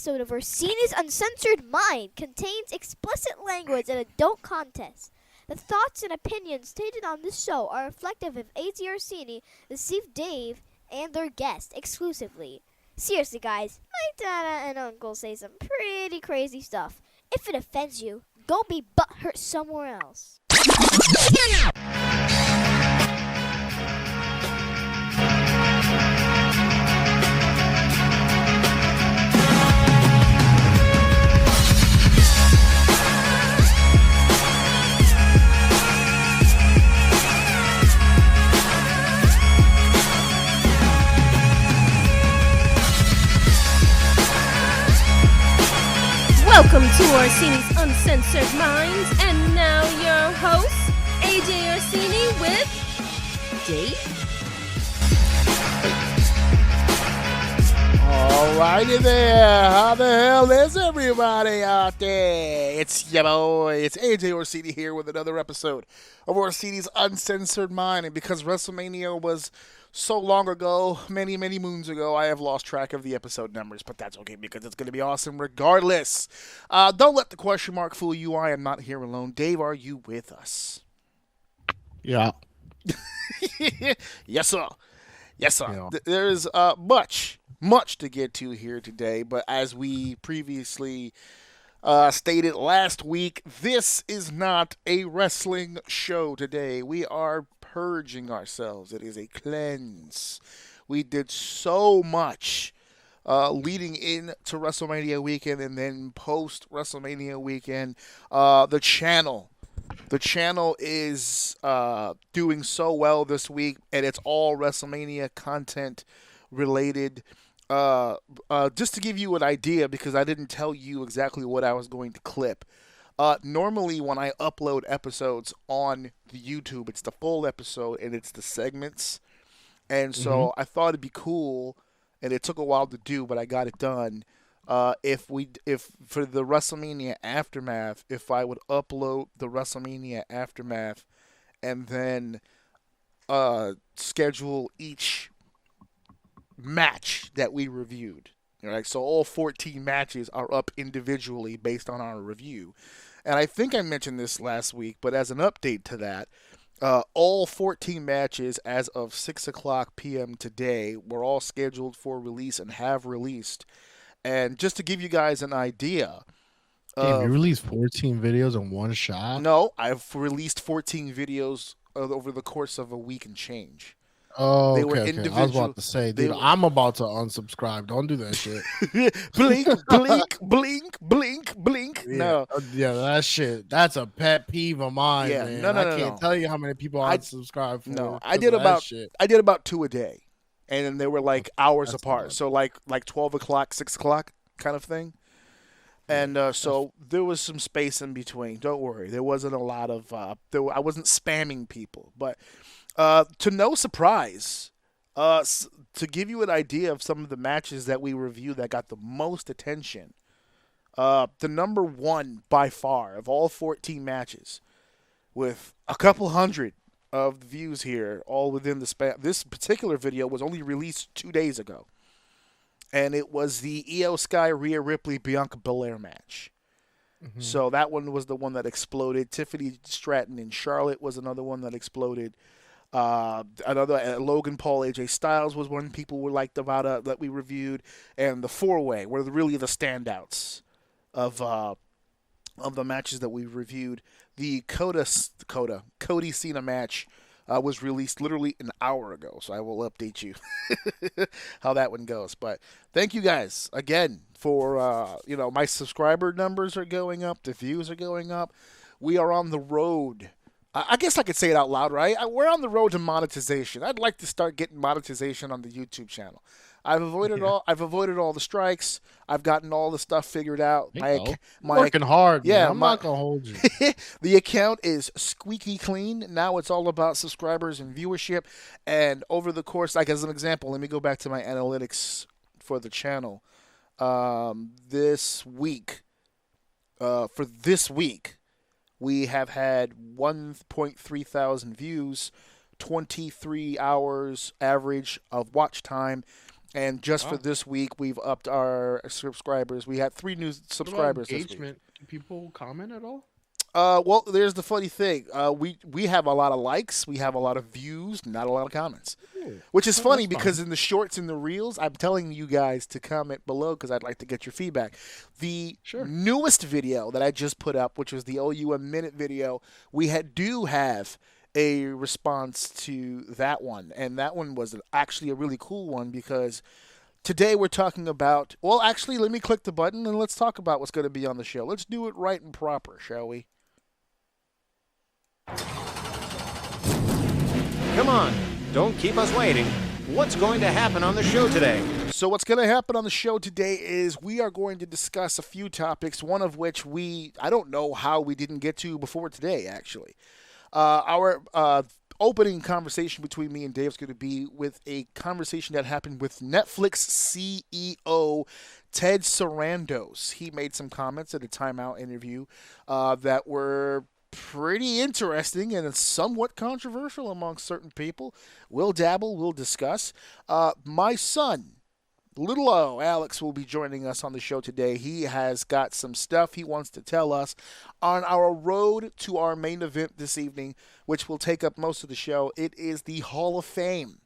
episode of Orsini's Uncensored Mind contains explicit language and adult content. The thoughts and opinions stated on this show are reflective of AZ Orsini, the Steve Dave, and their guests exclusively. Seriously, guys, my dada and uncle say some pretty crazy stuff. If it offends you, go be butthurt somewhere else. Welcome to Orsini's Uncensored Minds, and now your host, AJ Orsini with Dave. Alrighty there, how the hell is everybody out there? It's your boy, it's AJ Orsini here with another episode of Orsini's Uncensored Mind, and because WrestleMania was so long ago, many moons ago, I have lost track of the episode numbers, but that's okay because it's going to be awesome regardless. Don't let the question mark fool you. I am not here alone. Dave, are you with us? Yeah. Yes, sir. Yes, sir. Yeah. There's much to get to here today, but as we previously stated last week, this is not a wrestling show today. We are purging ourselves. It is a cleanse. We did so much leading into WrestleMania weekend and then post WrestleMania weekend. The channel is doing so well this week, and it's all WrestleMania content related. Just to give you an idea, because I didn't tell you exactly what I was going to clip. Normally, when I upload episodes on the YouTube, it's the full episode and it's the segments. And so I thought it'd be cool, and it took a while to do, but I got it done. If for the WrestleMania Aftermath, if I would upload the WrestleMania Aftermath and then schedule each match that we reviewed. All right, so all 14 matches are up individually based on our review. And I think I mentioned this last week, but as an update to that, all 14 matches as of 6 o'clock p.m. today were all scheduled for release and have released. And just to give you guys an idea. Damn, you released 14 videos in one shot? No, I've released 14 videos over the course of a week and change. Oh, They were okay. I was about to say, dude, I'm about to unsubscribe. Don't do that shit. Blink, blink, blink, blink, blink. Yeah. No. Yeah, that shit. That's a pet peeve of mine, Yeah, man. no, I can't tell you how many people I unsubscribe for. No, I did about 2 a day, and then they were like hours apart. Good. So like 12 o'clock, 6 o'clock kind of thing. And so there was some space in between. Don't worry, there wasn't a lot of. I wasn't spamming people, but to no surprise, to give you an idea of some of the matches that we reviewed that got the most attention. The number one by far of all 14 matches, with a couple hundred of views here, all within the span. This particular video was only released 2 days ago, and it was the Io Sky, Rhea Ripley, Bianca Belair match. Mm-hmm. So that one was the one that exploded. Tiffany Stratton and Charlotte was another one that exploded. Another Logan Paul, AJ Styles was one people were liked about that we reviewed, and the 4-way were really the standouts of the matches that we reviewed. The Cody Cena match was released literally an hour ago, so I will update you how that one goes. But thank you guys again for my subscriber numbers are going up, the views are going up. We are on the road. I guess I could say it out loud, right? We're on the road to monetization. I'd like to start getting monetization on the YouTube channel. I've avoided all the strikes. I've gotten all the stuff figured out. Working hard. Yeah, man. I'm not gonna hold you. The account is squeaky clean. Now it's all about subscribers and viewership. And over the course, like as an example, let me go back to my analytics for the channel. This week, we have had 1.3 thousand views, 23 hours average of watch time, And just for this week, we've upped our subscribers. We had 3 new subscribers this week. Engagement. Do people comment at all? Well, there's the funny thing. We have a lot of likes, we have a lot of views, not a lot of comments. Which is funny because in the shorts and the reels, I'm telling you guys to comment below because I'd like to get your feedback. The newest video that I just put up, which was the OUM minute video, we do have a response to that one. And that one was actually a really cool one because today we're talking about, well, actually, let me click the button and let's talk about what's going to be on the show. Let's do it right and proper, shall we? Come on, don't keep us waiting. What's going to happen on the show today? So what's going to happen on the show today is we are going to discuss a few topics, one of which I don't know how we didn't get to before today, actually. Our opening conversation between me and Dave is going to be with a conversation that happened with Netflix CEO Ted Sarandos. He made some comments at a timeout interview that were pretty interesting and somewhat controversial among certain people. We'll dabble, we'll discuss. My son, little O, Alex, will be joining us on the show today. He has got some stuff he wants to tell us on our road to our main event this evening, which will take up most of the show. It is the Hall of Fame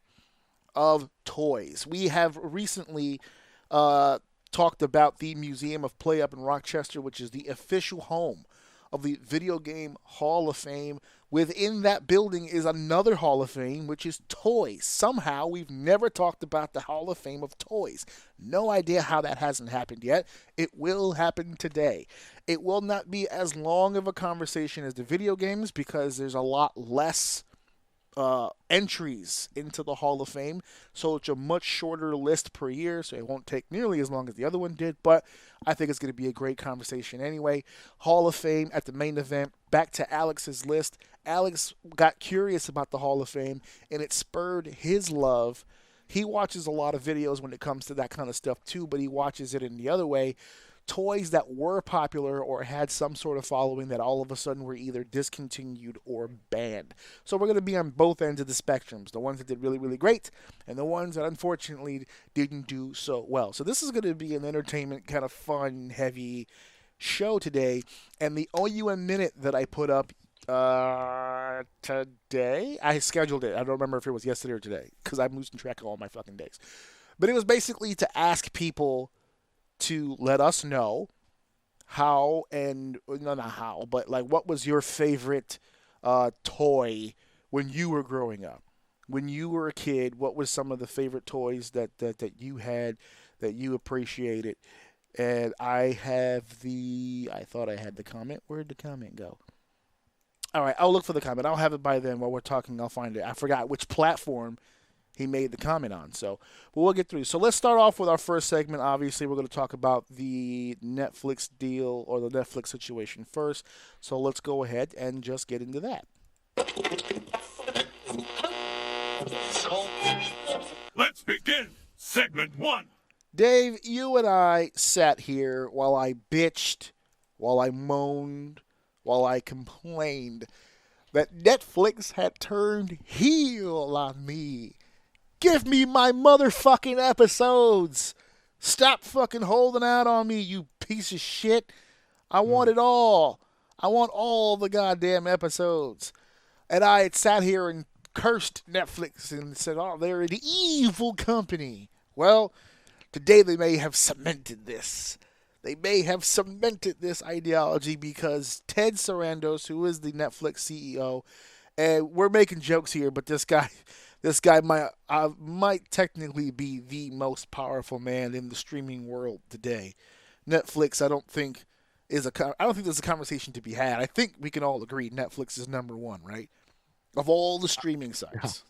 of Toys. We have recently talked about the Museum of Play up in Rochester, which is the official home of the Video Game Hall of Fame. Within that building is another Hall of Fame, which is Toys. Somehow, we've never talked about the Hall of Fame of Toys. No idea how that hasn't happened yet. It will happen today. It will not be as long of a conversation as the video games because there's a lot less entries into the Hall of Fame, so it's a much shorter list per year, so it won't take nearly as long as the other one did, but I think it's going to be a great conversation anyway. Hall of Fame at the main event. Back to Alex's list. Alex got curious about the Hall of Fame, and it spurred his love. He watches a lot of videos when it comes to that kind of stuff too, but he watches it in the other way. Toys that were popular or had some sort of following that all of a sudden were either discontinued or banned. So we're going to be on both ends of the spectrums, the ones that did really, really great and the ones that unfortunately didn't do so well. So this is going to be an entertainment kind of fun, heavy show today. And the OUM minute that I put up today, I scheduled it. I don't remember if it was yesterday or today because I'm losing track of all my fucking days. But it was basically to ask people to let us know how and not how, but like what was your favorite toy when you were growing up? When you were a kid, what was some of the favorite toys that you had that you appreciated? And I thought I had the comment. Where'd the comment go? All right, I'll look for the comment. I'll have it by then while we're talking. I'll find it. I forgot which platform he made the comment on. So we'll get through. So let's start off with our first segment. Obviously, we're going to talk about the Netflix deal or the Netflix situation first. So let's go ahead and just get into that. Let's begin segment 1. Dave, you and I sat here while I bitched, while I moaned, while I complained that Netflix had turned heel on me. Give me my motherfucking episodes. Stop fucking holding out on me, you piece of shit. I want it all. I want all the goddamn episodes. And I had sat here and cursed Netflix and said, oh, they're an evil company. Well, today they may have cemented this. They may have cemented this ideology because Ted Sarandos, who is the Netflix CEO, and we're making jokes here, but this guy might technically be the most powerful man in the streaming world today. Netflix, I don't think there's a conversation to be had. I think we can all agree Netflix is number one, right? Of all the streaming sites.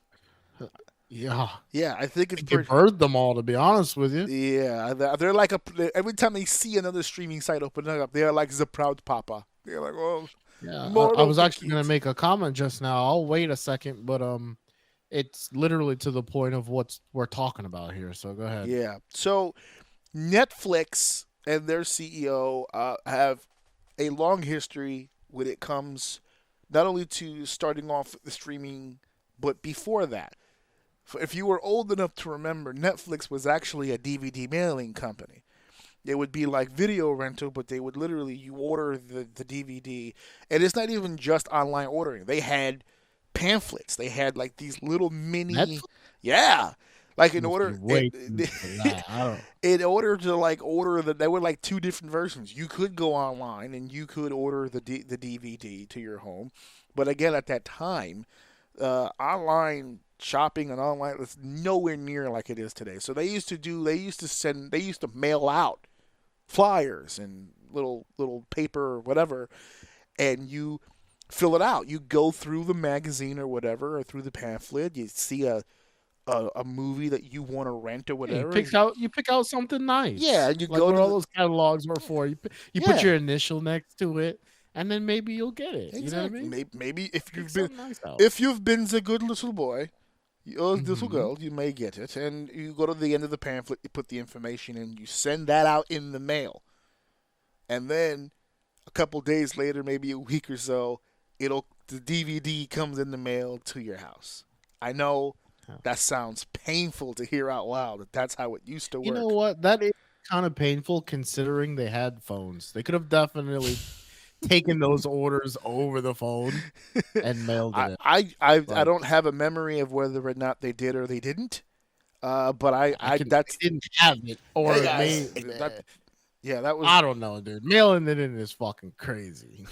Yeah. Yeah, I think it's You've heard them all, to be honest with you. Yeah, they're like every time they see another streaming site open up, they're like the proud papa. They're like, oh, yeah. I was actually going to make a comment just now. I'll wait a second, but it's literally to the point of what we're talking about here. So go ahead. Yeah. So Netflix and their CEO have a long history when it comes not only to starting off the streaming, but before that. If you were old enough to remember, Netflix was actually a DVD mailing company. It would be like video rental, but they would literally, you order the DVD, and it's not even just online ordering. They had pamphlets. They had like these little mini, Netflix? yeah, like in Must be order, way too for that. I don't. in order to like order there were like two different versions. You could go online and you could order the DVD to your home, but again, at that time, online shopping and online was nowhere near like it is today. So they used to mail out flyers and little paper or whatever, and you fill it out. You go through the magazine or whatever, or through the pamphlet. You see a movie that you want to rent or Yeah, whatever. you pick out something nice. Yeah, and you like go what to all the, those catalogs are for. You yeah, put your initial next to it, and then maybe you'll get it. You know what I exactly. mean? Maybe if Pick you've been something nice out. a good little boy, or little Mhm. girl, you may get it. And you go to the end of the pamphlet, you put the information in, you send that out in the mail, and then a couple days later, maybe a week or so, the DVD comes in the mail to your house. I know that sounds painful to hear out loud, but that's how it used to work. You know what? That is kind of painful considering they had phones. They could have definitely taken those orders over the phone and mailed it. I Like, don't have a memory of whether or not they did or they didn't. But that's they didn't have it, or hey it guys, may. that was I don't know, dude. Mailing it in is fucking crazy.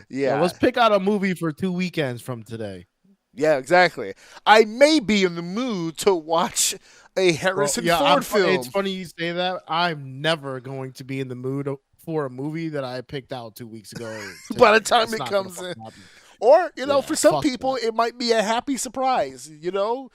yeah. Let's pick out a movie for 2 weekends from today. Yeah, exactly. I may be in the mood to watch a Harrison Ford film. It's funny you say that. I'm never going to be in the mood for a movie that I picked out 2 weeks ago. By the time It's it not gonna comes in. fucking happen. Or, Yeah, for some fuck people, that. it might be a happy surprise. You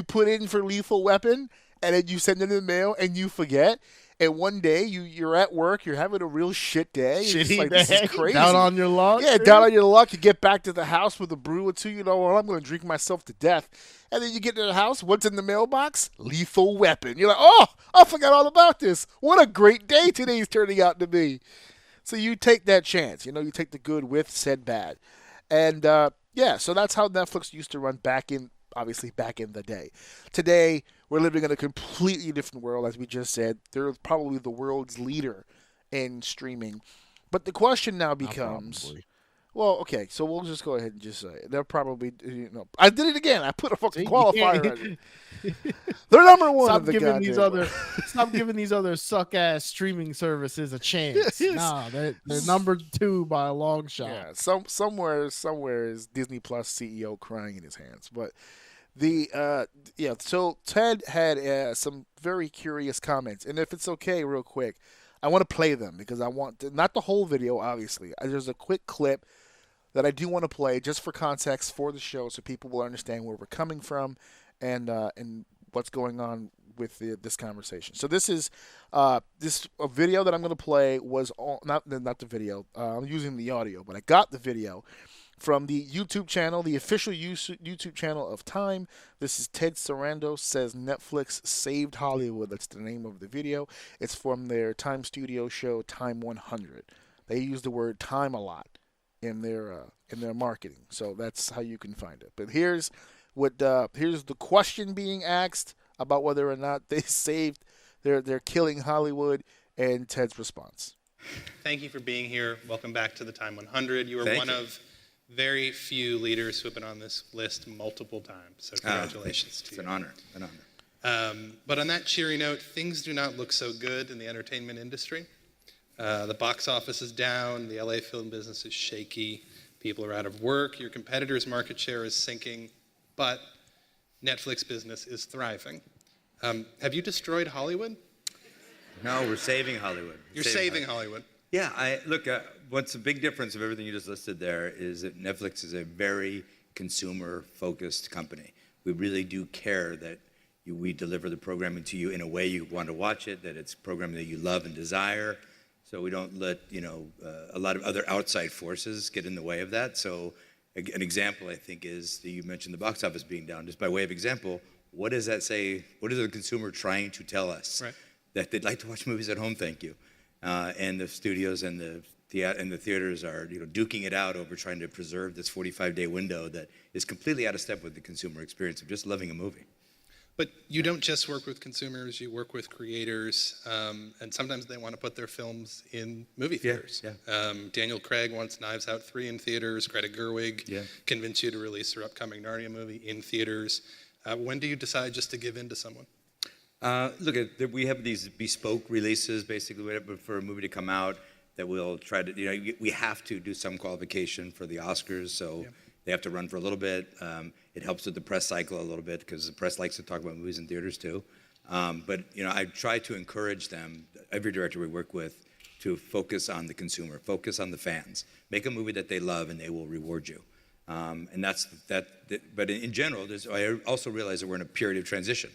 put in for Lethal Weapon, and then you send it in the mail, and you forget. And one day, you're at work, you're having a real shit day. It's just Shitty like, this is day. crazy. Down on your luck. Yeah, dude. down on your luck. You get back to the house with a brew or two. Well, I'm going to drink myself to death. And then you get to the house. What's in the mailbox? Lethal Weapon. You're like, oh, I forgot all about this. What a great day today's turning out to be. So you take that chance. You take the good with said bad. And, so that's how Netflix used to run back in the day. Today, we're living in a completely different world, as we just said. They're probably the world's leader in streaming. But the question now becomes, Probably. well, okay, so we'll just go ahead and just say it. They're probably, I did it again. I put a fucking See, qualifier on it. They're number one. Stop giving these other suck ass streaming services a chance. Nah, they're number 2 by a long shot. Yeah, somewhere is Disney Plus CEO crying in his hands. But so Ted had some very curious comments, and if it's okay, real quick, I want to play them because I want not the whole video, obviously. There's a quick clip that I do want to play just for context for the show, so people will understand where we're coming from and what's going on with this conversation. So this is a video that I'm going to play was not the video. I'm using the audio, but I got the video from the YouTube channel, the official YouTube channel of Time. This is Ted Sarando says Netflix saved Hollywood. That's the name of the video. It's from their Time Studio show, Time 100. They use the word time a lot in their marketing, so that's how you can find it. But here's the question being asked about whether or not they saved they're killing Hollywood, and Ted's response. Thank you for being here. Welcome back to the Time 100. You are one of very few leaders who have been on this list multiple times, so congratulations to you. It's an honor. But on that cheery note, things do not look so good in the entertainment industry. The box office is down, the LA film business is shaky, people are out of work, your competitors' market share is sinking, but Netflix business is thriving. Have you destroyed Hollywood? No, we're saving Hollywood. You're saving Hollywood. Yeah, look, what's the big difference of everything you just listed there is that Netflix is a very consumer-focused company. We really do care that we deliver the programming to you in a way you want to watch it, that it's programming that you love and desire. So we don't let, a lot of other outside forces get in the way of that. So an example, I think, is that you mentioned the box office being down. Just by way of example, what does that say? What is the consumer trying to tell us? Right. That they'd like to watch movies at home, thank you. And the studios and the and the theaters are duking it out over trying to preserve this 45-day window that is completely out of step with the consumer experience of just loving a movie. But you don't just work with consumers, you work with creators, and sometimes they want to put their films in movie theaters. Yeah. Daniel Craig wants Knives Out 3 in theaters. Greta Gerwig convinced you to release her upcoming Narnia movie in theaters. When do you decide just to give in to someone? Look, we have these bespoke releases, basically, for a movie to come out that we'll try to, we have to do some qualification for the Oscars, so they have to run for a little bit. It helps with the press cycle a little bit because the press likes to talk about movies in theaters too. But I try to encourage them, every director we work with, to focus on the consumer, focus on the fans. Make a movie that they love and they will reward you. And that's that. But in general, I also realize that we're in a period of transition.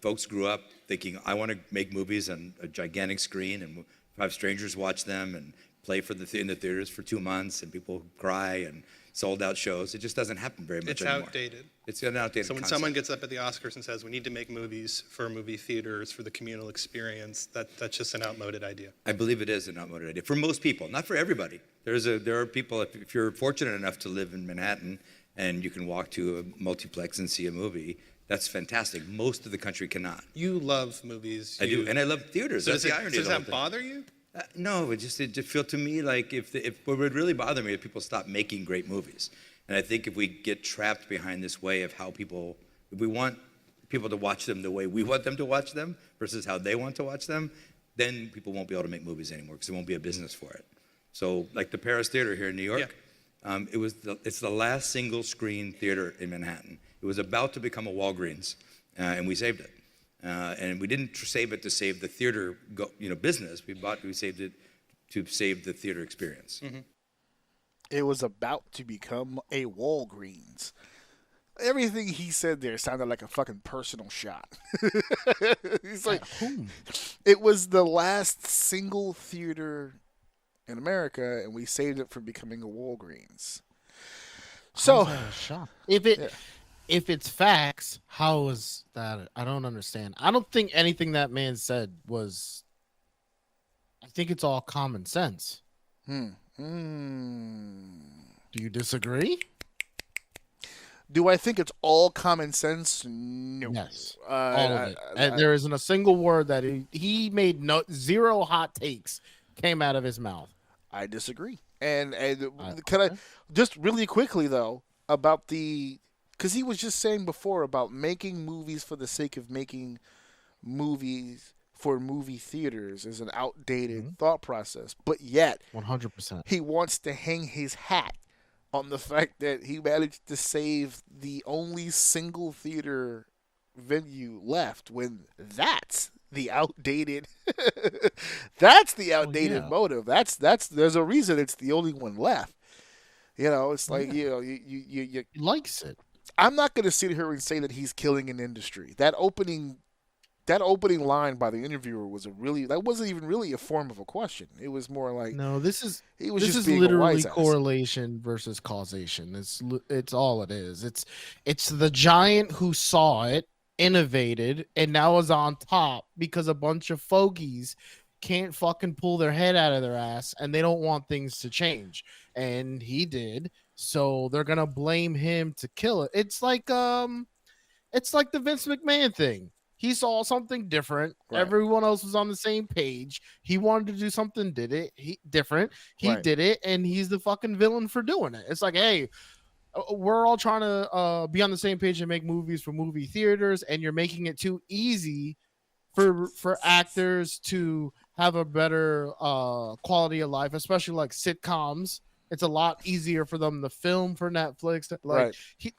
Folks grew up thinking, I want to make movies on a gigantic screen and have strangers watch them and play in the theaters for 2 months and people cry and sold out shows. It just doesn't happen very much anymore. It's outdated. It's an outdated So when concept. someone gets up at the Oscars and says, we need to make movies for movie theaters, for the communal experience, that's just an outmoded idea. I believe it is an outmoded idea for most people, not for everybody. There are people, if you're fortunate enough to live in Manhattan and you can walk to a multiplex and see a movie, that's fantastic. Most of the country cannot. You love movies. I do, and I love theaters. So That's the irony does of the whole that thing. bother you? No, it just felt to me like if it would really bother me if people stop making great movies. And I think if we get trapped behind this way of how if we want people to watch them the way we want them to watch them versus how they want to watch them, then people won't be able to make movies anymore because there won't be a business for it. So like the Paris Theater here in New York, it's the last single screen theater in Manhattan. It was about to become a Walgreens, and we saved it. And we didn't save it to save the theater, business. We saved it to save the theater experience. Mm-hmm. It was about to become a Walgreens. Everything he said there sounded like a fucking personal shot. He's like, it was the last single theater in America, and we saved it from becoming a Walgreens. So, if it's facts, how is that? I don't understand. I don't think anything that man said was. I think it's all common sense. Do you disagree? Do I think it's all common sense? No. Yes. All of it. And there isn't a single word that he made zero hot takes came out of his mouth. I disagree. And can I just really quickly though about because he was just saying before about making movies for the sake of making movies for movie theaters is an outdated thought process. But yet, 100%, he wants to hang his hat on the fact that he managed to save the only single theater venue left when that's the outdated motive. There's a reason it's the only one left. It's like, you likes it. I'm not going to sit here and say that he's killing an industry. That opening line by the interviewer that wasn't even really a form of a question. It was more like, no, this is being literally a wise correlation versus causation. It's all it is. It's the giant who saw it, innovated, and now is on top because a bunch of fogies can't fucking pull their head out of their ass and they don't want things to change. And he did. So they're gonna blame him to kill it. It's like the Vince McMahon thing. He saw something different. Right. Everyone else was on the same page. He wanted to do something different. He did it, and he's the fucking villain for doing it. It's like, hey, we're all trying to be on the same page and make movies for movie theaters, and you're making it too easy for actors to have a better quality of life, especially like sitcoms. It's a lot easier for them to film for Netflix.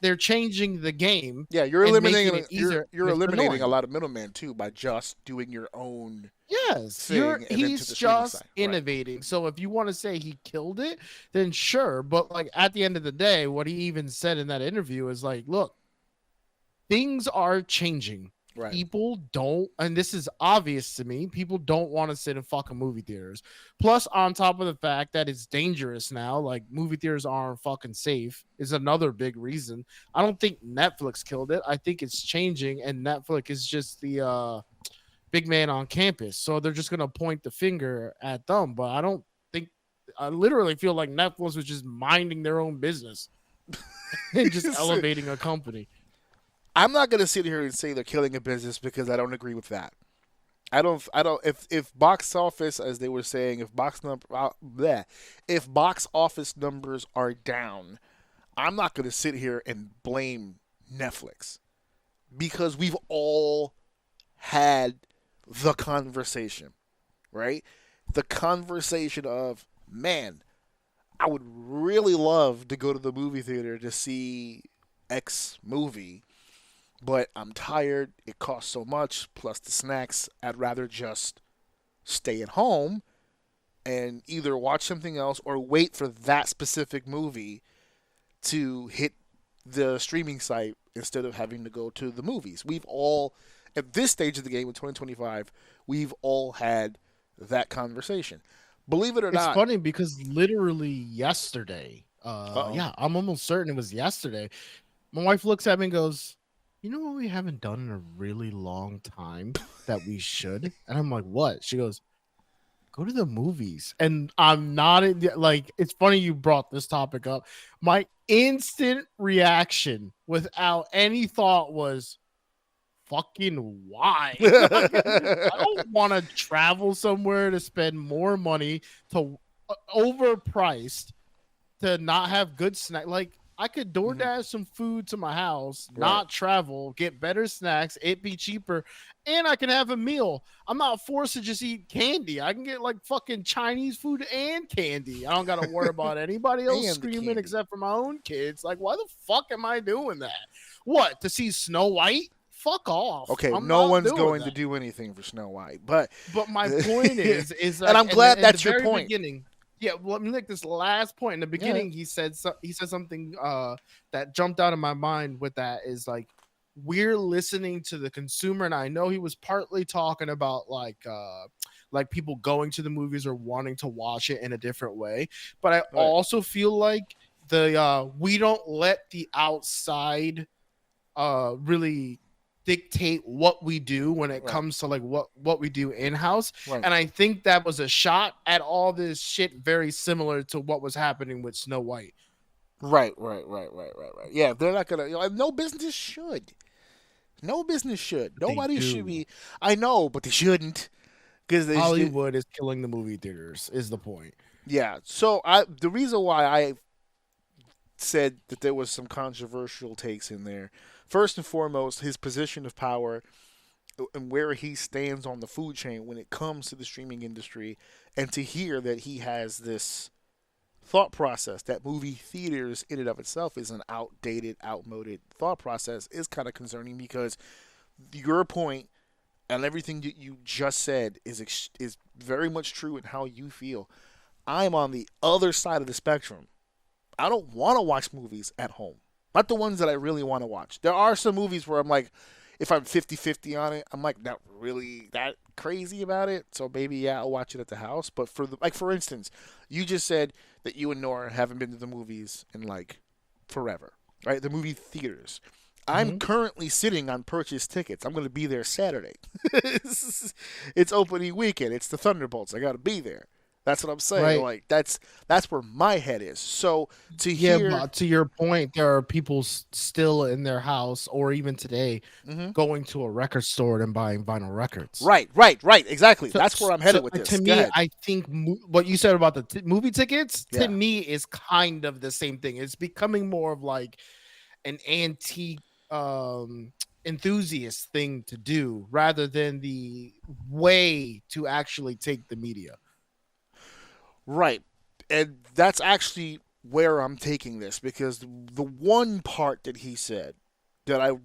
They're changing the game. Yeah, you're eliminating you're eliminating a lot of middlemen too by just doing your own. Yes, he's just innovating. Right. So if you want to say he killed it, then sure. But like at the end of the day, what he even said in that interview is like, look, things are changing. Right. People don't, and this is obvious to me, people don't want to sit in fucking movie theaters. Plus, on top of the fact that it's dangerous now, like movie theaters aren't fucking safe, is another big reason. I don't think Netflix killed it. I think it's changing, and Netflix is just the big man on campus. So they're just going to point the finger at them. But I don't think I literally feel like Netflix was just minding their own business and just elevating a company. I'm not gonna sit here and say they're killing a business because I don't agree with that. I don't. If box office, as they were saying, if box office numbers are down, I'm not gonna sit here and blame Netflix because we've all had the conversation, right? The conversation of, man, I would really love to go to the movie theater to see X movie, but I'm tired. It costs so much, plus the snacks. I'd rather just stay at home and either watch something else or wait for that specific movie to hit the streaming site instead of having to go to the movies. We've all, at this stage of the game in 2025, we've all had that conversation. Believe it or It's not. funny because literally yesterday, yeah, I'm almost certain it was yesterday. My wife looks at me and goes, "You know what we haven't done in a really long time that we should?" And I'm like, "What?" She goes, "Go to the movies." And I'm not like, it's funny you brought this topic up. My instant reaction without any thought was, fucking why? Like, I don't want to travel somewhere to spend more money to overpriced to not have good snack. Like, I could DoorDash some food to my house, not travel, get better snacks, it be cheaper, and I can have a meal. I'm not forced to just eat candy. I can get like fucking Chinese food and candy. I don't got to worry about anybody else And screaming except for my own kids. Like, why the fuck am I doing that? What, to see Snow White? Fuck off. Okay, I'm no not one's doing going that. to do anything for Snow White, but my point is like, and I'm glad in that's the your very point. beginning, yeah, let me like this last point in the beginning. He said something that jumped out of my mind with that is like, we're listening to the consumer, and I know he was partly talking about like people going to the movies or wanting to watch it in a different way, but I also feel like we don't let the outside really dictate what we do when it comes to like what we do in-house. And I think that was a shot at all this shit very similar to what was happening with Snow White. Right. Yeah, they're not gonna. No business should. Nobody should be. I know, but they shouldn't. Because Hollywood is killing the movie theaters. Is the point? Yeah. So the reason why I said that there was some controversial takes in there. First and foremost, his position of power and where he stands on the food chain when it comes to the streaming industry, and to hear that he has this thought process that movie theaters in and of itself is an outmoded thought process is kind of concerning, because your point and everything that you just said is very much true in how you feel. I'm on the other side of the spectrum. I don't want to watch movies at home. Not the ones that I really want to watch. There are some movies where I'm like, if I'm 50-50 on it, I'm like not really that crazy about it. So maybe, yeah, I'll watch it at the house. But for instance, you just said that you and Nora haven't been to the movies in like forever, right? The movie theaters. I'm currently sitting on purchased tickets. I'm going to be there Saturday. It's opening weekend. It's the Thunderbolts. I got to be there. That's what I'm saying. Right. Like that's where my head is. So to hear, but to your point, there are people still in their house or even today going to a record store and buying vinyl records. Right. Exactly. That's where I'm headed with this. To me, I think what you said about the movie tickets to me is kind of the same thing. It's becoming more of like an antique enthusiast thing to do rather than the way to actually take the media. Right. And that's actually where I'm taking this, because the one part that he said that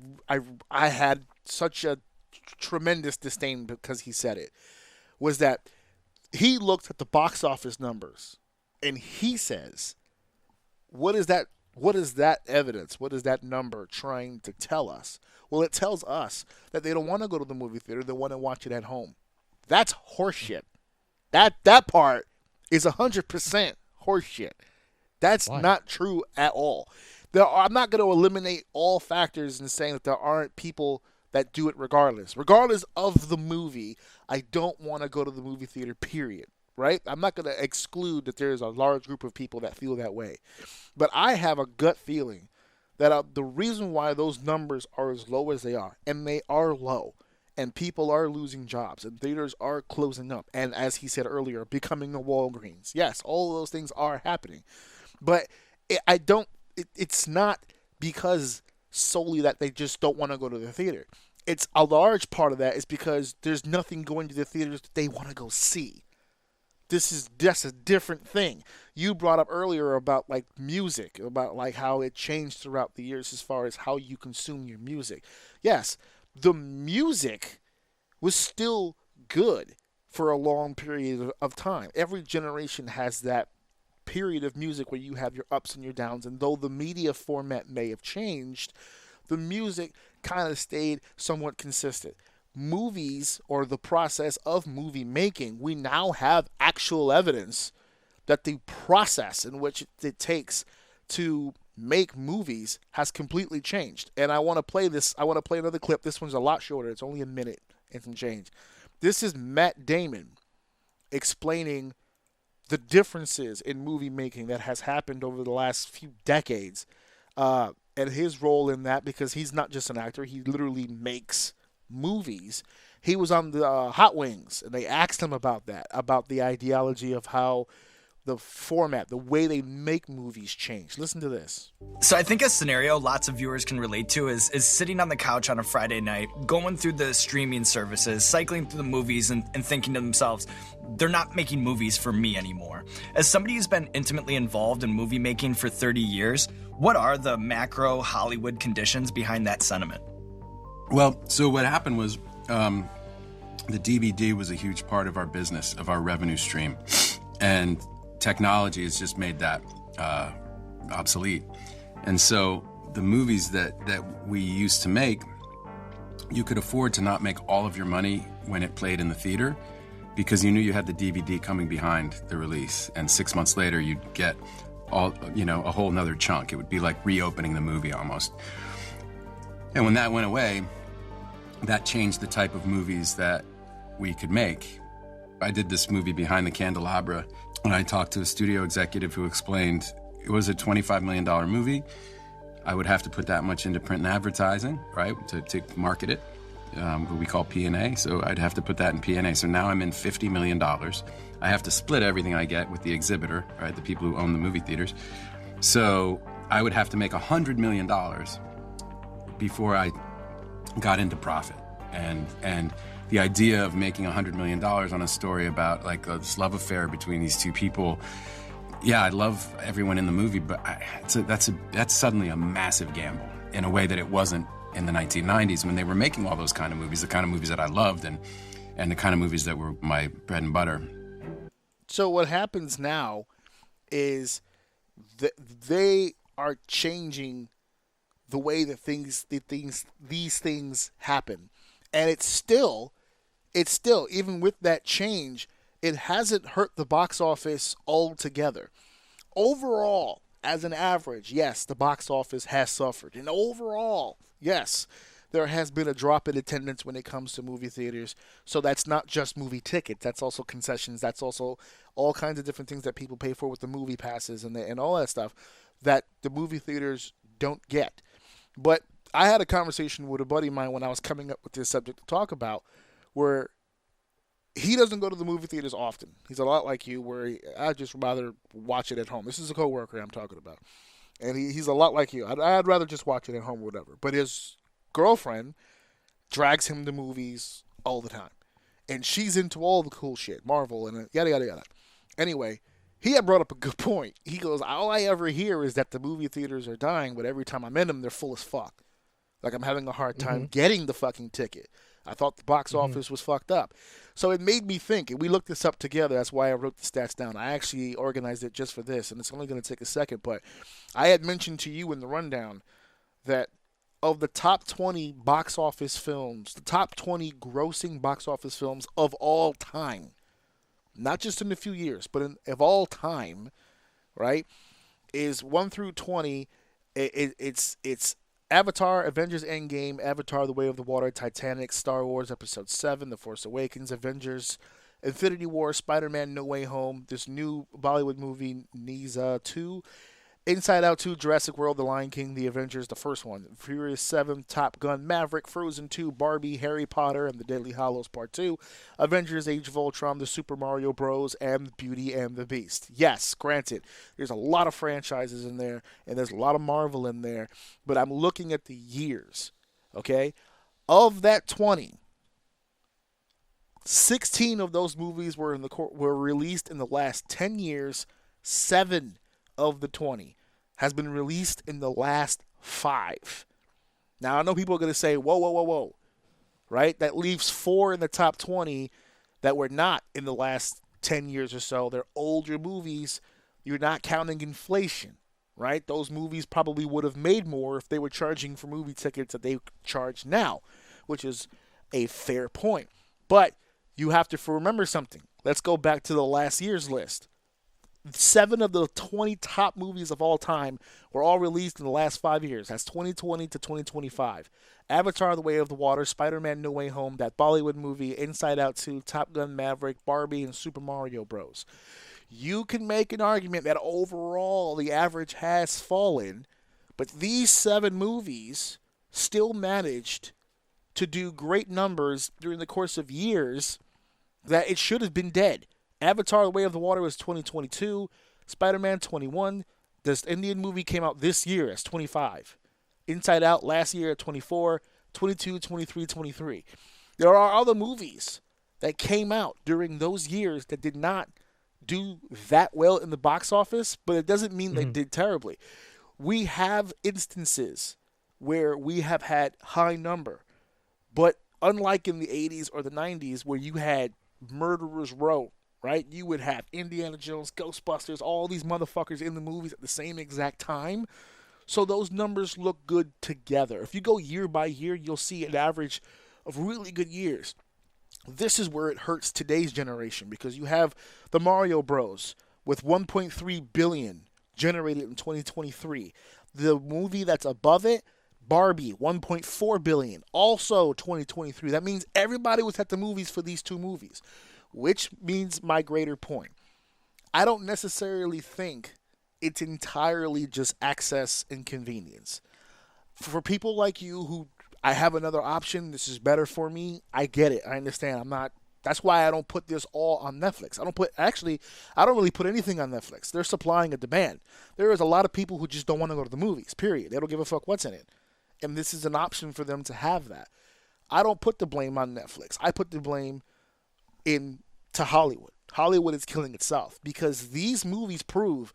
I had such a tremendous disdain because he said it was that he looked at the box office numbers and he says, what is that evidence? What is that number trying to tell us? Well, it tells us that they don't want to go to the movie theater. They want to watch it at home. That's horseshit. That part is 100% horseshit. That's not true at all. I'm not going to eliminate all factors in saying that there aren't people that do it regardless. Regardless of the movie, I don't want to go to the movie theater, period. right? I'm not going to exclude that there's a large group of people that feel that way. But I have a gut feeling that the reason why those numbers are as low as they are, and they are low, and people are losing jobs, and theaters are closing up, and as he said earlier, becoming a Walgreens. Yes, all of those things are happening. But it's not because solely that they just don't want to go to the theater. It's a large part of that is because there's nothing going to the theaters that they want to go see. This is just a different thing. You brought up earlier about like music, about like how it changed throughout the years as far as how you consume your music. Yes, the music was still good for a long period of time. Every generation has that period of music where you have your ups and your downs, and though the media format may have changed, the music kind of stayed somewhat consistent. Movies, or the process of movie making, we now have actual evidence that the process in which it takes to make movies has completely changed. And I want to play this. I want to play another clip. This one's a lot shorter. It's only a minute and some change. This is Matt Damon explaining the differences in movie making that has happened over the last few decades, and his role in that, because he's not just an actor, he literally makes movies. He was on the Hot Wings, and they asked him about that, about the ideology of how the format, the way they make movies change. Listen to this. So I think a scenario lots of viewers can relate to is sitting on the couch on a Friday night, going through the streaming services, cycling through the movies and thinking to themselves, they're not making movies for me anymore. As somebody who's been intimately involved in movie making for 30 years, what are the macro Hollywood conditions behind that sentiment? Well, so what happened was the DVD was a huge part of our business, of our revenue stream. And technology has just made that obsolete. And so the movies that we used to make, you could afford to not make all of your money when it played in the theater because you knew you had the DVD coming behind the release. And 6 months later, you'd get a whole nother chunk. It would be like reopening the movie almost. And when that went away, that changed the type of movies that we could make. I did this movie Behind the Candelabra, and I talked to a studio executive who explained it was a $25 million movie. I would have to put that much into print and advertising, right, to market it, what we call P&A. So I'd have to put that in P&A. So now I'm in $50 million. I have to split everything I get with the exhibitor, right, the people who own the movie theaters. So I would have to make $100 million before I got into profit. And the idea of making $100 million on a story about like this love affair between these two people, yeah, I love everyone in the movie, but that's suddenly a massive gamble in a way that it wasn't in the 1990s when they were making all those kind of movies, the kind of movies that I loved and the kind of movies that were my bread and butter. So what happens now is that they are changing the way that these things happen. And it's still, even with that change, it hasn't hurt the box office altogether. Overall, as an average, yes, the box office has suffered. And overall, yes, there has been a drop in attendance when it comes to movie theaters. So that's not just movie tickets. That's also concessions. That's also all kinds of different things that people pay for with the movie passes and all that stuff that the movie theaters don't get. But I had a conversation with a buddy of mine when I was coming up with this subject to talk about, where he doesn't go to the movie theaters often. He's a lot like you, where I'd just rather watch it at home. This is a coworker I'm talking about. And he's a lot like you. I'd rather just watch it at home or whatever. But his girlfriend drags him to movies all the time. And she's into all the cool shit, Marvel and yada, yada, yada. Anyway, he had brought up a good point. He goes, all I ever hear is that the movie theaters are dying, but every time I'm in them, they're full as fuck. Like, I'm having a hard time getting the fucking ticket. I thought the box office was fucked up. So it made me think, and we looked this up together. That's why I wrote the stats down. I actually organized it just for this, and it's only going to take a second. But I had mentioned to you in the rundown that of the top 20 box office films, the top 20 grossing box office films of all time, not just in a few years, but of all time, right, is 1 through 20. It's Avatar, Avengers Endgame, Avatar: The Way of the Water, Titanic, Star Wars Episode 7, The Force Awakens, Avengers Infinity War, Spider-Man No Way Home, this new Bollywood movie, Nisa 2, Inside Out 2, Jurassic World, The Lion King, The Avengers, the first one, Furious 7, Top Gun, Maverick, Frozen 2, Barbie, Harry Potter, and the Deadly Hallows Part 2, Avengers, Age of Ultron, The Super Mario Bros., and Beauty and the Beast. Yes, granted, there's a lot of franchises in there, and there's a lot of Marvel in there, but I'm looking at the years, okay? Of that 20, 16 of those movies were released in the last 10 years. 7 of the 20 has been released in the last 5. Now, I know people are going to say, whoa, whoa, whoa, whoa, right? That leaves 4 in the top 20 that were not in the last 10 years or so. They're older movies. You're not counting inflation, right? Those movies probably would have made more if they were charging for movie tickets that they charge now, which is a fair point. But you have to remember something. Let's go back to the last year's list. 7 of the 20 top movies of all time were all released in the last 5 years. That's 2020 to 2025. Avatar: The Way of the Water, Spider-Man: No Way Home, that Bollywood movie, Inside Out 2, Top Gun: Maverick, Barbie, and Super Mario Bros. You can make an argument that overall the average has fallen, but these 7 movies still managed to do great numbers during the course of years that it should have been dead. Avatar: The Way of the Water was 2022. Spider-Man 21. This Indian movie came out this year as 25. Inside Out last year at 24. 22, 23, 23. There are other movies that came out during those years that did not do that well in the box office, but it doesn't mean they did terribly. We have instances where we have had high number, but unlike in the 80s or the 90s where you had Murderer's Row, right? You would have Indiana Jones, Ghostbusters, all these motherfuckers in the movies at the same exact time. So those numbers look good together. If you go year by year, you'll see an average of really good years. This is where it hurts today's generation because you have the Mario Bros. With 1.3 billion generated in 2023. The movie that's above it, Barbie, 1.4 billion, also 2023. That means everybody was at the movies for these 2 movies, which means my greater point. I don't necessarily think it's entirely just access and convenience. For people like you who, I have another option, this is better for me, I get it. I understand. That's why I don't put this all on Netflix. I don't really put anything on Netflix. They're supplying a demand. There is a lot of people who just don't want to go to the movies, period. They don't give a fuck what's in it. And this is an option for them to have that. I don't put the blame on Netflix. I put the blame to Hollywood. Hollywood is killing itself because these movies prove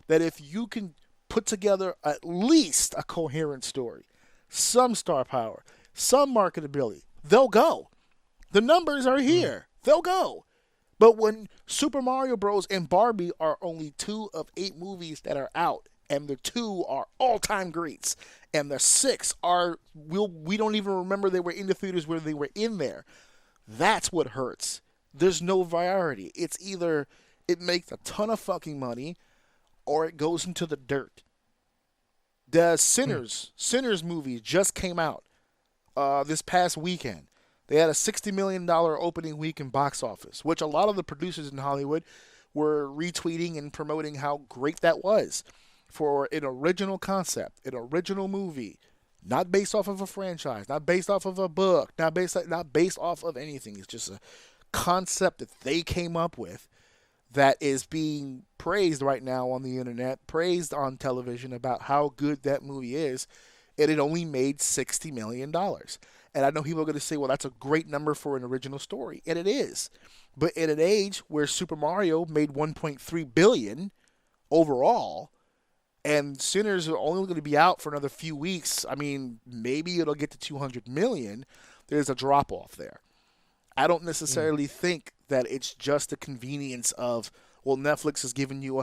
that if you can put together at least a coherent story, some star power, some marketability, they'll go. The numbers are here. They'll go. But when Super Mario Bros. And Barbie are only 2 of 8 movies that are out, and the 2 are all-time greats, and the 6 are, we don't even remember they were in the theaters where they were in there, that's what hurts. There's no variety. It's either it makes a ton of fucking money or it goes into the dirt. The Sinners movie just came out this past weekend. They had a $60 million opening week in box office, which a lot of the producers in Hollywood were retweeting and promoting how great that was for an original concept, an original movie, not based off of a franchise, not based off of a book, not based off of anything. It's just a concept that they came up with that is being praised right now on the internet, praised on television about how good that movie is, and it only made $60 million. And I know people are going to say, well, that's a great number for an original story. And it is. But in an age where Super Mario made $1.3 billion overall, and Sinners are only going to be out for another few weeks, I mean, maybe it'll get to $200 million, there's a drop-off there. I don't necessarily think that it's just the convenience of, well, Netflix is giving you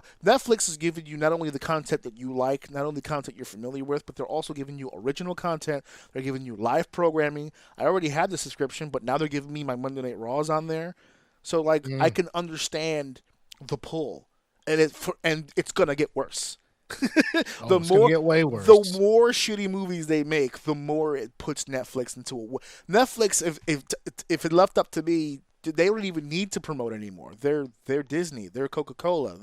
not only the content that you like, not only the content you're familiar with, but they're also giving you original content. They're giving you live programming. I already had the subscription, but now they're giving me my Monday Night Raws on there. So, I can understand the pull, and it's gonna get worse. It's gonna get way worse. The more shitty movies they make, the more it puts Netflix into a. Netflix, if it left up to me, they don't even need to promote anymore. They're Disney. They're Coca-Cola.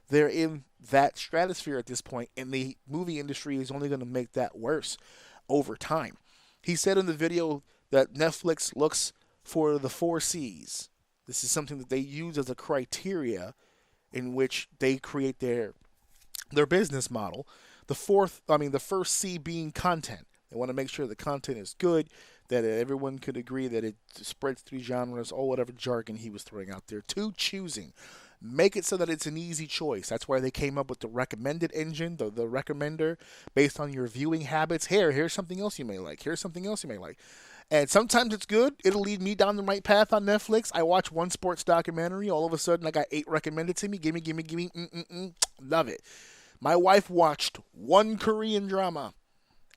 They're in that stratosphere at this point, and the movie industry is only going to make that worse over time. He said in the video that Netflix looks for the 4 C's. This is something that they use as a criteria in which they create their business model. The first C being content. They want to make sure the content is good, that everyone could agree that it spreads through genres, or whatever jargon he was throwing out there. 2, choosing. Make it so that it's an easy choice. That's why they came up with the recommended engine, the recommender, based on your viewing habits. Here's something else you may like. Here's something else you may like. And sometimes it's good. It'll lead me down the right path on Netflix. I watch one sports documentary. All of a sudden, I got 8 recommended to me. Gimme. Love it. My wife watched one Korean drama.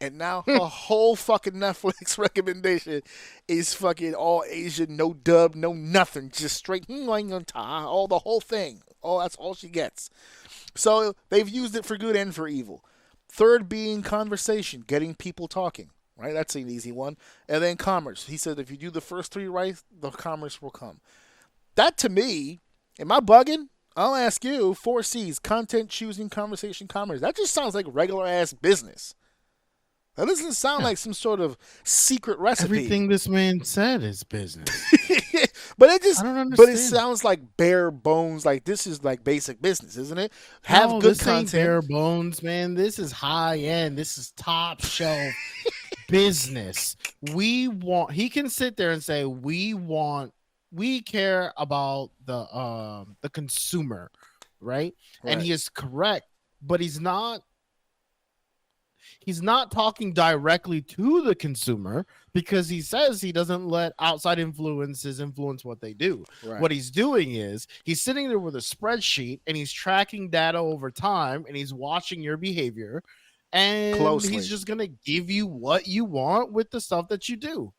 And now a whole fucking Netflix recommendation is fucking all Asian, no dub, no nothing. Just straight, all the whole thing. Oh, that's all she gets. So they've used it for good and for evil. 3rd being conversation, getting people talking. Right, that's an easy one. And then commerce. He said if you do the first 3 right, the commerce will come. That to me, am I bugging? I'll ask you. 4 C's: content, choosing, conversation, commerce. That just sounds like regular ass business. That doesn't sound like some sort of secret recipe. Everything this man said is business. But I don't understand. But it sounds like bare bones. Like this is like basic business, isn't it? Have No, good this ain't content. bare bones, man. This is high end. This is top shelf business. He can sit there and say we care about the consumer, right? And he is correct, but he's not talking directly to the consumer, because he says he doesn't let outside influences influence what they do. Right. What he's doing is he's sitting there with a spreadsheet and he's tracking data over time and he's watching your behavior, and Closely. he's just going to give you what you want with the stuff that you do.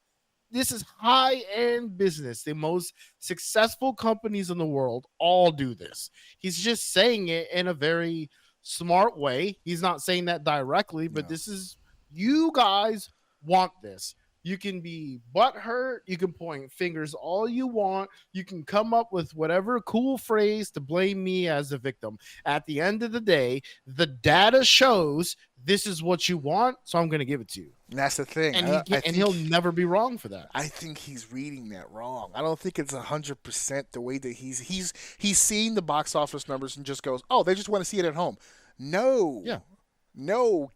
This is high-end business. The most successful companies in the world all do this. He's just saying it in a very smart way. He's not saying that directly, but this is, you guys want this. You can be butthurt. You can point fingers all you want. You can come up with whatever cool phrase to blame me as a victim. At the end of the day, the data shows this is what you want, so I'm going to give it to you. And that's the thing. And he'll never be wrong for that. I think he's reading that wrong. I don't think it's 100% the way that he's seen the box office numbers and just goes, oh, they just want to see it at home. No. Yeah. No.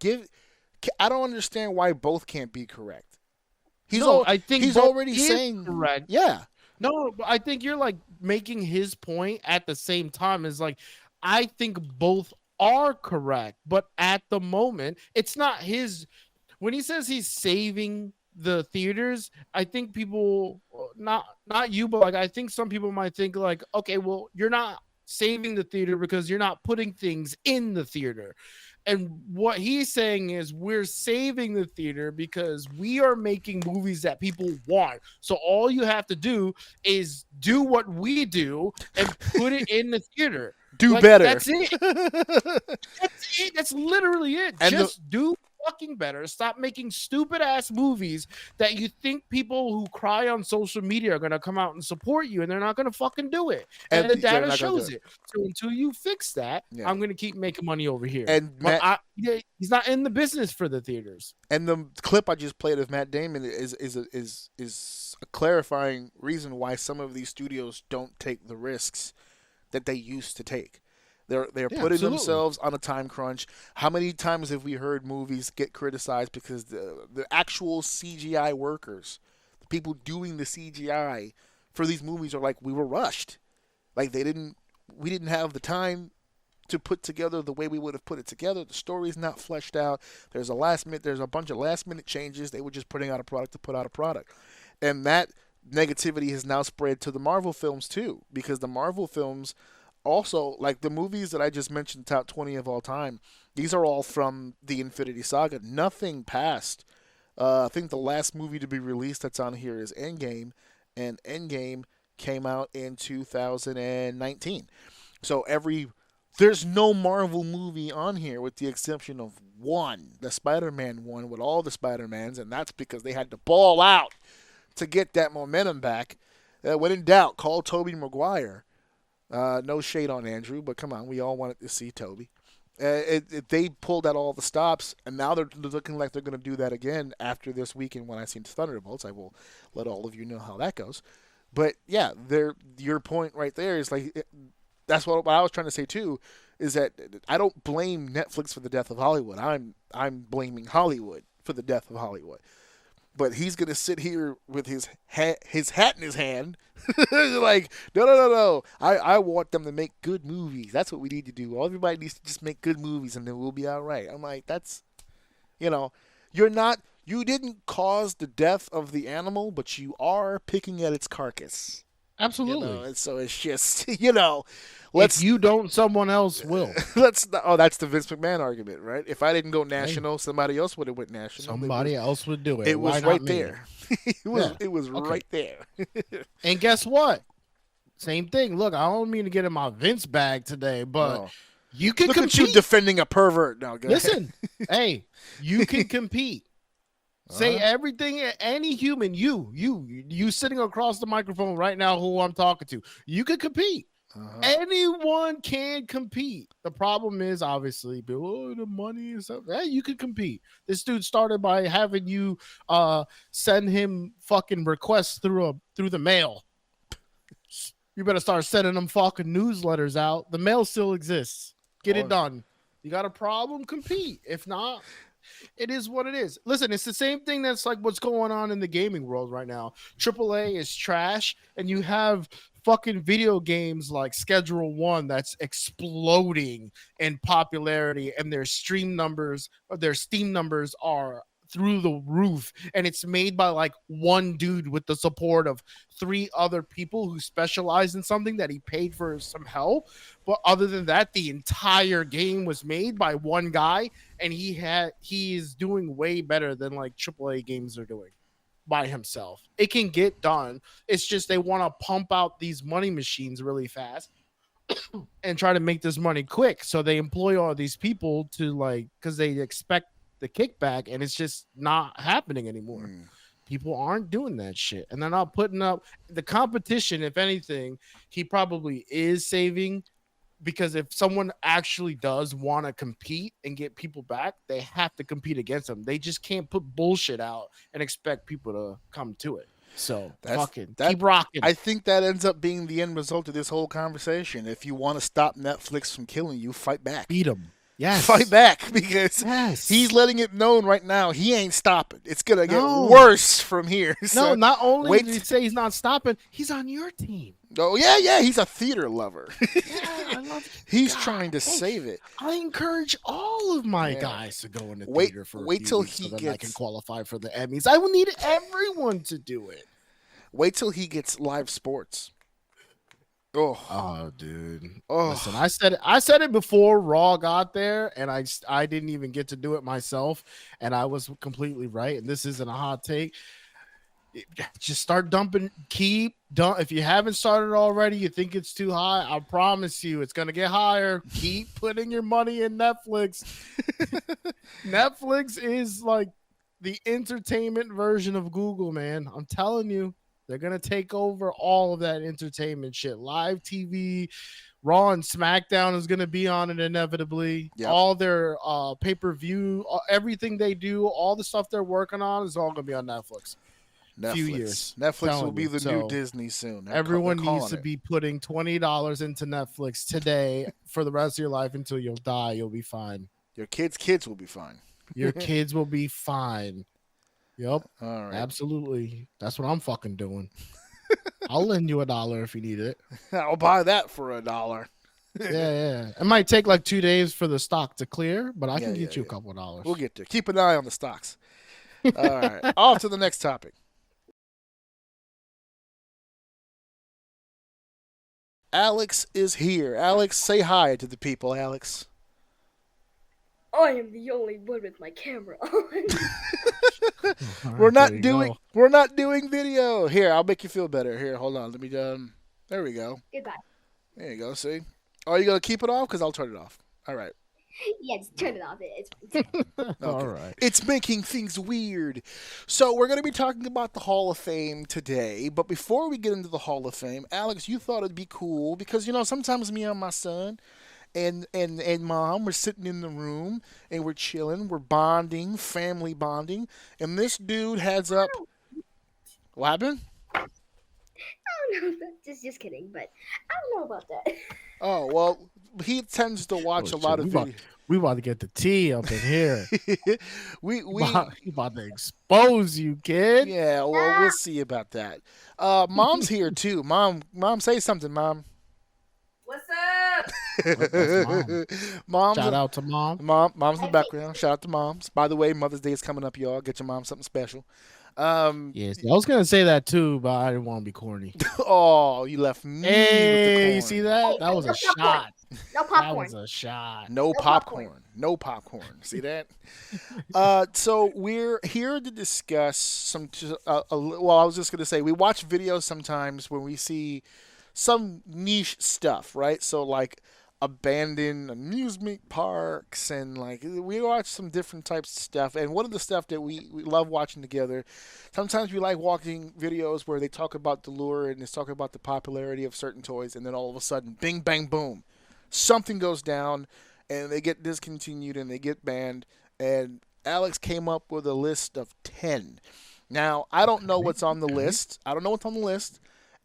I don't understand why both can't be correct. I think he's both already is saying correct. Yeah. No, but I think you're like making his point at the same time. Is like, I think both are correct, but at the moment, it's not his. When he says he's saving the theaters, I think people, not you, but like I think some people might think like, okay, well, you're not saving the theater because you're not putting things in the theater. And what he's saying is we're saving the theater because we are making movies that people want. So all you have to do is do what we do and put it in the theater. Do better. That's it. That's it. That's literally it. And just do fucking better. Stop making stupid ass movies that you think people who cry on social media are going to come out and support you, and they're not going to fucking do it. And the data shows it. So until you fix that, I'm going to keep making money over here. And he's not in the business for the theaters. And the clip I just played of Matt Damon is a clarifying reason why some of these studios don't take the risks that they used to take. They're putting themselves on a time crunch. How many times have we heard movies get criticized because the actual CGI workers, the people doing the CGI for these movies, are like, we were rushed. Like we didn't have the time to put together the way we would have put it together. The story's not fleshed out. There's a bunch of last minute changes. They were just putting out a product to put out a product. And that negativity has now spread to the Marvel films too, because the Marvel films also, like the movies that I just mentioned, top 20 of all time, these are all from the Infinity Saga. Nothing past. I think the last movie to be released that's on here is Endgame, and Endgame came out in 2019. So there's no Marvel movie on here with the exception of one, the Spider-Man one with all the Spider-Mans, and that's because they had to ball out to get that momentum back. When in doubt, call Tobey Maguire. No shade on Andrew, but come on, we all wanted to see Toby. They pulled out all the stops, and now they're looking like they're going to do that again after this weekend when I see Thunderbolts. I will let all of you know how that goes. But yeah, your point right there is like that's what I was trying to say too. Is that I don't blame Netflix for the death of Hollywood. I'm blaming Hollywood for the death of Hollywood. But he's gonna sit here with his hat in his hand, like no. I want them to make good movies. That's what we need to do. Everybody needs to just make good movies, and then we'll be all right. I'm like, that's, you didn't cause the death of the animal, but you are picking at its carcass. Absolutely. And so it's just, if you don't, someone else will. that's the Vince McMahon argument, right? If I didn't go national, somebody else would have went national. Somebody else would do it. It was right there. It was Okay. right there. And guess what? Same thing. Look, I don't mean to get in my Vince bag today, but you can Look compete. at you defending a pervert now. Go ahead. Listen, hey, you can compete. Say everything, any human, you sitting across the microphone right now who I'm talking to, you can compete. Anyone can compete. The problem is obviously the money and stuff. Hey, you can compete. This dude started by having you send him fucking requests through the mail. You better start sending them fucking newsletters out. The mail still exists. Get it done. You got a problem? Compete. If not, it is what it is. Listen, it's the same thing that's like what's going on in the gaming world right now. AAA is trash, and you have fucking video games like Schedule One that's exploding in popularity, and their Steam numbers are through the roof, and it's made by like one dude with the support of 3 other people who specialize in something that he paid for some help. But other than that, the entire game was made by one guy, and he is doing way better than like AAA games are doing by himself. It can get done. It's just they want to pump out these money machines really fast and try to make this money quick. So they employ all these people to because they expect the kickback, and it's just not happening anymore. People aren't doing that shit, and they're not putting up the competition. If anything, he probably is saving, because if someone actually does want to compete and get people back, they have to compete against them. They just can't put bullshit out and expect people to come to it. So keep rocking. I think that ends up being the end result of this whole conversation. If you want to stop Netflix from killing you, fight back. Beat them. Yes. Fight back, because he's letting it known right now he ain't stopping. It's going to get worse from here. So not only did he say he's not stopping, he's on your team. Oh, yeah. He's a theater lover. I love it. He's trying to save it. I encourage all of my guys to go into theater for wait till he I can qualify for the Emmys. I will need everyone to do it. Wait till he gets live sports. Oh, dude. Listen, I said it before Raw got there, and I didn't even get to do it myself, and I was completely right. And this isn't a hot take. Just start dumping. If you haven't started already, you think it's too high, I promise you it's gonna get higher. Keep putting your money in Netflix. Netflix is like the entertainment version of Google, man. I'm telling you. They're going to take over all of that entertainment shit. Live TV, Raw and SmackDown is going to be on it inevitably. Yep. All their pay-per-view, everything they do, all the stuff they're working on is all going to be on Netflix. Few years. Netflix will be the new Disney soon. Everyone needs to be putting $20 into Netflix today for the rest of your life until you'll die. You'll be fine. Your kids will be fine. Your kids will be fine. Yep. All right. Absolutely. That's what I'm fucking doing. I'll lend you $1 if you need it. I'll buy that for $1. Yeah. It might take like 2 days for the stock to clear, but I can get you a couple of dollars. We'll get there. Keep an eye on the stocks. All right. Off to the next topic. Alex is here. Alex, say hi to the people, Alex. I am the only one with my camera on. We're not doing video. Here, I'll make you feel better. Here, hold on. Let me there we go. Goodbye. There you go. See? Oh, you gonna keep it off? Because I'll turn it off. All right. Yeah, just turn it off. It's fine. All right. It's making things weird. So we're going to be talking about the Hall of Fame today. But before we get into the Hall of Fame, Alex, you thought it'd be cool because sometimes me and my son and mom we're sitting in the room and we're chilling, we're bonding, family bonding, and this dude heads up. What happened? I don't know. Just kidding, but I don't know about that. Oh well, he tends to watch a lot of videos. We about to get the tea up in here. we about to expose you, kid. Yeah, well, we'll see about that. Mom's here too. Mom, say something, Mom. What's up? That's Mom. Shout out to Mom. Mom's in the background. Shout out to moms. By the way, Mother's Day is coming up, y'all. Get your mom something special. Yes, I was gonna say that too, but I didn't want to be corny. Oh, you left me. Hey, with the corn. you see that? That was a shot. No popcorn. That was a shot. No popcorn. No popcorn. See that? So we're here to discuss some. Well, I was just gonna say we watch videos sometimes when we see some niche stuff, right? So like abandoned amusement parks and like we watch some different types of stuff. And one of the stuff that we love watching together, sometimes we like watching videos where they talk about the lure and they talk about the popularity of certain toys, and then all of a sudden, bing, bang, boom, something goes down and they get discontinued and they get banned. And Alex came up with a list of 10. Now, I don't know what's on the list.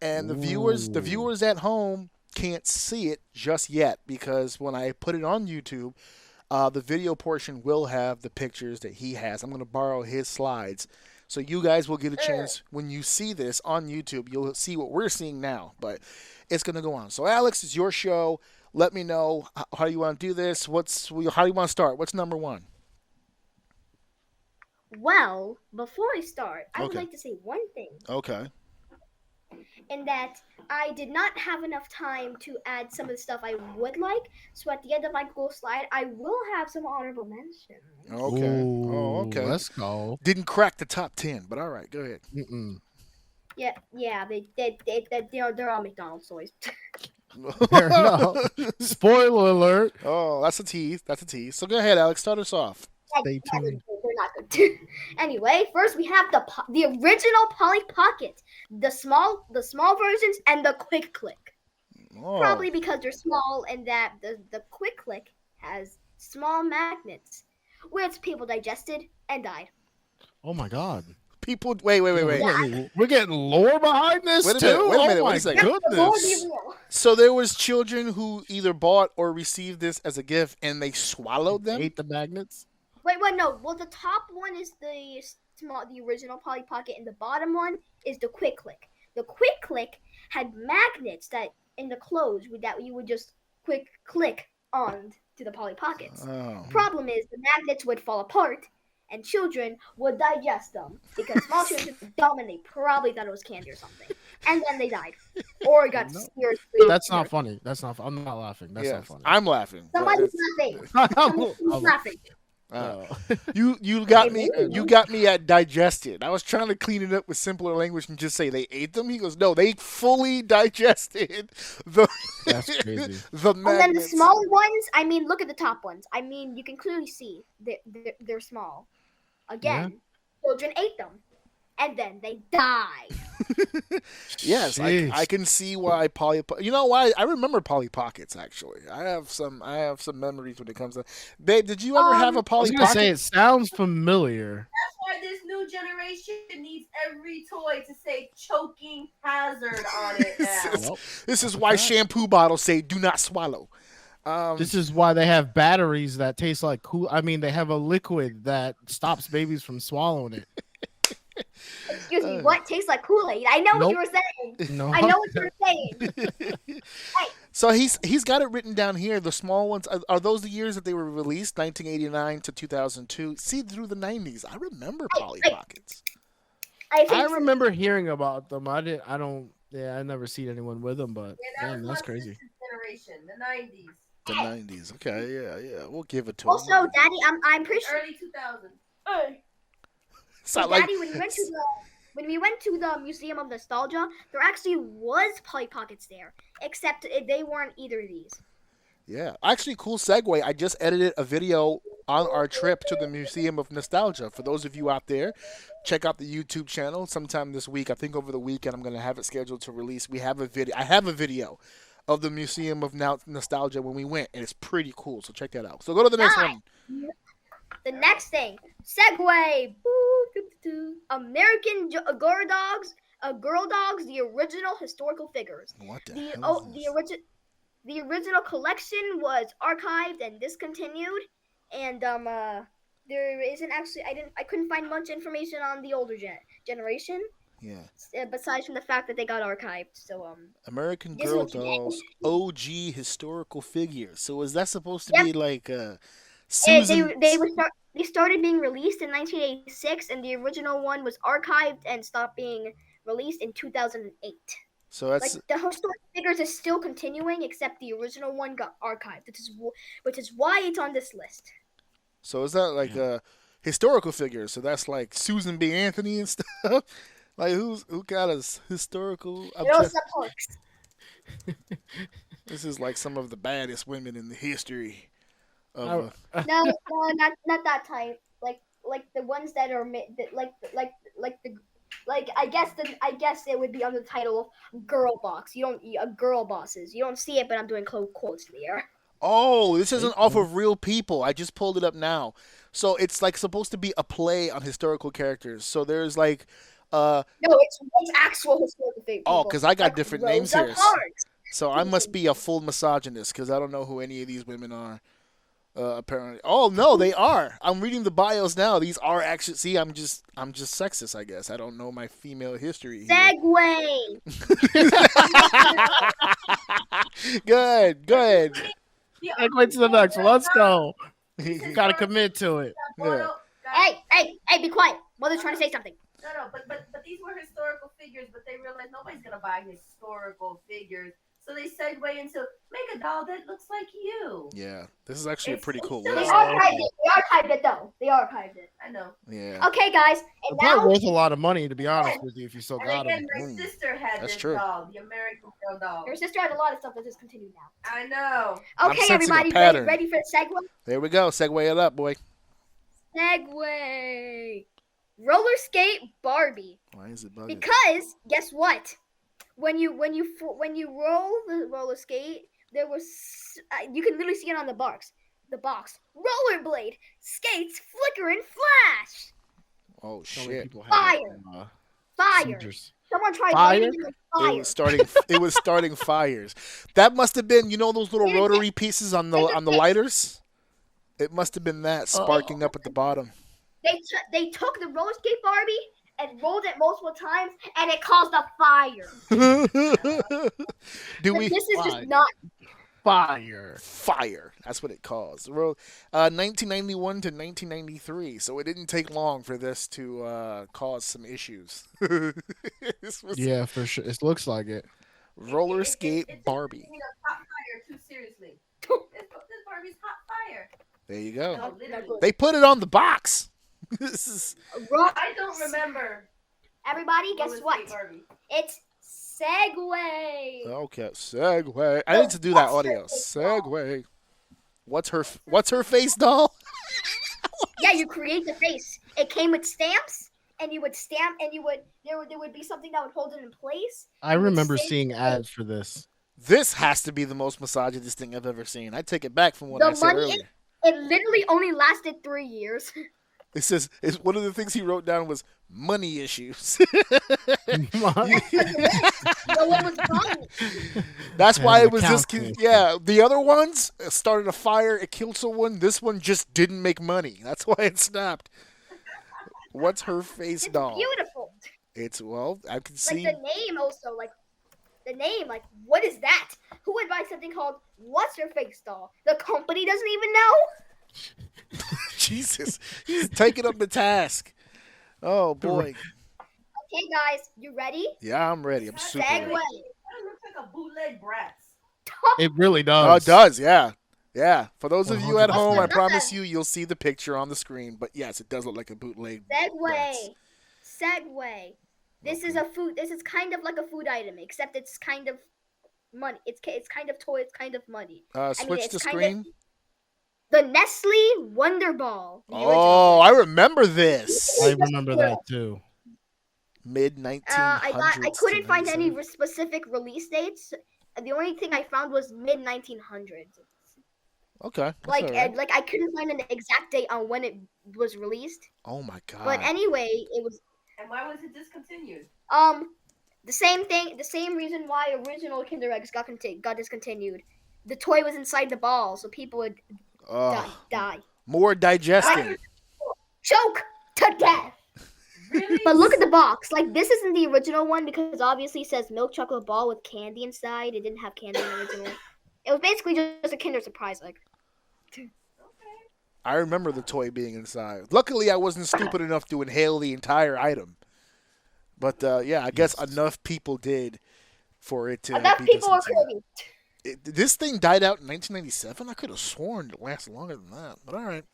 And the viewers at home can't see it just yet because when I put it on YouTube, the video portion will have the pictures that he has. I'm going to borrow his slides. So you guys will get a chance when you see this on YouTube. You'll see what we're seeing now, but it's going to go on. So Alex, it's your show. Let me know how you want to do this. How do you want to start? What's number 1? Well, before I start, I would Okay. like to say one thing. Okay. In that I did not have enough time to add some of the stuff I would like. So at the end of my Google slide, I will have some honorable mentions. Okay. Ooh, okay. Let's go. Didn't crack the top 10, but all right, go ahead. Yeah, they're all McDonald's toys. Fair enough. Spoiler alert. Oh, that's a tease. So go ahead, Alex. Start us off. Stay tuned. They're not good. Anyway, first we have the original Polly Pocket, the small versions, and the Quick Click. Oh. Probably because they're small and that the Quick Click has small magnets, which people digested and died. Oh my god. People, wait. We're getting lore behind this Wait a too. minute, wait a Oh minute, my wait a second. goodness. So there was children who either bought or received this as a gift, and they swallowed them. Ate the magnets. Wait, no. Well, the top one is the original Polly Pocket, and the bottom one is the Quick Click. The Quick Click had magnets that in the clothes that you would just quick click on to the Polly Pockets. Oh. Problem is the magnets would fall apart, and children would digest them because small children are dumb and they probably thought it was candy or something, and then they died or got seriously. That's not funny. I'm not laughing. That's not funny. I'm laughing. Somebody's laughing. Somebody's laughing. You got me. You got me at digested. I was trying to clean it up with simpler language and just say they ate them. He goes, no, they fully digested the. That's crazy. The And then the smaller ones. I mean, look at the top ones. I mean, you can clearly see they're small. Again, children ate them, and then they died. Yes, I can see why Polly. You know why? I remember Polly Pockets actually. I have some memories when it comes to. Babe, did you ever have a I Polly was gonna Pocket? say it sounds familiar. That's why this new generation needs every toy to say choking hazard on it now. This is why shampoo bottles say "do not swallow." This is why they have batteries that taste like cool. I mean, they have a liquid that stops babies from swallowing it. Excuse me, what tastes like Kool-Aid? I know what you were saying. No. I know what you're saying. Hey. So he's got it written down here. The small ones are those the years that they were released, 1989 to 2002. See, through the 90s, I remember Polly Pockets. I remember hearing about them. I never seen anyone with them, but damn, that's crazy. Generation, the 90s. The 90s. Okay, yeah. We'll give it to Also, him. Daddy, I'm pretty sure. Early 2000s. It's not Daddy, like when we went to the Museum of Nostalgia, there actually was Polly Pockets there, except they weren't either of these. Yeah. Actually, cool segue. I just edited a video on our trip to the Museum of Nostalgia. For those of you out there, check out the YouTube channel sometime this week. I think over the weekend I'm going to have it scheduled to release. We have a video. I have a video of the Museum of Nostalgia when we went, and it's pretty cool. So check that out. So go to the next one. The next thing, Segway. American Girl Dogs, the original historical figures. What the hell is this? The original collection was archived and discontinued, and there isn't actually I couldn't find much information on the older generation. Yeah. Besides from the fact that they got archived, so American Girl Dolls OG historical figures. So is that supposed to be like Susan? They started being released in 1986, and the original one was archived and stopped being released in 2008. So that's like the historic figures is still continuing, except the original one got archived, which is why it's on this list. So is that like historical figures? So that's like Susan B. Anthony and stuff. Like who got us historical? This is like some of the baddest women in the history of. No, not that type. Like the ones that are I guess it would be under the title of girl box. You don't girl bosses. You don't see it, but I'm doing quotes in the air. Oh, this isn't off of real people. I just pulled it up now. So it's like supposed to be a play on historical characters. So there's like no, it's actual historical people. Oh, because I got like different names here. Parks. So I must be a full misogynist because I don't know who any of these women are. Apparently. Oh no, they are. I'm reading the bios now. These are actually. See, I'm just sexist, I guess. I don't know my female history. Segway. Good. Segue to the next one. Let's go. Gotta commit to it. Yeah. Hey, be quiet. Mother's trying to say something. No, but these were historical figures, but they realized nobody's gonna buy historical figures. So they segue into make a doll that looks like you. Yeah, this is actually a pretty cool They list. archived it though. They archived it. I know. Yeah. Okay, guys. And it's now worth a lot of money, to be honest with you, if you still and got again, them. my sister had That's this true. doll, the American Girl doll. Your sister had a lot of stuff that just continued now. I know. Okay, sensing a everybody, pattern. ready for the segue? There we go. Segue it up, boy. Segway. Roller skate Barbie. Why is it bugging? Because guess what? When you roll the roller skate, there was you can literally see it on the box. The box. Rollerblade skates flicker and flash. Oh shit! Fire. Fire. Someone tried lighting it with fire. It was starting fires. That must have been those little rotary pieces on the lighters. It must have been that sparking up at the bottom. They took the roller skate Barbie and rolled it multiple times, and it caused a fire. This is just not fire. That's what it caused. 1991 to 1993. So it didn't take long for this to cause some issues. Yeah, for sure. It looks like it. Roller skate Barbie. Hot fire too seriously. This Barbie's hot fire. There you go. No, literally. They put it on the box. This is. I don't remember. Everybody, guess what? It's Segway. Okay, Segway. I need to do that audio. Segway. What's her face doll? Yeah, you create the face. It came with stamps, and you would stamp, and there would be something that would hold it in place. I remember seeing ads for this. This has to be the most misogynist thing I've ever seen. I take it back from what I said earlier. It literally only lasted 3 years. It says one of the things he wrote down was money issues. That's why it was this. Yeah, the other ones started a fire. It killed someone. This one just didn't make money. That's why it stopped. What's her face doll? Beautiful. I can see. Like the name also, what is that? Who would buy something called What's Her Face doll? The company doesn't even know. Jesus, he's taking up the task. Oh boy. Okay, guys, you ready? Yeah, I'm ready. I'm super ready. It looks like a bootleg Bratz. It really does. Oh, it does. Yeah. Yeah. For those of you at home, I promise you'll see the picture on the screen. But yes, it does look like a bootleg. Segway. This is a food. This is kind of like a food item, except it's kind of money. It's kind of toy. It's kind of money. Switch it's the kind screen. of the Nestle Wonder Ball. The Oh, original. I remember this. I remember that too. Mid 1900s. I couldn't to find any 97. specific release dates. The only thing I found was mid 1900s. Okay. that's Like all right. like I couldn't find an exact date on when it was released. Oh my god. But anyway, it was And why was it discontinued? the same thing. The same reason why original Kinder Eggs got discontinued. The toy was inside the ball, so people would die. More digesting. Choke to death. Really? But look at the box. Like, this isn't the original one because obviously it says milk chocolate ball with candy inside. It didn't have candy in the original. It was basically just a Kinder Surprise egg. I remember the toy being inside. Luckily, I wasn't stupid enough to inhale the entire item. But yeah, I guess enough people did for it to Enough be people are discontinued. crazy. This thing died out in 1997? I could have sworn it lasted longer than that. But all right.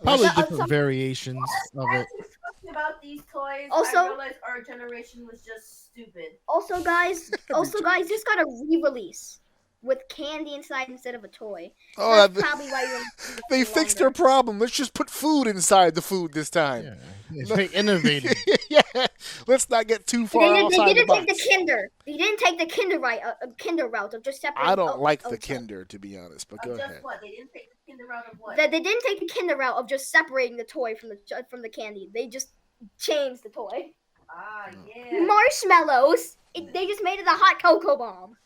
Probably Also- different variations of As it. we're talking about these toys, Also- I realized our generation was just stupid. Also, guys, this got a re-release with candy inside instead of a toy. So Oh, that's probably why you're they fixed their problem. Let's just put food inside the food this time. Yeah. They innovated. Yeah. Let's not get too far They outside didn't the take box. the Kinder. They didn't take the Kinder route of just separating. I don't like the sorry. Kinder, to be honest, but go Just ahead. what? They didn't take the Kinder out of what? They didn't take the Kinder route of just separating the toy from the candy. They just changed the toy. Ah, yeah. Marshmallows. They just made it a hot cocoa bomb.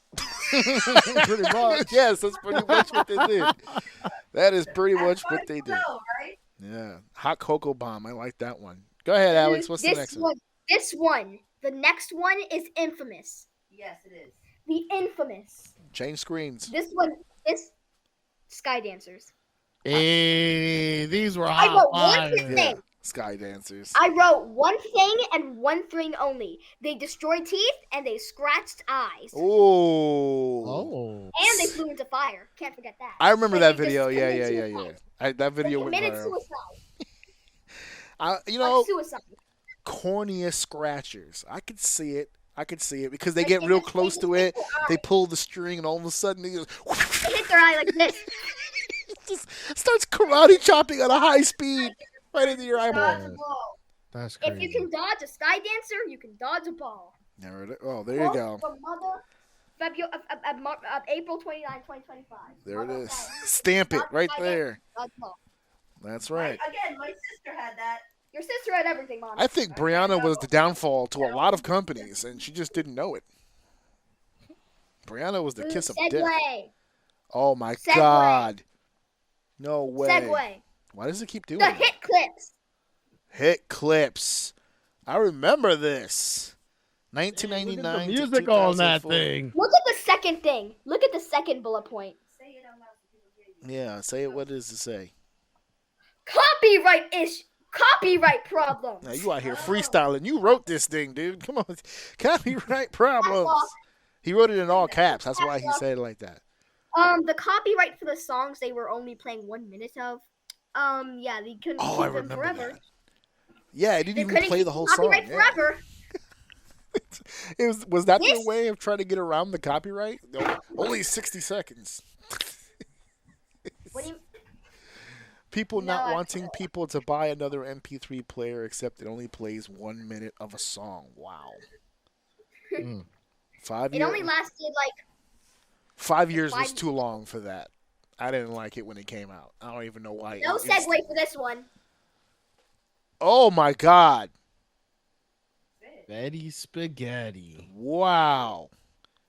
Pretty much. Yes, that's pretty much what they did. That is pretty much what they did. No, right? Yeah. Hot cocoa bomb. I like that one. Go ahead, Alex. What's the next one? This one. The next one is infamous. Yes, it is. The infamous. Change screens. This one is Sky Dancers. Hey, these were I hot wrote one fire. thing. Yeah. Sky dancers. I wrote one thing and one thing only. They destroyed teeth and they scratched eyes. Oh. And they flew into fire. Can't forget that. I remember But that they just video. Yeah, committed yeah, yeah, suicide. yeah. That video They went committed viral. suicide. You know, Suicide. corniest scratchers. I could see it. Because they Like, get they real just- close they to just it. hit their They eye. pull the string, and all of a sudden, they They hit their eye like this. just starts karate chopping at a high speed right into your Dodge eyeball. a ball. That's If crazy. you can dodge a Sky Dancer, you can dodge a ball. Oh, there you go. From April 29, 2025. There it is. Okay. Stamp it Dodge right Sky there. Dancer, dodge a ball. That's right. Again, my sister had that. Your sister had everything, Mom. I think Brianna was the downfall to a lot of companies, and she just didn't know it. Brianna was the kiss of death. Segway. Oh my Segway. God! No way. Segway. Why does it keep doing The that? hit clips. Hit clips. I remember this. 1999. Look at the to music on that 2004. thing. Look at the second thing. Look at the second bullet point. Say it out loud so people hear you. Yeah, say it. What does it say? Copyright problems. Now you out here freestyling. You wrote this thing, dude. Come on. Copyright problems. He wrote it in all caps. That's why he said it like that. The copyright for the songs they were only playing 1 minute of. Yeah, they couldn't Oh, keep I them remember forever. that. Yeah, it didn't They even couldn't play keep the whole song. copyright Yeah. forever. Was that their This- way of trying to get around the copyright? Only 60 seconds. What do you? People No, not I- wanting people to buy another MP3 player except it only plays 1 minute of a song. Wow. 5 It years. only lasted like 5 years was 5 too long for that. I didn't like it when it came out. I don't even know why. no It's- segue for this one. Oh my God! Betty Spaghetti. Wow.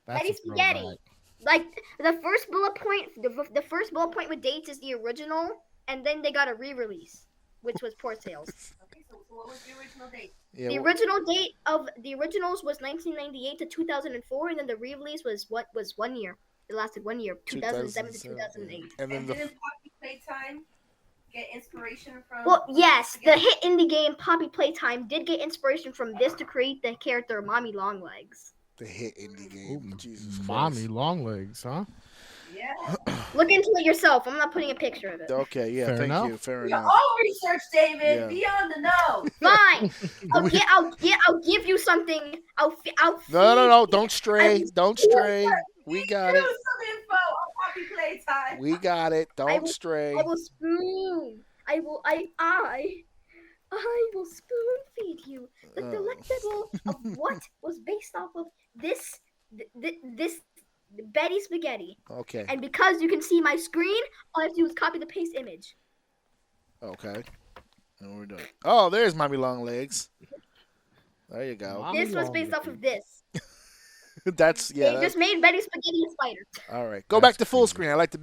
That's Betty a Spaghetti. throwback. Like the first bullet point, the first bullet point with dates is the original, and then they got a re-release, which was poor sales. Okay, so what was the original date? Yeah, The original date of the originals was 1998 to 2004, and then the re-release was 1 year. It lasted 1 year, 2007 to 2008. And then And the didn't Poppy Playtime get inspiration from? Well, yes, the hit indie game Poppy Playtime did get inspiration from this to create the character Mommy Longlegs. hit indie game. Jesus Christ. Mommy long legs, huh? Yeah. Look into it yourself. I'm not putting a picture of it. Okay, yeah, Fair thank enough. you. Fair You're enough. all research, David. Yeah. Be on the know. Fine. I'll give you something. I'll No, don't stray. Don't stray. We got it. Some info on Poppy Playtime. We got it. Don't stray. I will spoon. I will spoon feed you the delectable of what was based off of this Betty Spaghetti. Okay. And because you can see my screen, all I have to do is copy the paste image. Okay. And we're done. Oh, there's Mommy Long Legs. There you go. This was based off of this. That's They just made Betty Spaghetti a spider. All right. Go back to full screen. I liked it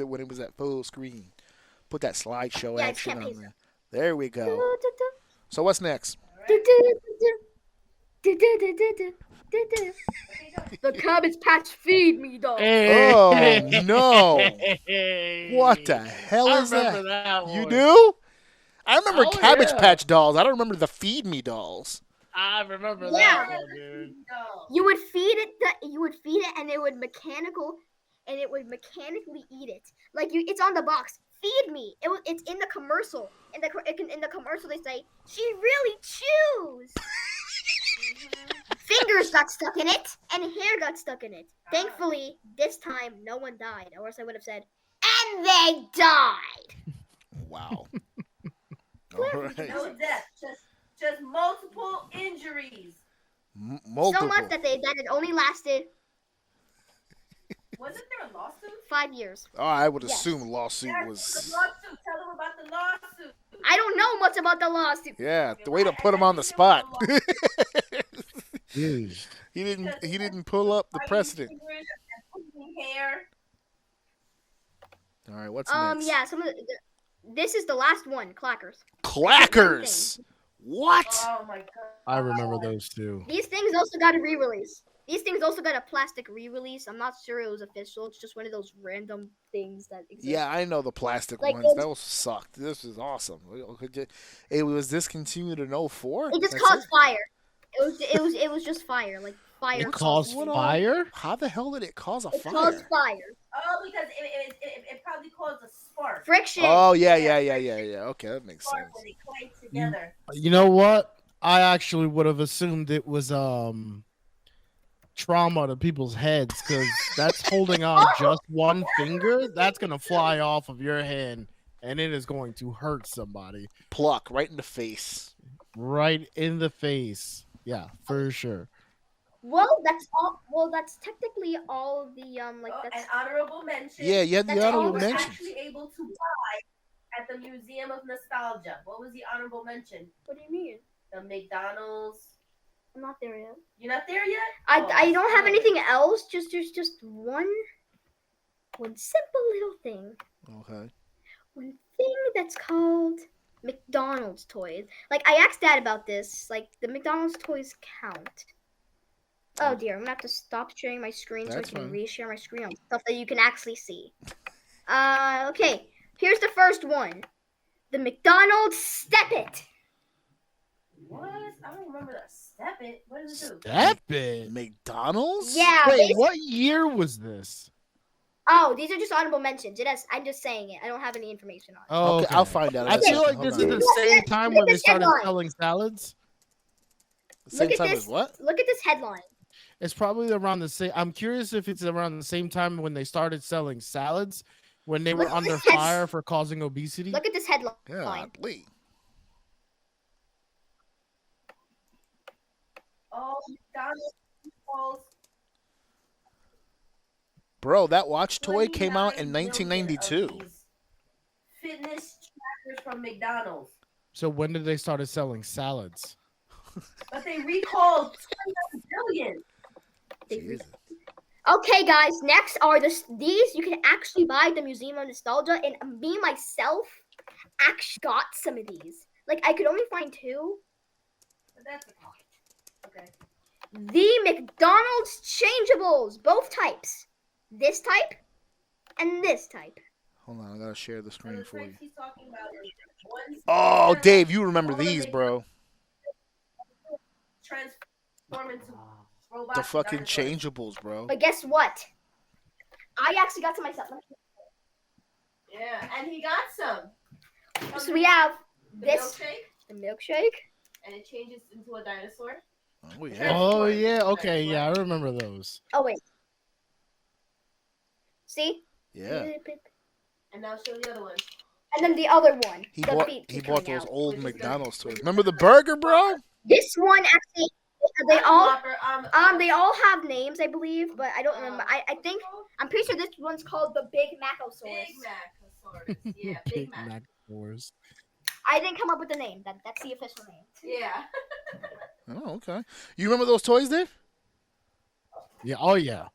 when it was at full screen. Put that slideshow action on there. There we go. So what's next? The Cabbage Patch feed me, dog. Oh no! What the hell is that? You do? I remember Cabbage Patch dolls. I don't remember the Feed Me dolls. I remember that one, dude. You would feed it. And it would mechanically eat it. Like it's on the box. Feed me. It's in the commercial. In the commercial, they say she really chews. Fingers got stuck in it, and hair got stuck in it. Thankfully, this time no one died, or else I would have said, and they died. Wow. All right. No death, just multiple injuries. Multiple. So much that it only lasted. Wasn't there a lawsuit? 5 years. Oh, I would assume lawsuit Yes, was. the lawsuit. Tell them about the lawsuit. I don't know much about the lawsuit. Yeah, the way to put him on the spot. Dude. He didn't pull up the precedent. Hair. All right, what's next? Yeah, this is the last one, Clackers. Clackers. What? Oh my god. I remember those two. These things also got a re-release. These things also got a plastic re-release. I'm not sure it was official. It's just one of those random things that exist. Yeah, I know the plastic Like ones. Those sucked. This is awesome. It was discontinued in 04? It just caused fire. It was just fire. Like fire. It caused fire? How the hell did it cause a fire? It caused fire. Oh, because it probably caused a spark. Friction. Oh, yeah. Okay, that makes sense. When they clay together. You know what? I actually would have assumed it was trauma to people's heads, because that's holding on just one finger. That's gonna fly off of your hand, and it is going to hurt somebody. Pluck right in the face. Right in the face. Yeah, for sure. Well, that's all. Well, that's technically all the that's an honorable mention. Yeah, you had the honorable mention. Actually able to buy at the Museum of Nostalgia. What was the honorable mention? What do you mean? The McDonald's. I'm not there yet. You're not there yet? I don't have anything else. There's just one simple little thing. Okay. One thing that's called McDonald's toys. Like I asked Dad about this. Like the McDonald's toys count. Oh dear, I'm gonna have to stop sharing my screen so I can reshare my screen on stuff that you can actually see. Okay. Here's the first one. The McDonald's Step It. What? I don't remember that. Step It. What does it do? Step It? McDonald's? Yeah. Wait, what year was this? Oh, these are just honorable mentions. I'm just saying it. I don't have any information on it. Oh, okay. I'll find out. I feel like this is the same time when they started selling salads. Same time as what? Look at this headline. It's probably around the same. I'm curious if it's around the same time when they started selling salads, when they were under fire for causing obesity. Look at this headline. Godly. Oh, McDonald's. Bro, that watch toy came out in 1992. Fitness trackers from McDonald's. So when did they started selling salads? But they recalled 29 billion. Okay, guys. Next are these. You can actually buy at the Museum of Nostalgia, and me myself actually got some of these. Like I could only find 2. But that's a point. Okay. The McDonald's changeables, both types. This type and this type. Hold on, I gotta share the screen for you. He's talking about Oh, Dave, you remember these, bro? Transform into robots. The fucking changeables, bro. But guess what? I actually got to myself. Yeah, and he got some. So we have the the milkshake, and it changes into a dinosaur. Oh yeah. Oh yeah. Okay. Yeah, I remember those. Oh wait. See? Yeah. And now show the other one. And then the other one. He the bought feet he keep bought coming those out. old Which is McDonald's good. toys. Remember the burger, bro? This one actually, they all Whopper, they all have names, I believe, but I don't remember. I think I'm pretty sure this one's called the Big Macosaurus. Big Macosaurus. Yeah, Big Mac. Mac Wars. I didn't come up with the name. That's the official name. Yeah. Oh, okay. You remember those toys, Dave? Yeah. Oh yeah.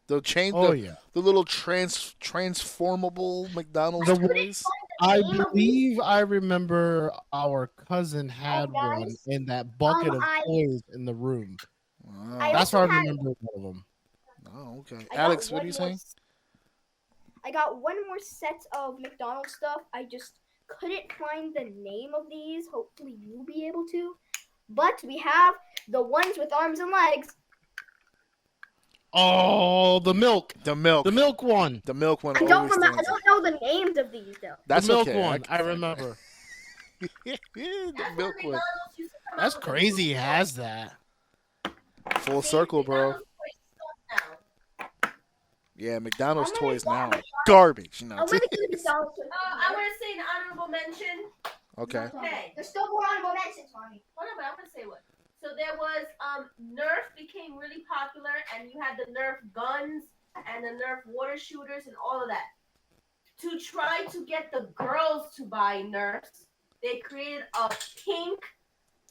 The chain, Oh yeah. the little transformable McDonald's The- toys. I believe I remember our cousin had guys, one in that bucket of I- toys in the room. Wow. That's also why I had- remember one of them. Oh, okay. I got Alex, what one are you more saying? I got one more set of McDonald's stuff. I just couldn't find the name of these. Hopefully you'll be able to. But we have the ones with arms and legs. Oh, the milk. The milk. The milk one. The milk one. I don't always remember. I stands don't know the names of these though. That's the milk okay. one. can I find remember. it. the milk one. McDonald's used to come That's out with crazy. He a has that. Full circle, bro. McDonald's toys now. Yeah, McDonald's I'm gonna toys go now. McDonald's. Garbage. You know. I'm gonna do the McDonald's. I want to say an honorable mention. Okay. Okay. There's still more honorable mentions, mommy. Hold on, but I want to say what. So there was Nerf became really popular, and you had the Nerf guns and the Nerf water shooters and all of that. To try to get the girls to buy Nerfs, they created a pink,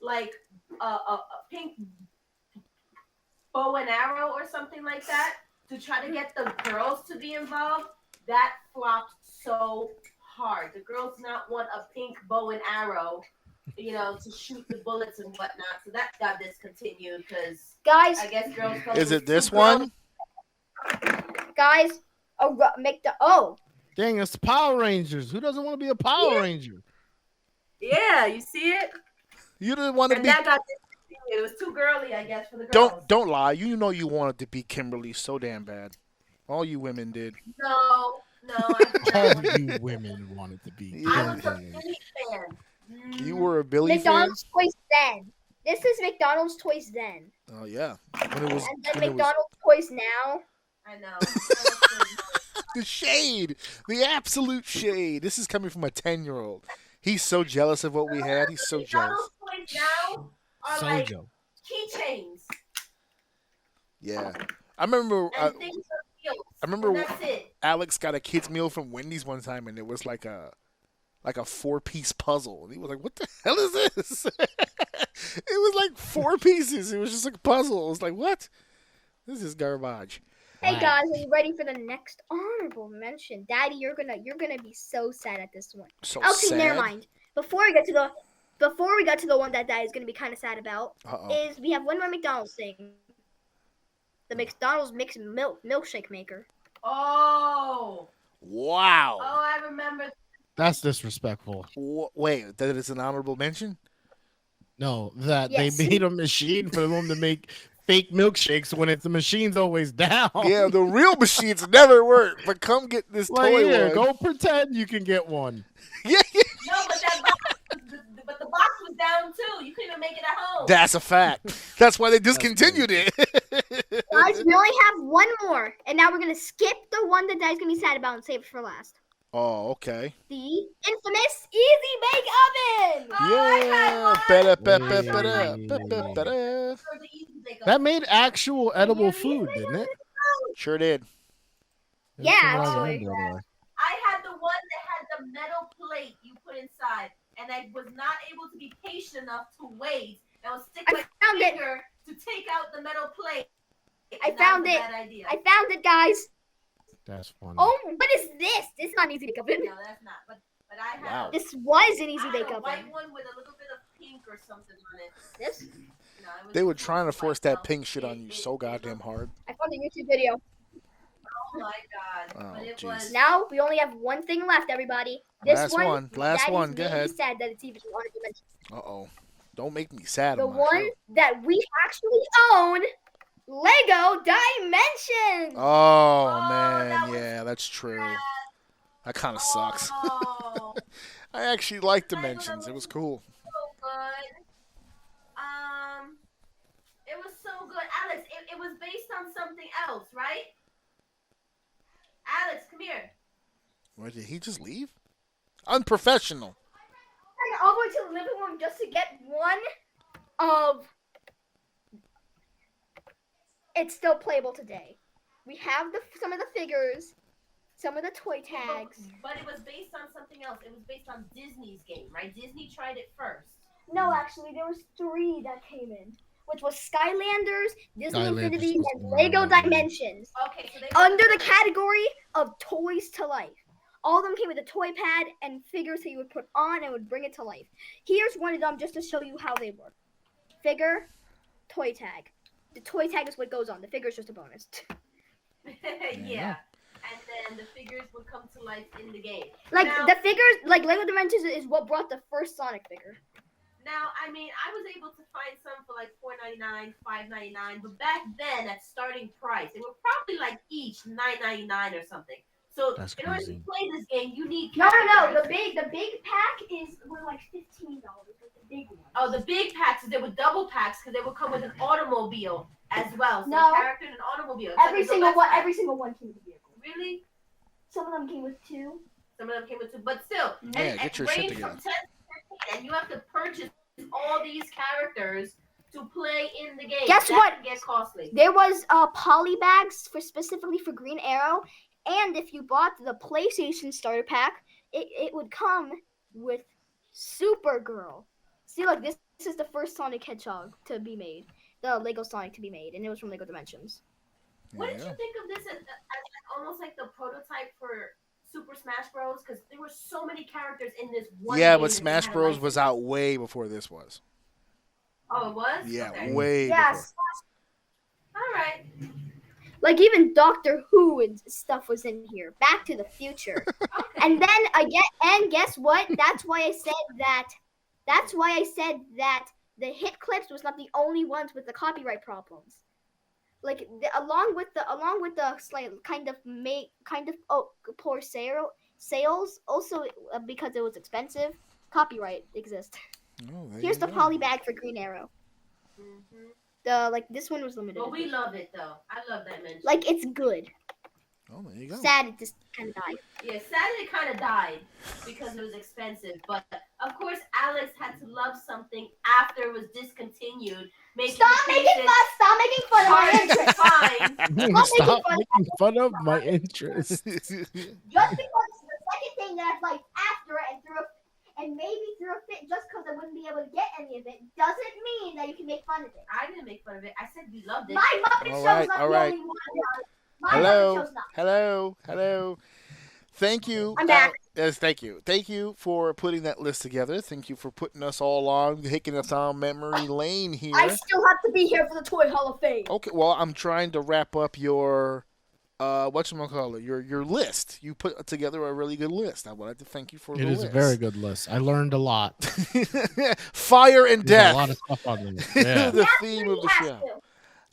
like a pink bow and arrow or something like that to try to get the girls to be involved. That flopped so hard. The girls did not want a pink bow and arrow, to shoot the bullets and whatnot. So that got discontinued because Guys, I guess girls. Is it this one? guys, Dang, it's the Power Rangers. Who doesn't want to be a Power Ranger? Yeah, you see it? You didn't want to And be. that got discontinued. It was too girly, I guess, for the girls. Don't lie. You know you wanted to be Kimberly so damn bad. All you women did. No. All you women wanted to be. I was a Kimberly. Billy fan. You were a Billy McDonald's Toys then. This is McDonald's Toys then. fan. Oh yeah. When it was. And then when it was McDonald's Toys now. I know. the shade, the absolute shade. This is coming from a 10-year-old. He's so jealous of what we had. He's so jealous. McDonald's toys now are like Sojo. keychains. Yeah. I remember. And things are wheels. I remember And that's it. Alex got a kid's meal from Wendy's one time, and it was like a 4-piece puzzle, and he was like, "What the hell is this?" It was like 4 pieces. It was just like a puzzle. It was like, "What? This is garbage." Hey Wow. guys, are you ready for the next honorable mention? Daddy, you're gonna be so sad at this one. So Okay, sad. never mind. Before we get to the one that Daddy's gonna be kind of sad about, Uh-oh. is we have one more McDonald's thing. The McDonald's mixed milkshake maker. Oh. Wow. Oh, I remember. That's disrespectful. Wait, that is an honorable mention? No, that Yes. they made a machine for them to make fake milkshakes when the machine's always down. Yeah, the real machines never work. But come get this Like, toy here, one. go pretend you can get one. Yeah, No, but that box, but the box was down too. You couldn't even make it at home. that's a fact. That's why they discontinued it. Guys, we only have one more, and now we're gonna skip the one that Daddy's gonna be sad about and save it for last. Oh, okay. The infamous Easy Bake Oven. Yeah. That made actual edible food, didn't it? Sure did. Yeah, That's what I actually. remember, anyway. I had the one that had the metal plate you put inside, and I was not able to be patient enough to wait. I would stick I my found it. finger to take out the metal plate. I And that found was a it. bad idea. I found it, guys. That's funny. Oh, what is this? This is not an Easy Bake Oven. No, that's not. But I had, Wow. This was an Easy I Bake had a Oven. white one with a little bit of pink or something on it. This? No, it was They were it was trying to force that white. pink shit on It- you it- so it goddamn looked- hard. I found a YouTube video. Oh my god! Oh, but it jeez. was. Now we only have one thing left, everybody. This Last one. one. Last Daddy's one. Go really ahead. sad that it's even an honorable mention. Uh-oh. Don't make me sad. The on my one show. that we actually own, Lego Dimensions. Oh, that man. was Yeah, that's true. bad. That kind of sucks. Oh, I actually liked Lego Dimensions. It was cool. so good. It was so good, Alex. It was based on something else, right? Alex, come here. Why did he just leave? Unprofessional. All the way to the living room just to get one of. It's still playable today. We have some of the figures, some of the toy tags. But it was based on something else. It was based on Disney's game, right? Disney tried it first. No, actually, there was 3 that came in, which was Skylanders, Disney Skylanders Infinity, was and one. Lego Dimensions. Okay, so they Under the category of Toys to Life. All of them came with a toy pad and figures that you would put on and would bring it to life. Here's one of them just to show you how they work. Figure, toy tag. The toy tag is what goes on. The figure is just a bonus. Yeah. And then the figures would come to life in the game. Like now, the figures, like Lego Dimensions is what brought the first Sonic figure. Now, I mean, I was able to find some for like $4.99, $5.99, but back then at starting price, they were probably like each $9.99 or something. So That's in order to crazy. play this game, you need No. characters. The big pack were like $15. Like the big one. Oh, the big packs, they were double packs because they would come with an automobile as well. So No. a character and an automobile. It's Every like a single one. deluxe Every single one came with a vehicle. pack. Really? Some of them came with 2. Some of them came with 2, but still, Yeah, and get your shit range together. from 10 to 15, and you have to purchase all these characters to play in the game. Guess That what? can get costly. There was poly bags specifically for Green Arrow, and if you bought the PlayStation starter pack, it would come with Supergirl. See, look, this is the first Sonic Hedgehog to be made, the Lego Sonic to be made, and it was from Lego Dimensions. What did you think of this as almost like the prototype for Super Smash Bros? Because there were so many characters in this one Yeah, game but that Smash had a Bros license. was out way before this was. Oh, it was? Yeah, Okay. way Yes. All right. Like even Doctor Who and stuff was in here. Back to the Future. And then and guess what? That's why I said that. That's why I said that the hit clips was not the only ones with the copyright problems. Like along with the like, kind of poor sales, also because it was expensive, copyright exists. Oh, there Here's you the go. poly bag for Green Arrow. Mm-hmm. This one was limited. Well, we love it though. I love that mention. Like it's good. Oh, there you go. Sad it just kind of died. Yeah, sadly it kind of died because it was expensive. But of course, Alex had to love something after it was discontinued. Stop making fun of my interest. Fine. Stop making fun of my interest. Just because it's the second thing that I liked after it and maybe threw a fit just because I wouldn't be able to get any of it doesn't mean that you can make fun of it. I didn't make fun of it. I said we loved it. My Muppet All Show's right, not all the right. only one. My Muppet Show's not. Hello. Thank you. I'm back. Yes, thank you. Thank you for putting that list together. Thank you for putting us all on, taking us on memory lane here. I still have to be here for the Toy Hall of Fame. Okay, well, I'm trying to wrap up your whatchamacallit, your list. You put together a really good list. I wanted to thank you for It the is list. a very good list. I learned a lot. Fire and There's death. a lot of stuff on this. Yeah. The theme of the show.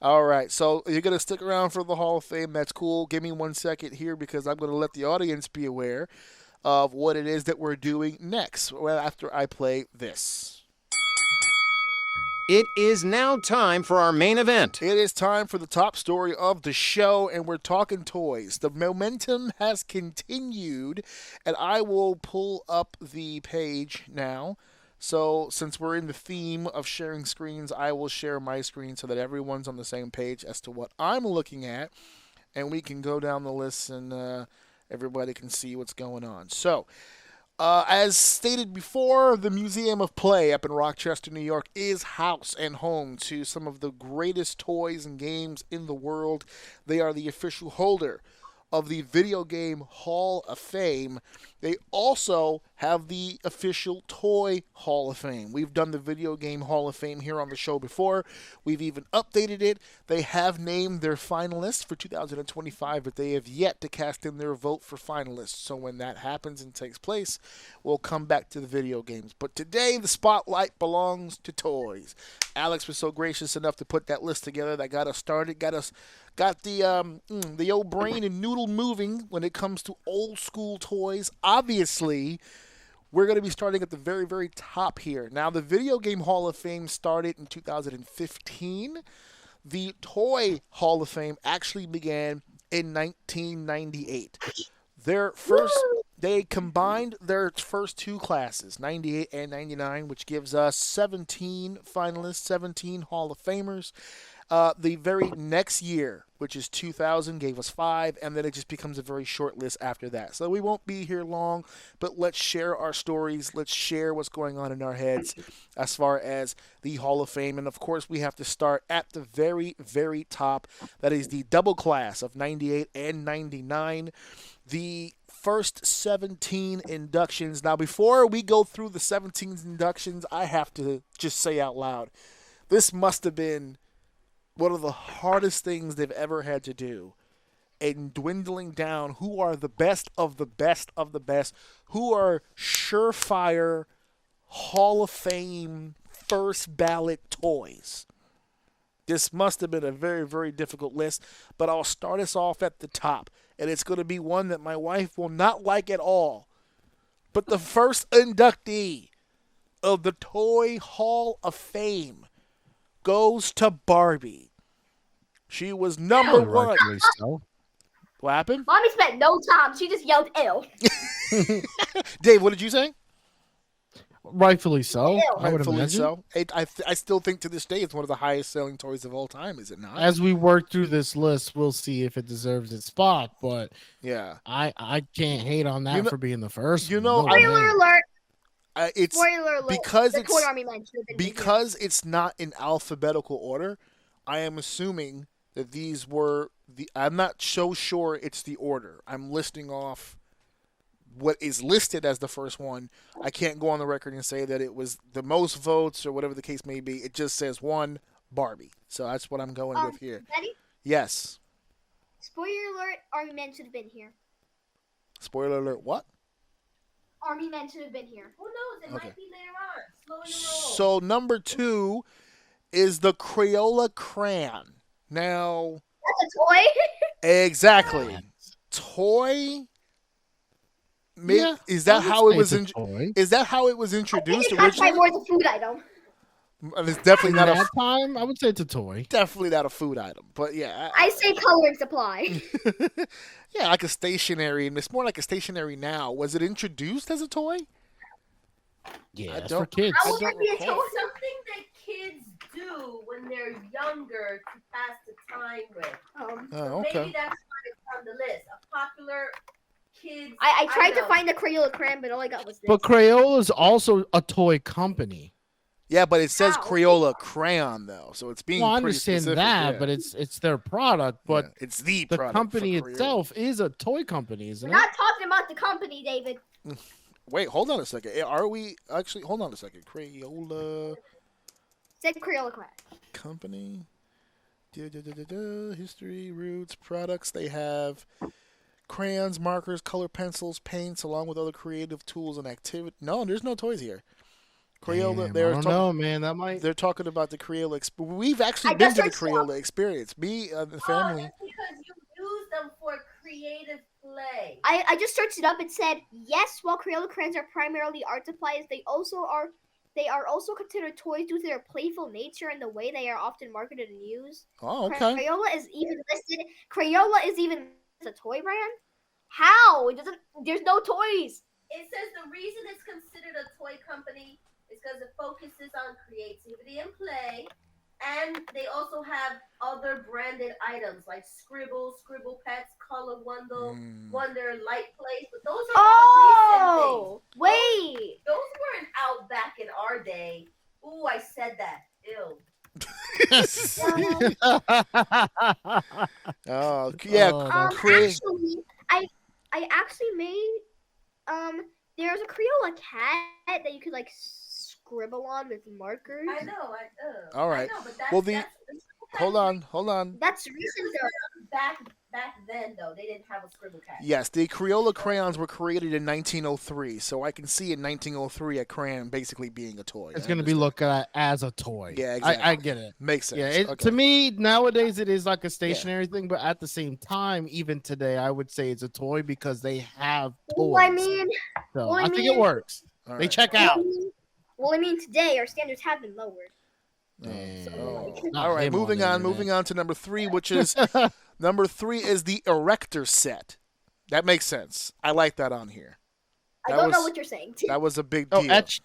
All right, so you're going to stick around for the Hall of Fame. That's cool. Give me 1 second here because I'm going to let the audience be aware of what it is that we're doing next. Well, after I play this. It is now time for our main event. It is time for the top story of the show, and we're talking toys. The momentum has continued, and I will pull up the page now. So since we're in the theme of sharing screens, I will share my screen so that everyone's on the same page as to what I'm looking at, and we can go down the list and everybody can see what's going on. So, as stated before, the Museum of Play up in Rochester, New York is house and home to some of the greatest toys and games in the world. They are the official holder of the Video Game Hall of Fame. They also have the official Toy Hall of Fame. We've done the Video Game Hall of Fame here on the show before. We've even updated it. They have named their finalists for 2025, but they have yet to cast in their vote for finalists. So when that happens and takes place, we'll come back to the video games. But today, the spotlight belongs to toys. Alex was so gracious enough to put that list together that got us started, got the old brain and noodle moving when it comes to old school toys. Obviously, we're going to be starting at the very, very top here. Now, the Video Game Hall of Fame started in 2015. The Toy Hall of Fame actually began in 1998. Their first, they combined their first two classes, 98 and 99, which gives us 17 finalists, 17 Hall of Famers. The very next year, which is 2000, gave us 5, and then it just becomes a very short list after that. So we won't be here long, but let's share our stories. Let's share what's going on in our heads as far as the Hall of Fame. And of course, we have to start at the very, very top. That is the double class of 98 and 99. The first 17 inductions. Now, before we go through the 17 inductions, I have to just say out loud, this must have been one of the hardest things they've ever had to do in dwindling down who are the best of the best of the best, who are surefire Hall of Fame first ballot toys. This must have been a very, very difficult list, but I'll start us off at the top, and it's going to be one that my wife will not like at all. But the first inductee of the Toy Hall of Fame goes to Barbie. She was number one. Rightfully so. What happened? Mommy spent no time. She just yelled "ew." Dave, what did you say? Rightfully so. I would Rightfully imagine. so. I still think to this day it's one of the highest selling toys of all time, is it not? As we work through this list, we'll see if it deserves its spot. But yeah, I can't hate on that for being the first. You know, Spoiler alert. It's Spoiler alert. because the it's Toy Army Men should have been because it's not in alphabetical order. I am assuming that these were the. I'm not so sure it's the order. I'm listing off what is listed as the first one. I can't go on the record and say that it was the most votes or whatever the case may be. It just says one Barbie. So that's what I'm going with here. Betty? Yes. Spoiler alert. Army Men should have been here. Spoiler alert. What? Army Men should have been here. Who knows? It Okay. might be later on. Slow your roll. So number 2 is the Crayola crayon. Now, that's a toy. Exactly. Toy. Yeah, is that I would how it say was? it's a toy. Is that how it was introduced It's classified originally? more as a food item. It's definitely not At a. that time, I would say it's a toy. Definitely not a food item, but yeah. I say coloring supply. Yeah, like a stationery, and it's more like a stationery now. Was it introduced as a toy? Yeah, I it's don't- for kids. I don't It's recall. something that kids do when they're younger to pass the time with. Oh, Maybe okay. that's why it's on the list. A popular kids. I tried to item. find the Crayola crayon, but all I got was this. But Crayola is also a toy company. Yeah, but it says Ow. Crayola crayon though, so it's being. Well, I pretty understand specific, that, yeah. but it's their product. But it's the the product company for Crayola. itself is a toy company, isn't We're it? not talking about the company, David. Wait, hold on a second. Are we actually? Hold on a second. Crayola Said Crayola crayon. company. History, roots, products. They have crayons, markers, color pencils, paints, along with other creative tools and activity. No, there's no toys here. Crayola. Damn, I don't know, man. That might. They're talking about the Crayola. We've actually I been just to the searched it Crayola experience. Me and the family. That's because you use them for creative play. I just searched it up. It said yes. While Crayola crayons are primarily art supplies, they are also considered toys due to their playful nature and the way they are often marketed and used. Oh, okay. Crayola is even listed. Crayola is even a toy brand. How? It doesn't. There's no toys. It says the reason it's considered a toy company is because it focuses on creativity and play, and they also have other branded items like Scribble, Scribble Pets, Color Wonder, Light Plays. But those are all recent things. Wait. Those weren't out back in our day. Ooh, I said that. Ew. Oh, yeah. Actually, I actually made there's a Crayola cat that you could like scribble on with markers. I know. All right. I know, but that's, Well, that's hold on. That's recent though. back then though. They didn't have a scribble cat. Yes, the Crayola crayons were created in 1903, so I can see in 1903 a crayon basically being a toy. It's going to be looked at as a toy. Yeah, exactly. I get it. Makes sense. Yeah, Okay. to me nowadays it is like a stationary thing, but at the same time, even today, I would say it's a toy because they have toys. Well, I mean, So well, I I think mean- it works. All They right. check out. Well, I mean, today our standards have been lowered. All right, moving on to number 3, which is number 3 is the erector set. That makes sense. I like that on here. I don't know what you're saying. That was a big deal.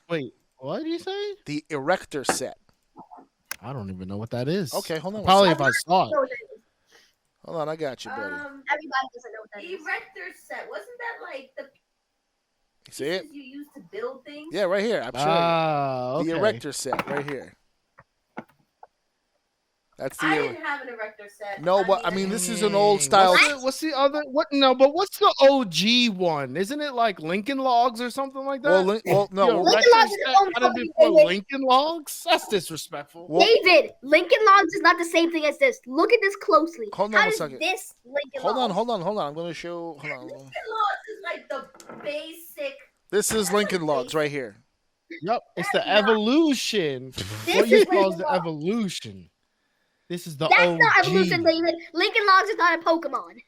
Wait, what do you say? The erector set. I don't even know what that is. Okay, hold on. Probably if I saw it. Hold on, I got you, buddy. Everybody doesn't know what that is. Erector set. Wasn't that like the You see it? pieces you use to build things? Yeah, right here. I'm showing you. The Okay. erector set right here. That's the. I didn't have an erector set. No, but I mean, this is an old style. What's the other? What? No, but what's the OG one? Isn't it like Lincoln Logs or something like that? No. Lincoln Logs is own How did company, they put David. Lincoln Logs? That's disrespectful. David, Lincoln Logs is not the same thing as this. Look at this closely. Hold on How a does second. this Lincoln Hold Logs? on. I'm going to show. Hold on. Lincoln Logs is like the basic. This is Lincoln Logs right here. Yep, it's the evolution. This What you is call Lincoln the Logs. evolution? This is the That's OG. not evolution, David. Lincoln Logs is not a Pokemon.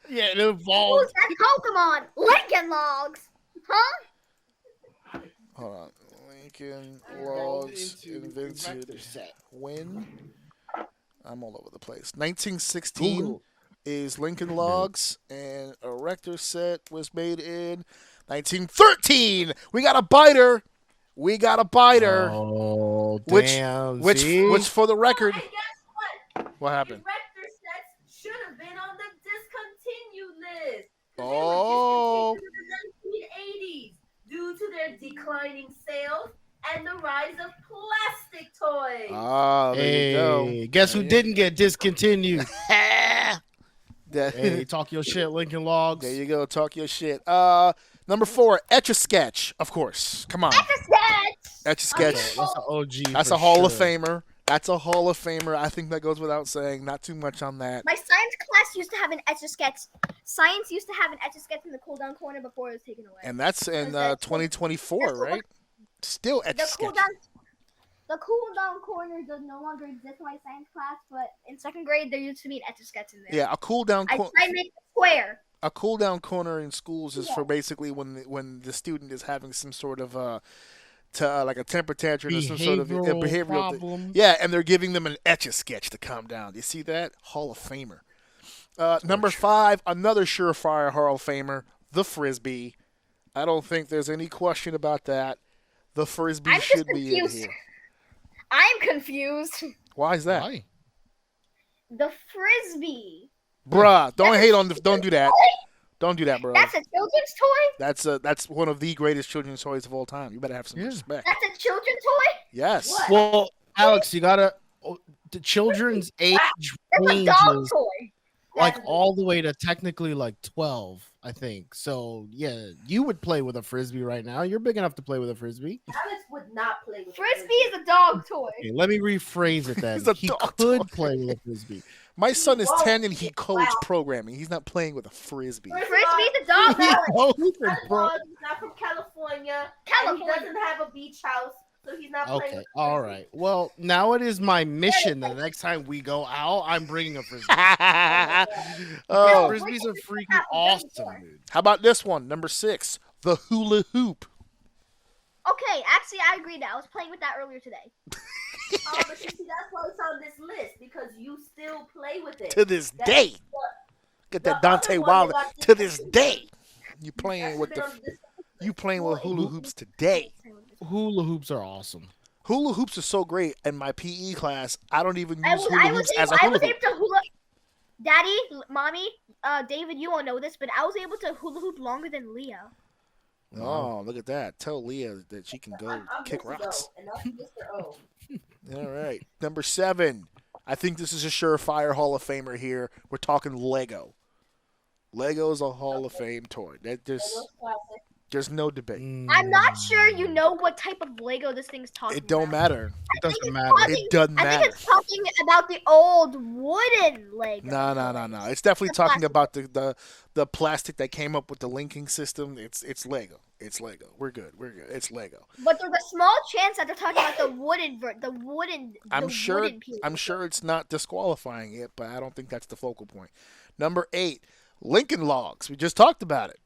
Yeah, it evolved. Who's that Pokemon? Lincoln Logs. Huh? Hold on. Lincoln Logs invented when? I'm all over the place. 1916 Google. is Lincoln Logs, and erector set was made in 1913. We got a biter. Oh, damn. Which for the record. And guess what? What happened? Erector sets should have been on the discontinued list. Oh. They were discontinued in the 1980s due to their declining sales and the rise of plastic toys. Ah, there you go. Hey, guess who didn't get discontinued? That- Hey, talk your shit, Lincoln Logs. There you go. Talk your shit. Number 4, Etch-a-Sketch, of course. Come on. Etch-a-Sketch. That's an OG. That's for a Hall of sure. Famer. That's a Hall of Famer. I think that goes without saying. Not too much on that. My science class used to have an Etch-a-Sketch. Science used to have an Etch-a-Sketch in the cool-down corner before it was taken away. And that's in 2024, right? Still The Etch-a-Sketch. The cool-down corner does no longer exist in my science class, but in 2nd grade there used to be an Etch-a-Sketch in there. Yeah, a cool down I corner. tried to make it square. A cool down corner in schools is for basically when the student is having some sort of like a temper tantrum or some sort of behavioral problem. thing. Yeah, and they're giving them an Etch-a-Sketch to calm down. You see that? Hall of Famer. Number 5, another surefire Hall of Famer, the Frisbee. I don't think there's any question about that. The Frisbee I'm just should be in confused. here. I'm confused. Why is that? Why? The Frisbee. Bruh, don't do that. Don't do that, bro. That's a children's toy? That's one of the greatest children's toys of all time. You better have some respect. That's a children's toy? Yes. Well, Alex, you gotta. The children's age That's a ranges dog toy. like all the way to technically like 12, I think. So yeah, you would play with a Frisbee right now. You're big enough to play with a Frisbee. Alex would not play with Frisbee is a dog toy. Okay, let me rephrase it then. He's a He dog could toy. play with a Frisbee. My son is 10 and he codes programming. He's not playing with a Frisbee. Frisbee's a dog, Alex. He's not from California. And he doesn't have a beach house, so he's not playing Okay, with all right. Well, now it is my mission. The next time we go out, I'm bringing a Frisbee. Oh. Frisbees are freaking awesome, dude. How about this one? Number 6, the hula hoop. Okay, actually, I agree now. I was playing with that earlier today. But you see, that's why it's on this list, because you still play with it. To this That's day. what- Get the that Dante other one Wilder. that got To this discontinued. day. You playing with That's been on you playing with hula hoops today. Hula hoops are awesome. Hula hoops are so great. In my PE class, I don't even I use was, hula I was, hoops able, as a I hula was hoop. able to hula. Daddy, mommy, David, you won't know this, but I was able to hula hoop longer than Leah. Oh, look at that. Tell Leah that she can go I'm kick Mr. rocks. O, and I'm Mr. O. All right. Number 7. I think this is a surefire Hall of Famer here. We're talking Lego. Lego's a Hall of Fame toy. There's no debate. I'm not sure you know what type of Lego this thing's talking It don't about. matter. It doesn't matter. It doesn't I matter. think it's talking about the old wooden Lego. No. It's definitely talking about the plastic that came up with the linking system. It's Lego. It's Lego. We're good. It's Lego. But there's a small chance that they're talking about the wooden. I'm the sure wooden piece. I'm sure it's not disqualifying it, but I don't think that's the focal point. Number 8, Lincoln Logs. We just talked about it.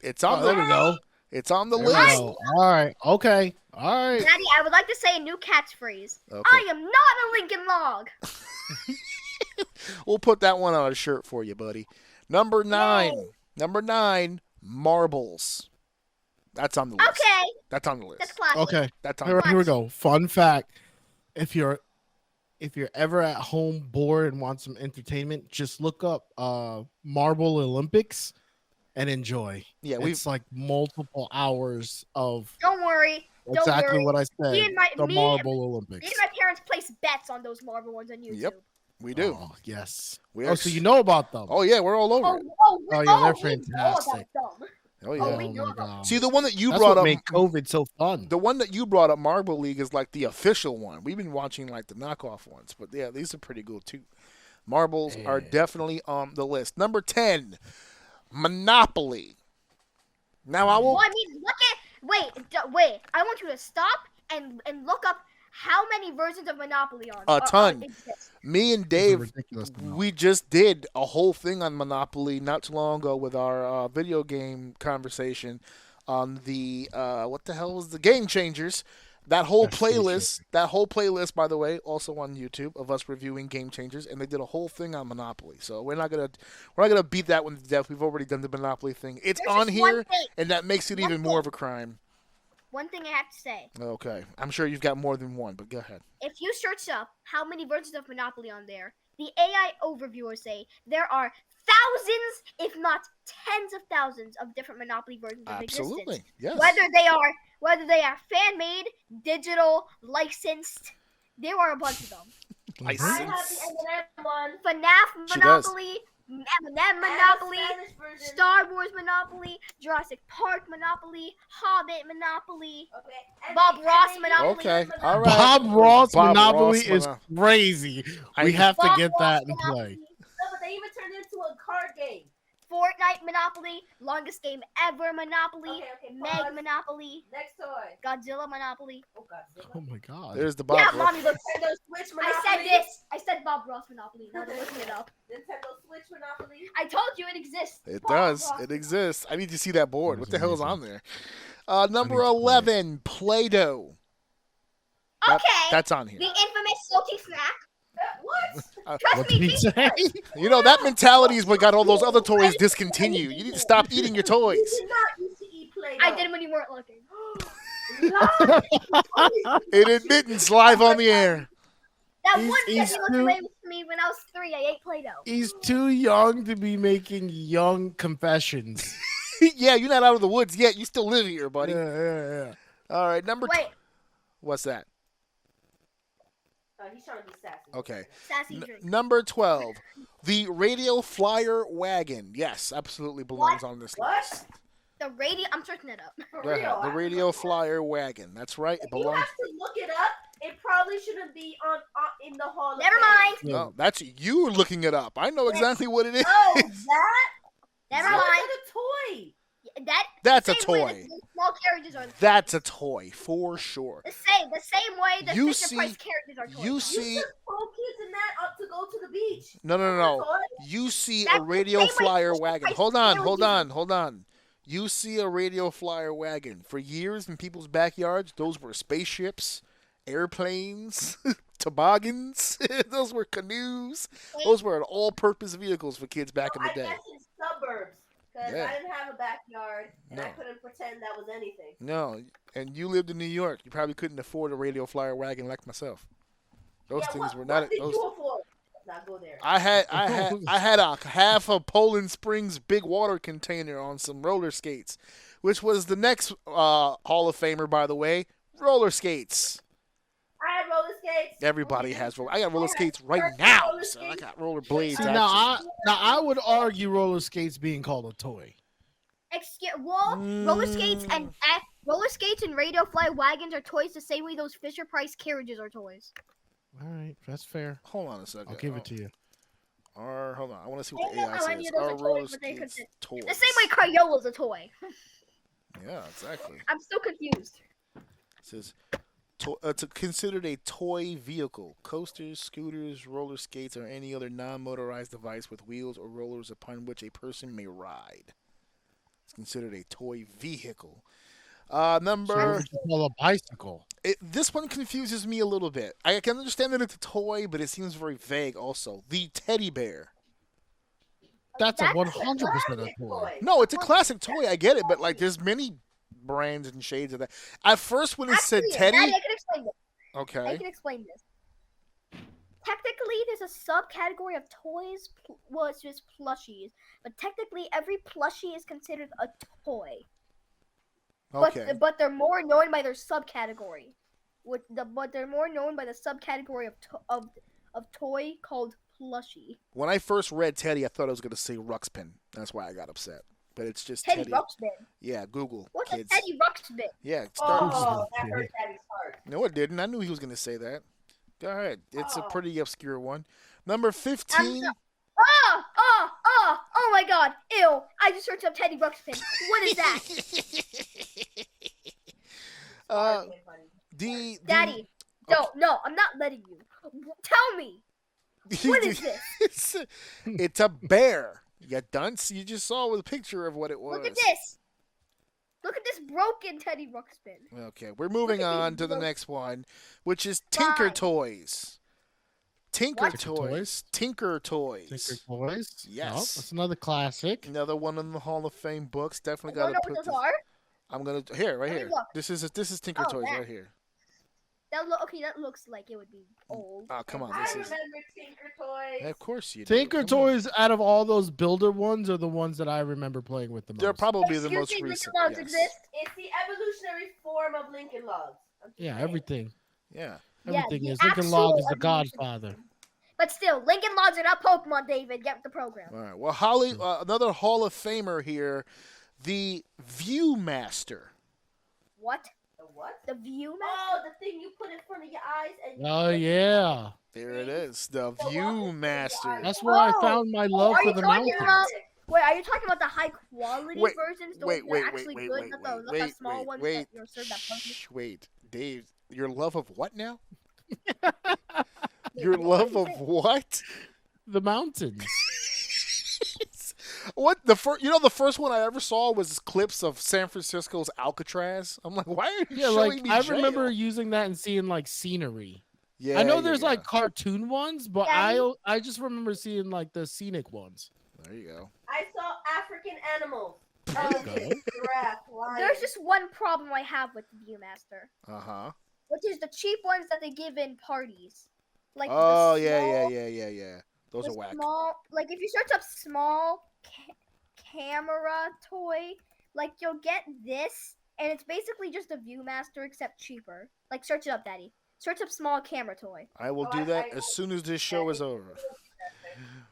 It's on Oh, there we go. It's on the There we list. go. All right. Okay. All right. Daddy, I would like to say a new catchphrase. Okay. I am not a Lincoln Log. We'll put that one on a shirt for you, buddy. Number 9. Yay. Number 9, marbles. That's on the list. Okay. That's on the list. That's classic. Okay. That's on Here, the here we list. go. Fun fact: if you're ever at home bored and want some entertainment, just look up Marble Olympics and enjoy. Yeah, it's like multiple hours of Don't worry. Don't exactly worry. what I said. Me and my, The me, Marble me Olympics. and my parents place bets on those marble ones on YouTube. Yep, we do. Oh, yes. We Oh, are so you know about them? Oh yeah, we're all over Oh, it. Oh, yeah, they're we know fantastic. about them. Oh yeah. Oh, we Oh know my about God. See, the one that you That's brought what up, made COVID so fun. the one that you brought up, Marble League, is like the official one. We've been watching like the knockoff ones, but yeah, these are pretty good too. Marbles are definitely on the list. Number 10, Monopoly. Now I will. Well, I mean, wait. I want you to stop and look up how many versions of Monopoly A ton. exist. Me and It's a Dave, ridiculous amount. we just did a whole thing on Monopoly not too long ago with our video game conversation on the what the hell was the Game Changers. That whole That's Game playlist, by the way, also on YouTube of us reviewing Game Changers, and they did a whole thing on Monopoly. So we're not gonna beat that one to death. We've already done the Monopoly thing. It's There's on just one here, thing. and that makes it One even more of thing. a crime. One thing I have to say. Okay, I'm sure you've got more than one, but go ahead. If you search up how many versions of Monopoly on there, the AI overviewers say there are thousands, if not tens of thousands, of different Monopoly versions of Absolutely, existence. yes. Whether they are fan made, digital, licensed, there are a bunch of them. I have the M&M one. FNAF She does. Monopoly, M&M I have Monopoly, Spanish version. Star Wars Monopoly, Jurassic Park Monopoly, Hobbit Monopoly, Okay. And Bob they- Ross and they Monopoly. Okay, all right. Bob Ross Bob Monopoly Ross is crazy. I- We have to Bob get Ross that in Monopoly. play. No, but they even turned it into a card game. Fortnite Monopoly, longest game ever Monopoly, Okay, Meg pause. Monopoly, Next toy. Godzilla Monopoly. Oh, Godzilla. Oh my God. There's the Bob. Yeah, Ross. mommy, look. Nintendo Switch I Monopoly. said this. I said Bob Ross Monopoly. Now they're looking it up. Nintendo Switch Monopoly. I told you it exists. It Bob does. Ross It exists. I need to see that board. What the hell is on there? need Number to play it. 11, Play-Doh. Okay. That's on here. The infamous salty snack. What? Trust What me, did he people. say? You know, that mentality is what got all those other toys discontinued. You need to stop eating your toys. You did not used to eat Play-Doh. I did when you weren't looking. It admittance live on the air. That He's- one he's time you looked too- away with me when I was 3. I ate Play-Doh. He's too young to be making young confessions. Yeah, you're not out of the woods yet. You still live here, buddy. Yeah. All right, number Wait, What's that? He's trying to be sassy. Okay. sassy drink. Number 12, the Radio Flyer Wagon. Yes, absolutely belongs on this What? list. The radio. I'm searching it up. For Go ahead. real. The I Radio don't know. Flyer Wagon. That's right. It You belongs. have to look it up. It probably shouldn't be on in the Hall of Never Fame. mind. No, that's you looking it up. I know exactly what it is. Oh, that? Never How is mind. it a toy? That's a same way toy. the small carriages are. That's a toy for sure. The same way the You Fisher see- Price carriages are toys. You You see, took 12 kids in that up to go to the beach. no. That's a toy? You see That's a the Radio same way Flyer Fisher Wagon. Price Hold on. carriages- You see a Radio Flyer Wagon. For years in people's backyards, those were spaceships, airplanes, toboggans. Those were canoes. Those were all-purpose vehicles for kids back in the I day. guess in suburbs. Because Yeah. I didn't have a backyard, and I No. couldn't pretend that was anything. No, and you lived in New York. You probably couldn't afford a Radio Flyer Wagon like myself. Those Yeah, things what, were not. What did Those, you afford? Let's not go there. I had a half a Poland Springs big water container on some roller skates, which was the next Hall of Famer, by the way. Roller skates. I had roller skates. Everybody has roller. I got roller I had skates right first now. roller So I skates. got roller blades. See, actually. now I would argue roller skates being called a toy. Roller skates and Radio Fly wagons are toys the same way those Fisher Price carriages are toys. All right, that's fair. Hold on a second. I'll give it to you. Hold on. I want to see what I the don't know AI how any says. of those Are are roller toys, but they skates could- toys? The same way Crayola's a toy. Yeah, exactly. I'm so confused. It says it's considered a toy vehicle. Coasters, scooters, roller skates, or any other non-motorized device with wheels or rollers upon which a person may ride. It's considered a toy vehicle. So Number. what would you call a bicycle? This one confuses me a little bit. I can understand that it's a toy, but it seems very vague. Also, the teddy bear. That's a That's 100% a toy. No, it's a classic toy. I get it, but like, there's many brands and shades of that. At first, when it said Actually, teddy, Daddy, I can explain this. I okay, can explain this. Technically, there's a subcategory of toys. Well, it's just plushies, but technically, every plushie is considered a toy. okay. But they're more known by their subcategory. But they're more known by the subcategory of toy called plushie. When I first read teddy, I thought I was going to say Ruxpin. That's why I got upset. But it's just Teddy teddy. Ruxpin. Yeah, Google. What's kids. a Teddy Ruxpin? Yeah, Oh, that hurt Daddy's heart. No, it didn't. I knew he was going to say that. Go ahead. It's a pretty obscure one. Number 15. Oh my god. Ew. I just searched up Teddy Ruxpin. What is that? Daddy. No, I'm not letting you. Tell me. What is this? It's a bear. You dunce. You just saw a picture of what it was. Look at this. Look at this broken Teddy Ruxpin. Okay, we're moving on to the next one, which is Tinker Toys. Tinker Toys. Tinker Toys. Tinker Toys. Yes. Oh, that's another classic. Another one in the Hall of Fame books. Definitely I got don't to know put what those are. I'm gonna here, right Let me here. look. This is Tinker Toys that. right here. That looks like it would be old. Oh, come on. I This is. remember Tinker Toys. Yeah, of course you do. Tinker Come on. Toys, out of all those builder ones, are the ones that I remember playing with the most. They're probably the Excuse most me, recent. Lincoln Logs Yes. exist? It's the evolutionary form of Lincoln Logs. Yeah, everything. Yeah. Everything the is. Lincoln actual Log is the evolution. godfather. But still, Lincoln Logs are not Pokemon, David. Get with the program. All right. Well, another Hall of Famer here, the Viewmaster. What? The what? The Viewmaster? Oh, the thing you put in front of your eyes and you Oh, yeah. There it is, the Viewmaster. That's where I found my love Are for you the talking mountains. about? Wait, are you talking about the high quality Wait, versions? The wait, ones that are wait, actually wait, good, wait, not the wait, small wait, ones wait, that serve that purpose? Wait, Dave, your love of what now? Your love of what? The mountains. What the first? You know, the first one I ever saw was clips of San Francisco's Alcatraz. I'm like, why are you Yeah, showing like me I jail? remember using that and seeing like scenery. Yeah, I know yeah, there's yeah. like cartoon ones, but I just remember seeing like the scenic ones. There you go. I saw African animals. There you go. Giraffe, lion. There's just one problem I have with the Viewmaster, Uh-huh. which is the cheap ones that they give in parties. Like Oh, the yeah. small, Those the are whack. small, like if you search up small camera toy, like you'll get this, and it's basically just a Viewmaster except cheaper. Like search it up, Daddy. Search up small camera toy. I will do that as soon as this show is over.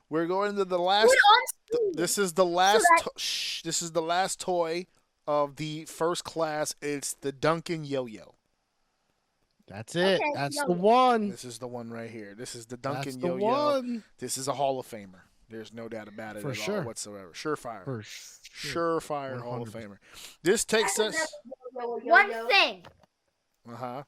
We're going to the Put last. it on Steam. This is the last. that- This is the last toy of the first class. It's the Duncan Yo-Yo. That's it. Okay, That's no. the one. This is the one right here. This is the That's Duncan the Yo-Yo. one. This is a Hall of Famer. There's no doubt about it For at sure. all whatsoever. Surefire. For sure. Surefire Hall of 100%. Famer. This takes us. One thing. Uh-huh.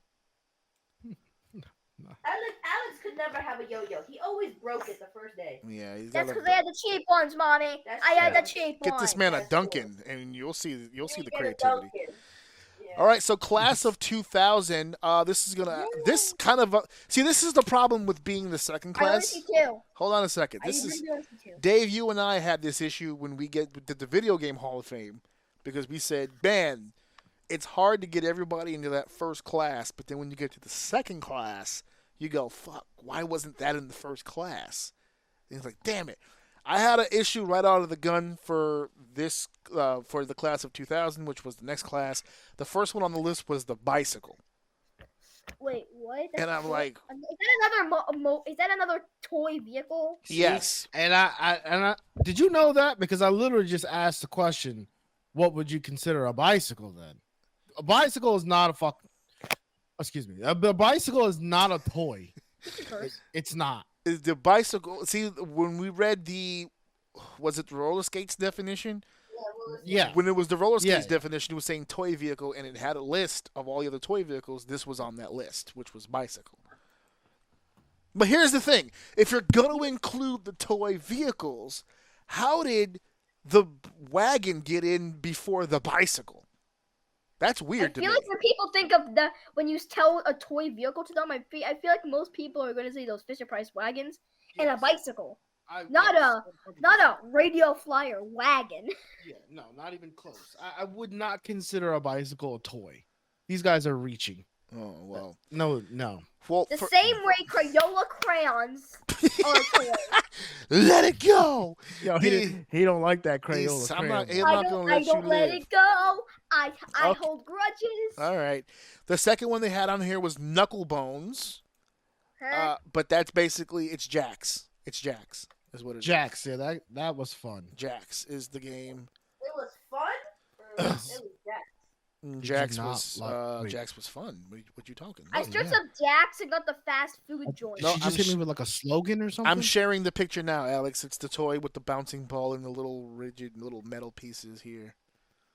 Alex could never have a yo-yo. He always broke it the first day. Yeah, he's That's got because I had the cheap ones, Mommy. That's I had true. the cheap Get ones. this man a That's Duncan, and you'll see the You get a creativity. Dunkin'. Yeah. All right, so class of 2000. This is gonna. This kind of. See, this is the problem with being the second I only class. see two. Hold on a second. I This is usually only see two. Dave. You and I had this issue when we did the video game Hall of Fame because we said, man, it's hard to get everybody into that first class, but then when you get to the second class, you go, fuck, why wasn't that in the first class? And it's like, damn it. I had an issue right out of the gun for this, for the class of 2000, which was the next class. The first one on the list was the bicycle. Wait, what? And I'm like, is that another toy vehicle? yes. And I did you know that? Because I literally just asked the question, what would you consider a bicycle then? A bicycle is not a excuse me. A bicycle is not a toy. It's not. Is the bicycle, see, when we read was it the roller skates definition? Yeah. When it was the roller skates Yeah. definition, it was saying toy vehicle, and it had a list of all the other toy vehicles. This was on that list, which was bicycle. But here's the thing. If you're going to include the toy vehicles, how did the wagon get in before the bicycle? That's weird to I feel me. like when people think of when you tell a toy vehicle to them, I feel like most people are going to say those Fisher Price wagons and a bicycle, not a radio flyer wagon. Yeah, no, not even close. I would not consider a bicycle a toy. These guys are reaching. Oh well. No. Well, The same way Crayola crayons are a toy. let it go. Yo, he don't like that Crayola. I'm not gonna I let you don't let live. it go. I Okay. hold grudges. All right. The second one they had on here was Knuckle Bones. Huh? But that's basically it's Jax. It's Jax is what it is. Jax, yeah, that was fun. Jax is the game. It was fun. Or it was Jack. Jax not was like- wait. Jax was fun. What you talking? I about? searched up Jax and got the fast food joint. Did No, you just I'm hit sh- me with like a slogan or something? I'm sharing the picture now, Alex. It's the toy with the bouncing ball and the little rigid little metal pieces here.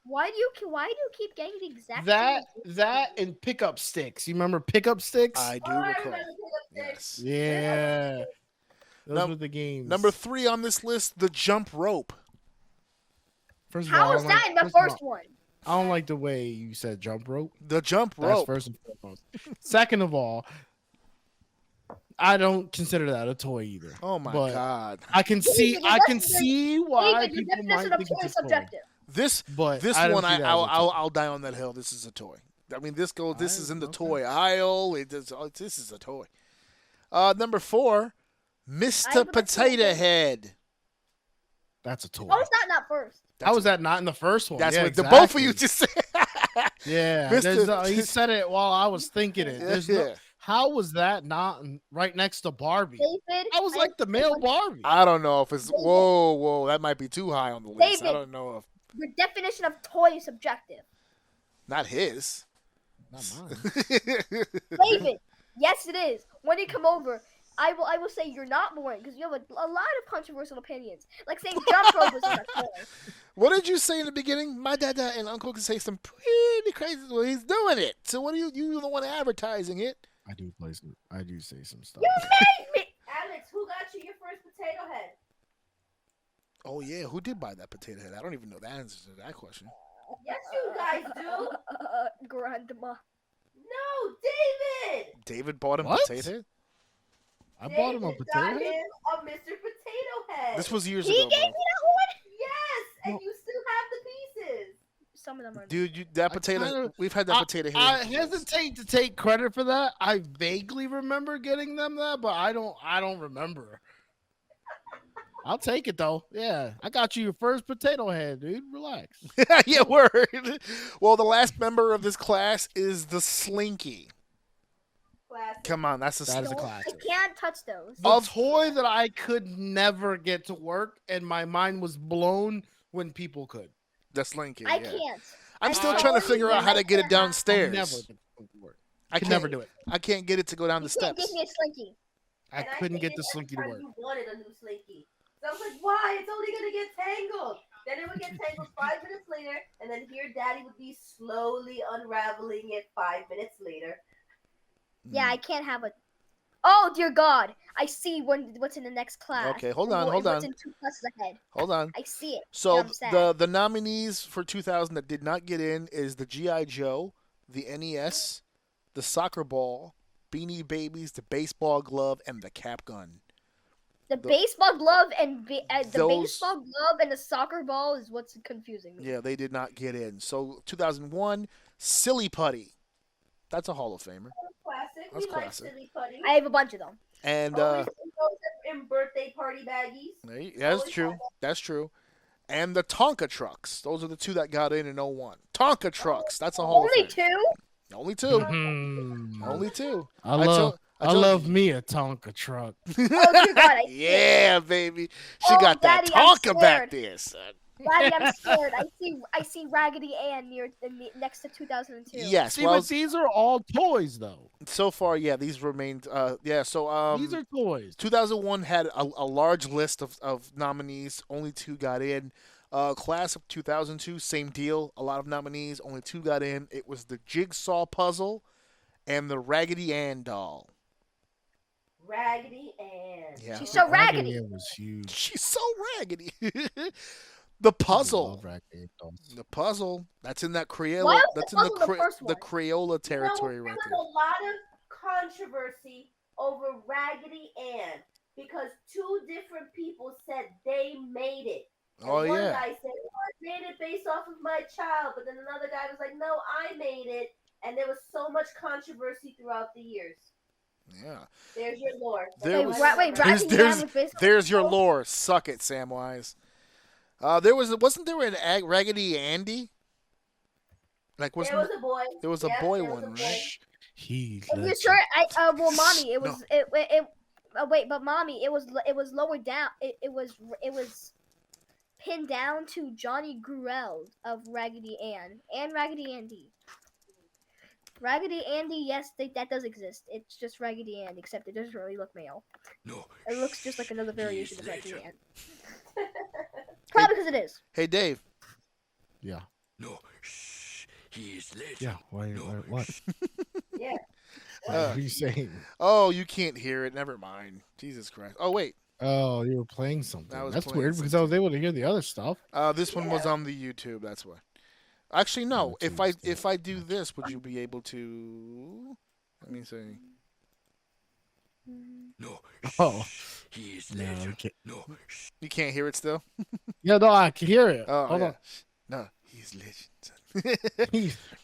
Why do you keep getting the exact that same? and pickup sticks. You remember pickup sticks? I do Oh, I recall. remember pickup sticks. Yes. Yeah. Those Num- were the games. Number 3 on this list, the jump rope. First of How all, was that in the first of first all, one? I don't like the way you said jump rope. The jump That's rope. first and foremost. Second of all, I don't consider that a toy either. Oh my But god. I can see David, I your can definition- see why David, your people might definition of think toy it's is a toy. subjective. This But this I don't one see that as a toy. I'll die on that hill. This is a toy. I mean this is in the Okay. toy aisle. This is a toy. Number 4, I Mr. have a Potato toy. Head. That's a toy. How was that not first? How was that not in the first one? That's Yeah, what the both of you exactly. just said. Yeah, Mr. there's he said it while I was thinking it. There's no, Yeah. how was that not right next to Barbie? David, That was I like have the to male say Barbie. I don't know if it's whoa, that might be too high on the list. I David. don't know if your definition of toy is subjective. not his. Not mine. David, yes it is. When you come over, I will say you're not boring because you have a lot of controversial opinions. Like saying jump rope was not a toy. What did you say in the beginning? My dada and uncle can say some pretty crazy. Well, he's doing it. So what are you the one advertising it? I do say some stuff. You made me. Alex, who got you your first potato head? Oh yeah, who did buy that potato head? I don't even know the answer to that question. Yes, you guys do. Grandma. No, David. David bought him What? potato head. I bought him a David got potato head. him a Mr. Potato Head. This was years He ago, gave bro. me that one. Yes, and you still have the pieces. Some of them are. Dude, that I potato. kinda- We've had that potato head. I hesitate to take credit for that. I vaguely remember getting them that, but I don't remember. I'll take it though. Yeah, I got you your first potato head, dude. Relax. Yeah, word. Well, the last member of this class is the Slinky. Classic. Come on, that's That is a I classic. can't touch those. The toy that I could never get to work, and my mind was blown when people could. The Slinky. I yeah. can't. I'm I still know trying to you figure out how to get it can't. downstairs. Never get it to work. I Could can't never do it. I can't get it to go down the You can't steps. give me a slinky. I And couldn't get hated the slinky to every work. time You wanted a new slinky. So I was like, why? It's only gonna get tangled. Then it would get tangled 5 minutes later, and then here Daddy would be slowly unraveling it 5 minutes later. Yeah, I can't have a. Oh dear God! I see what's in the next class. Okay, hold And on, what- hold what's on. in 2 classes ahead. Hold on. I see it. So and I'm sad. the nominees for 2000 that did not get in is the GI Joe, the NES, the soccer ball, Beanie Babies, the baseball glove, and the cap gun. The baseball glove and the Those- baseball glove and the soccer ball is what's confusing me. Yeah, they did not get in. So 2001, Silly Putty. That's a Hall of Famer. Classic. That's We like classic. silly putty. I have a bunch of them. And Always those in birthday party baggies. that's always true. have that. That's true. And the Tonka trucks. Those are the two that got in 01. Tonka trucks. That's a Hall Only of Fame. 2. Only two. Mhm. Only two. I love I told love me a Tonka truck. Oh dear God! I see it. Yeah, baby. She Oh, got that Daddy, I'm Tonka back scared. there, son. Daddy, I'm scared. I see Raggedy Ann next to 2002. Yes. See, Well, but these are all toys, though. so far, yeah, these remained. Yeah. So These are toys. 2001 had a large list of nominees. Only 2 got in. Class of 2002, same deal. A lot of nominees. Only 2 got in. It was the Jigsaw Puzzle and the Raggedy Ann doll. Raggedy Ann. Yeah. She's so raggedy. Ann was huge. She's so raggedy. The I puzzle. love Raggedy dolls. The puzzle. That's in that Why Crayola. was That's the in the puzzle the first the one? Crayola You know, territory there right was there. a lot of controversy over Raggedy Ann because two different people said they made it. And Oh one yeah. guy said, "Oh, I made it based off of my child," but then another guy was like, "No, I made it." And there was so much controversy throughout the years. Yeah. There's your lore. There was. Wait, There's Raggedy Ann was based on there's your lore. Suck it, Samwise. Wasn't there an Raggedy Andy? Like There wasn't was a boy. there was a Yeah, boy there was one, a boy. right? He's If you're legend. sure, well, mommy, it No. was it. Wait, but mommy, it was lowered down. It was pinned down to Johnny Gruelle of Raggedy Ann and Raggedy Andy. Raggedy Andy, yes, that does exist. It's just Raggedy Ann, except it doesn't really look male. No. It looks just like another variation of He's Raggedy legend. Ann. Probably because it is. Hey Dave. Yeah. No. Shh. He is legend. Yeah. What? Yeah. What are you saying? Oh, you can't hear it. Never mind. Jesus Christ. Oh wait. Oh, you were playing something. I was That's playing weird because I was able to hear the other stuff. This one was on the YouTube. That's why. Actually, no. If I do this, would you be able to? Let me see. No. Oh. He is No, legend. you can't. No. You can't hear it still. Yeah, no, I can hear it. Oh, Hold yeah. on. No, he's legend.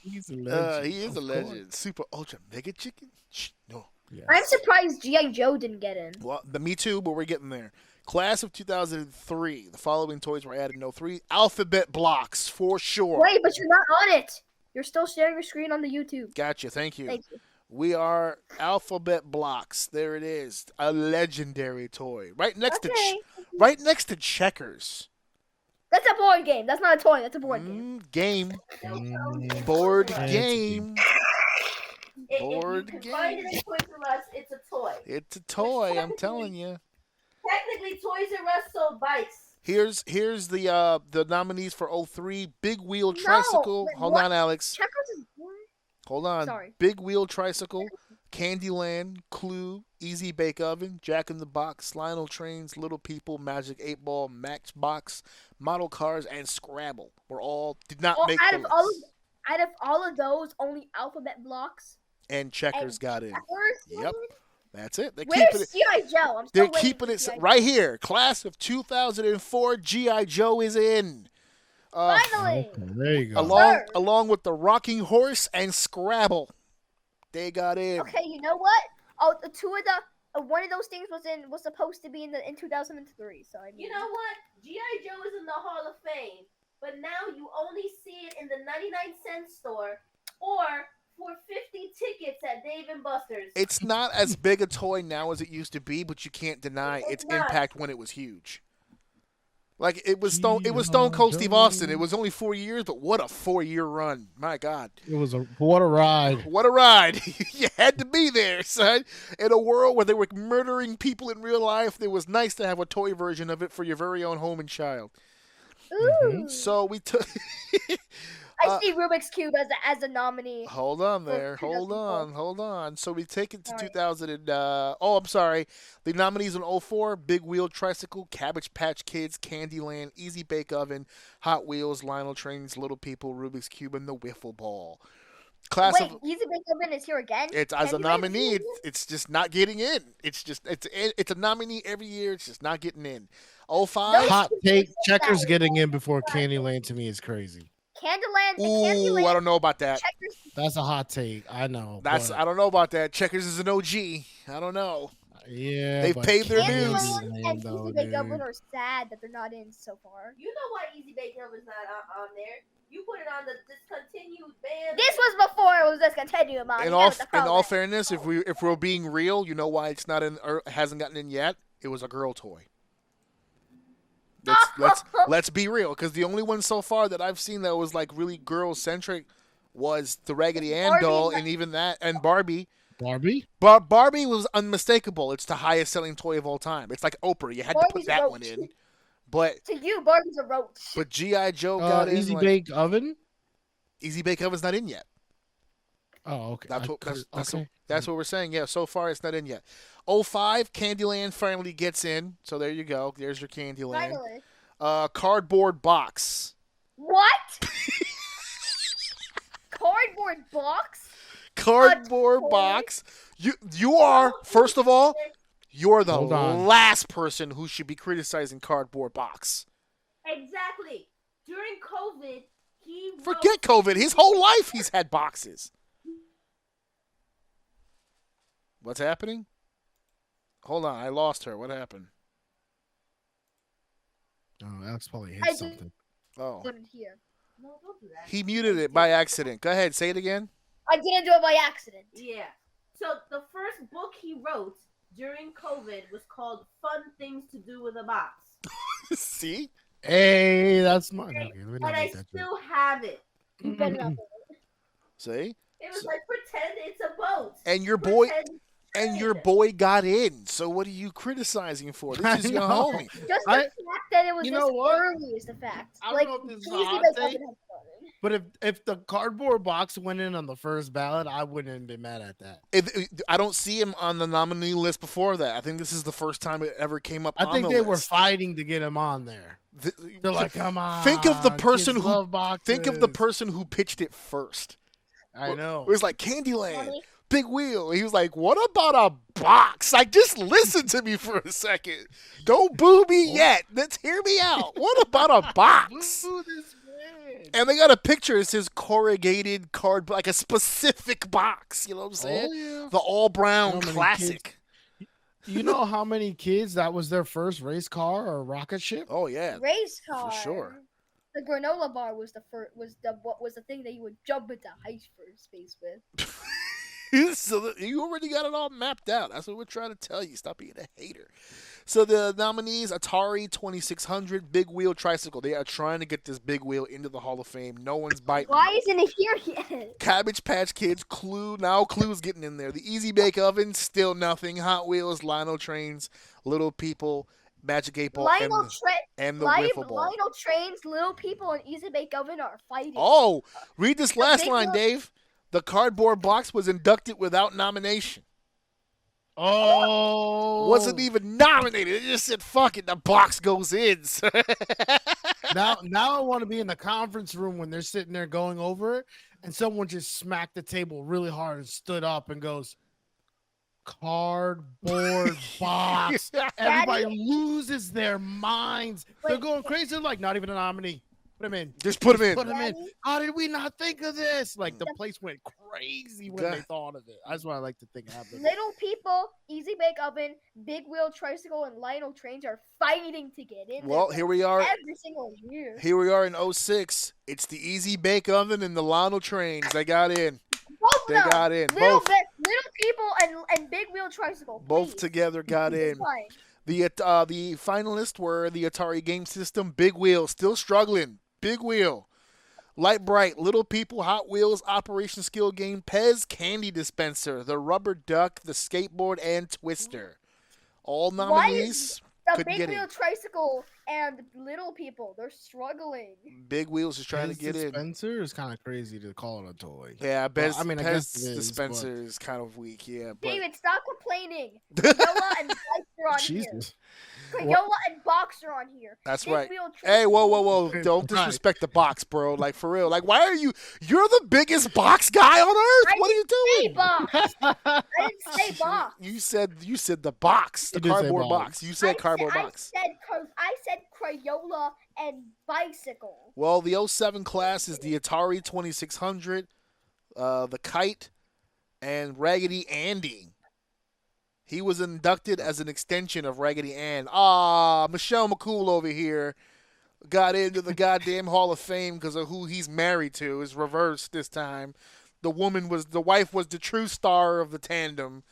He's a legend. He is a of legend. course. Super ultra mega chicken. Shh, no. Yes. I'm surprised G.I. Joe didn't get in. Well, Me Too, but we're getting there. Class of 2003. The following toys were added in 03. Alphabet blocks for sure. Wait, but you're not on it. You're still sharing your screen on the YouTube. Gotcha. Thank you. Thank you. We are Alphabet blocks. There it is. A legendary toy. Right next to Checkers. That's a board game. That's not a toy. That's a board game. Game. Mm, Board Fancy. game. If Board you can find it game. in Toys R Us, it's a toy. It's a toy, I'm telling you. Technically, Toys R Us sold bikes. Here's the nominees for 03. Big Wheel Tricycle. wait, Hold what? on, Alex. Checkers is what? Hold on. Sorry. Big Wheel Tricycle, Candyland, Clue, Easy Bake Oven, Jack in the Box, Lionel Trains, Little People, Magic 8 Ball, Matchbox, Model Cars, and Scrabble did not make the list. Out of all of those, only alphabet blocks. And Checkers got in. Checkers Yep. That's it. They're Where's keeping it. G.I. Joe? I'm still They're waiting keeping for it G.I. right here. Class of 2004. G.I. Joe is in. Finally. Okay, there you go. Along with the Rocking Horse and Scrabble, they got in. Okay, you know what? Oh, the two of the one of those things was supposed to be in 2003. So I mean, You know what? G.I. Joe is in the Hall of Fame, but now you only see it in the 99-cent store or for 50 tickets at Dave & Buster's. It's not as big a toy now as it used to be, but you can't deny its not. impact when it was huge. Like it was Stone Cold Steve Austin. It was only 4 years, but what a 4-year run! My God, It was what a ride. what a ride! You had to be there, son. In a world where they were murdering people in real life, it was nice to have a toy version of it for your very own home and child. ooh. So we took. I see Rubik's Cube as a nominee. Hold on there. For Hold 2004. on. Hold on. So we take it to All right. 2000 and, I'm sorry. The nominees in 04, Big Wheel Tricycle, Cabbage Patch Kids, Candyland, Easy Bake Oven, Hot Wheels, Lionel Trains, Little People, Rubik's Cube, and the Wiffle Ball. Class Wait, of Easy Bake Oven is here again? it's as a Candyland nominee. is here It's just not getting in. It's a nominee every year. It's just not getting in. 05. Hot take. Checkers getting in before Candyland to me is crazy. Candyland. Ooh, Candyland. I don't know about that. Checkers. That's a hot take. I know. That's but, I don't know about that. Checkers is an OG. I don't know. yeah. They've but paid their dues. Candyland and though, Easy Bake dude. Oven are sad that they're not in so far. You know why Easy Bake Oven's not on there? You put it on the discontinued band. This was before it was discontinued, Mom. In all fairness, if we're being real, you know why it's not in or hasn't gotten in yet? It was a girl toy. Let's be real, because the only one so far that I've seen that was like really girl centric was the Raggedy Ann Barbie, doll, like- and even that, and Barbie. Barbie? Barbie was unmistakable. It's the highest selling toy of all time. It's like Oprah. You had to Barbie's put that a one roach. in. But To you, Barbie's a roach. G.I. Joe got in. Easy like- Bake Oven? Easy Bake Oven's not in yet. Oh, okay. That's what we're saying. Yeah, so far it's not in yet. 05, Candyland finally gets in. So there you go. There's your Candyland. Finally. Cardboard box. What? Cardboard box? Cardboard box. You are, first of all, you're the Hold on. last person who should be criticizing cardboard box. Exactly. During COVID, he Forget COVID. His whole life he's had boxes. What's happening? Hold on, I lost her. What happened? Oh, Alex probably I hit something. Oh, Couldn't hear. No, don't do that. he muted it by accident. Go ahead, say it again. I didn't do it by accident. Yeah. So the first book he wrote during COVID was called Fun Things to Do with a Box. See? Hey, that's mine. Okay, let me And not I make that joke. still have it. You better not. See? It was like, pretend it's a boat. And your boy Pretend- and your boy got in. So what are you criticizing for? This is your know. homie. Just the fact that it was You this know what? early is the fact. I don't Like, know if this is a easy hot bake take. oven had started. But if the cardboard box went in on the first ballot, I wouldn't have been mad at that. I don't see him on the nominee list before that. I think this is the first time it ever came up I on think the they list. were fighting to get him on there. They're like, come on. Think of the person kids who love boxes. think of the person who pitched it first. I know. It was like Candyland, Big Wheel. He was like, "What about a box? Like, just listen to me for a second. Don't boo me yet. Let's hear me out. What about a box?" Boo this man. And they got a picture. It says corrugated card, like a specific box. You know what I'm saying? Oh, yeah. The all brown How many classic. You know how many kids that was their first race car or rocket ship? Oh yeah, Race car. for sure. The granola bar was the thing that you would jump into hyperspace with. So you already got it all mapped out. That's what we're trying to tell you. Stop being a hater. So the nominees: Atari 2600, Big Wheel Tricycle. They are trying to get this Big Wheel into the Hall of Fame. No one's biting. Why isn't it here yet? Cabbage Patch Kids, Clue. Now Clue's getting in there. The Easy Bake Oven, still nothing. Hot Wheels, Lionel Trains, Little People, Magic 8 Ball, and the Wiffle Ball. Lionel Trains, Little People, and Easy Bake Oven are fighting. Oh, read this last Big line, Wheel- Dave. The cardboard box was inducted without nomination. Oh, Wasn't even nominated. It just said, "Fuck it." The box goes in. now I want to be in the conference room when they're sitting there going over it, and someone just smacked the table really hard and stood up and goes, "Cardboard box." Everybody loses their minds. They're going crazy. They're like, not even a nominee. Put him in. Just put him in. Put him in. How did we not think of this? Like the place went crazy when they God. thought of it. That's what I like to think happened. Little People, Easy Bake Oven, Big Wheel Tricycle, and Lionel Trains are fighting to get in. Well, there here we are. every single year. Here we are in 06. It's the Easy Bake Oven and the Lionel Trains. They got in. Both They of them. got in. Little Both. Little People and Big Wheel Tricycle. Both please. together got in. Fine. The finalists were the Atari Game System, Big Wheel, still struggling. Big Wheel. Light Bright, Little People, Hot Wheels, Operation Skill Game, Pez, Candy Dispenser, The Rubber Duck, The Skateboard, and Twister. All nominees The couldn't Big get Wheel in. Tricycle and Little People, they're struggling. Big Wheels is trying to Pez get in. dispenser is kind of crazy to call it a toy. Yeah, Pez, I mean, I Pez guess it is, Dispenser is kind of weak, yeah. But David, stop complaining. Crayola and Boxer on here. Jesus. Crayola and Boxer on here. that's Big right. Wheel Hey, whoa, whoa, Tricycle. whoa. Don't Right. disrespect the box, bro. Like, for real. Like, why are you... You're the biggest box guy on Earth. I What are you Hey, doing? Box. I didn't say Box. You said the box, the You did say cardboard box. box. You said cardboard box. I said Crayola and Bicycle. Well, the 07 class is the Atari 2600, the Kite, and Raggedy Andy. He was inducted as an extension of Raggedy Ann. Michelle McCool over here got into the goddamn Hall of Fame because of who he's married to. It's reversed this time. The wife was the true star of the tandem.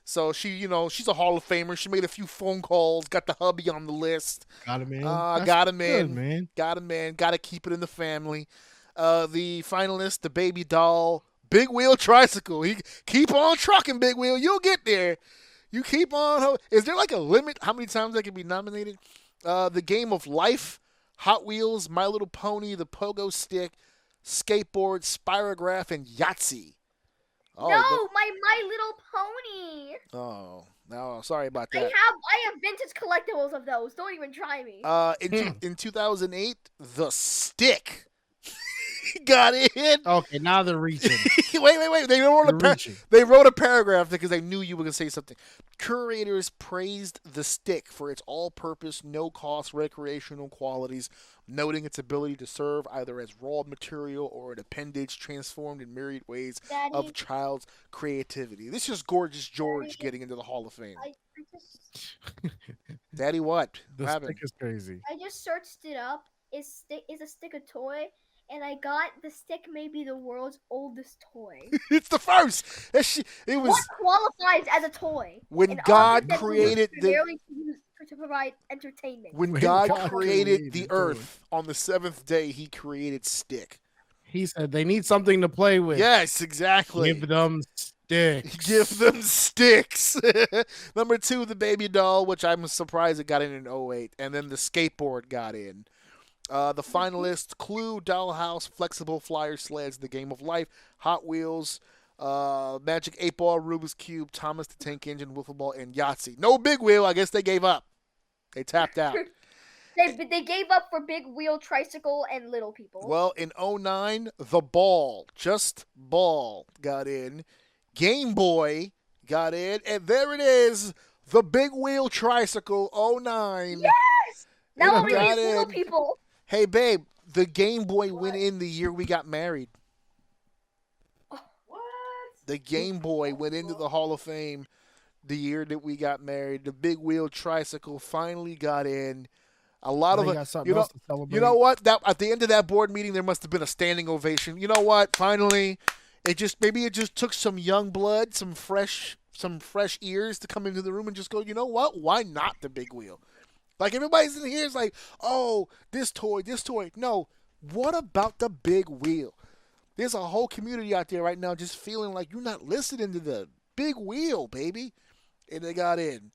So she's a Hall of Famer. She made a few phone calls, got the hubby on the list. Got him in. Got him in. Good, man. Got him in. Got to keep it in the family. The finalist, the baby doll, Big Wheel Tricycle. He keep on trucking, Big Wheel. You'll get there. You keep on. Is there like a limit how many times they can be nominated? The Game of Life, Hot Wheels, My Little Pony, The Pogo Stick, Skateboard, Spirograph, and Yahtzee. No, my Little Pony. Oh, now Oh, sorry about I that. have vintage collectibles of those. Don't even try me. In 2008, the stick got in. Okay, now they're reaching. Wait. They wrote a paragraph because they knew you were going to say something. Curators praised the stick for its all-purpose, no-cost recreational qualities, noting its ability to serve either as raw material or an appendage transformed in myriad ways of child's creativity. This is Gorgeous George getting into the Hall of Fame. Daddy, what? The What happened? stick is crazy. I just searched it up. Is a stick a toy? And I got the stick may be the world's oldest toy. It's the first. What qualifies as a toy? When God object that created was primarily to provide entertainment. When God created the earth on the seventh day, he created stick. He said they need something to play with. Yes, exactly. Give them sticks. Give them sticks. Number 2, the baby doll, which I'm surprised it got in 08. And then the skateboard got in. The finalists: Clue, Dollhouse, Flexible Flyer Sleds, The Game of Life, Hot Wheels, Magic 8 Ball, Rubik's Cube, Thomas the Tank Engine, Wiffle Ball, and Yahtzee. No Big Wheel. I guess they gave up. They tapped out. They gave up for Big Wheel, Tricycle, and Little People. Well, in 09, the Ball, just Ball, got in. Game Boy got in. And there it is, the Big Wheel Tricycle 09. Yes! Now It only got Little in. People. Hey, babe, the Game Boy went in the year we got married. What? The Game Boy went into the Hall of Fame the year that we got married. The Big Wheel Tricycle finally got in. A lot Now of you it. got something else to celebrate. You know what? That at the end of that board meeting, there must have been a standing ovation. You know what? Finally, it just took some young blood, some fresh ears to come into the room and just go, you know what? Why not the Big Wheel? Like, everybody's in here is like, oh, this toy. No, what about the Big Wheel? There's a whole community out there right now just feeling like you're not listening to the Big Wheel, baby. And they got in.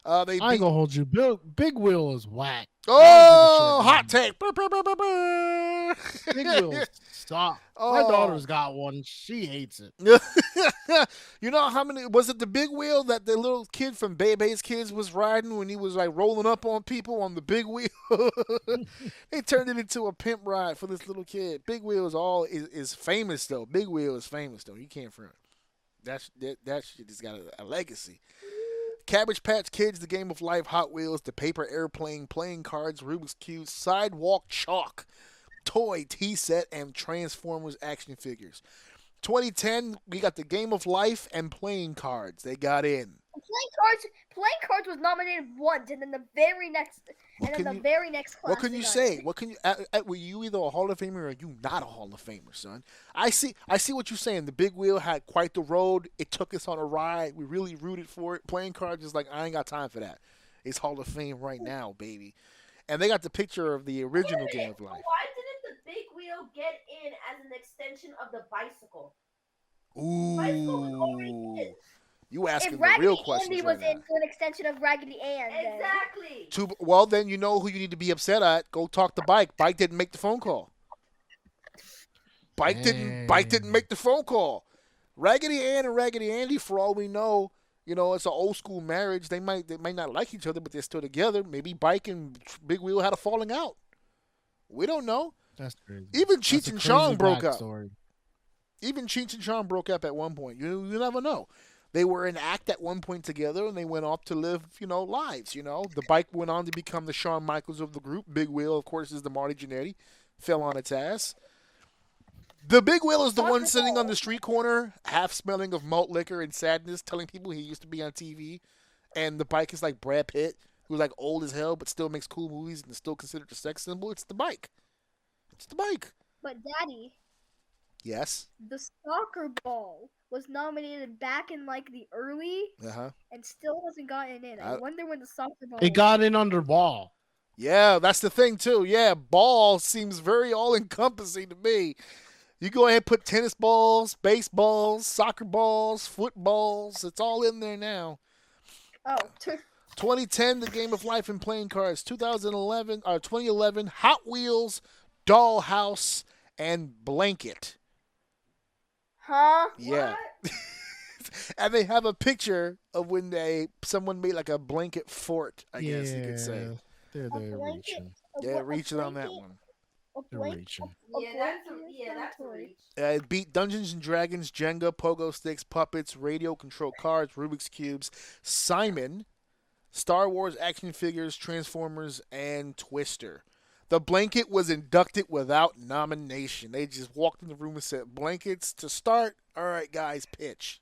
I ain't gonna hold you. Big Wheel is whack. Oh, hot take. Big Wheel stop. My daughter's got one. She hates it. You know how many was it? The Big Wheel that the little kid from Bebe's Kids was riding when he was like rolling up on people on the Big Wheel. They turned it into a pimp ride for this little kid. Big Wheel is famous though. Big Wheel is famous though. You can't front. That shit has got a legacy. Cabbage Patch Kids, The Game of Life, Hot Wheels, The Paper Airplane, Playing Cards, Rubik's Cube, Sidewalk Chalk, Toy Tea Set, and Transformers action figures. 2010, we got The Game of Life and Playing Cards. They got in. Playing cards was nominated once, and then the very next class. What can you say? What can you? Were you either a Hall of Famer or are you not a Hall of Famer, son? I see what you're saying. The Big Wheel had quite the road. It took us on a ride. We really rooted for it. Playing cards is like, I ain't got time for that. It's Hall of Fame right now, baby. And they got the picture of the original Game of Life. Why didn't the Big Wheel get in as an extension of the bicycle? Ooh. Bicycle was already in. You asking if the real Raggedy questions Andy right was now. in for an extension of Raggedy Ann. Exactly. Well, then you know who you need to be upset at. Go talk to Bike. Bike didn't make the phone call. Bike didn't make the phone call. Raggedy Ann and Raggedy Andy, for all we know, it's an old school marriage. They might not like each other, but they're still together. Maybe Bike and Big Wheel had a falling out. We don't know. That's crazy. Even Cheech and Chong broke up. Story. Even Cheech and Chong broke up at one point. You never know. They were an act at one point together, and they went off to live, lives. The Bike went on to become the Shawn Michaels of the group. Big Wheel, of course, is the Marty Jannetty. Fell on its ass. The Big Wheel is the one sitting on the street corner, half smelling of malt liquor and sadness, telling people he used to be on TV. And the Bike is like Brad Pitt, who's like old as hell, but still makes cool movies and is still considered a sex symbol. It's the Bike. It's the Bike. But Daddy. Yes. The soccer ball was nominated back in like the early, and still hasn't gotten in. I wonder when the soccer ball. It got in under ball. Yeah, that's the thing too. Yeah, ball seems very all-encompassing to me. You go ahead and put tennis balls, baseballs, soccer balls, footballs. It's all in there now. Oh. 2010, The Game of Life and Playing Cards. 2011, Hot Wheels, Dollhouse, and Blanket. Huh? Yeah. And they have a picture of when someone made like a blanket fort, I guess you could say. They're blanket, reaching. Yeah, reaching on that one. They're reaching. That's a reach. It beat Dungeons and Dragons, Jenga, pogo sticks, puppets, radio control cards, Rubik's cubes, Simon, Star Wars action figures, Transformers, and Twister. The blanket was inducted without nomination. They just walked in the room and said, "Blankets to start. All right, guys, pitch."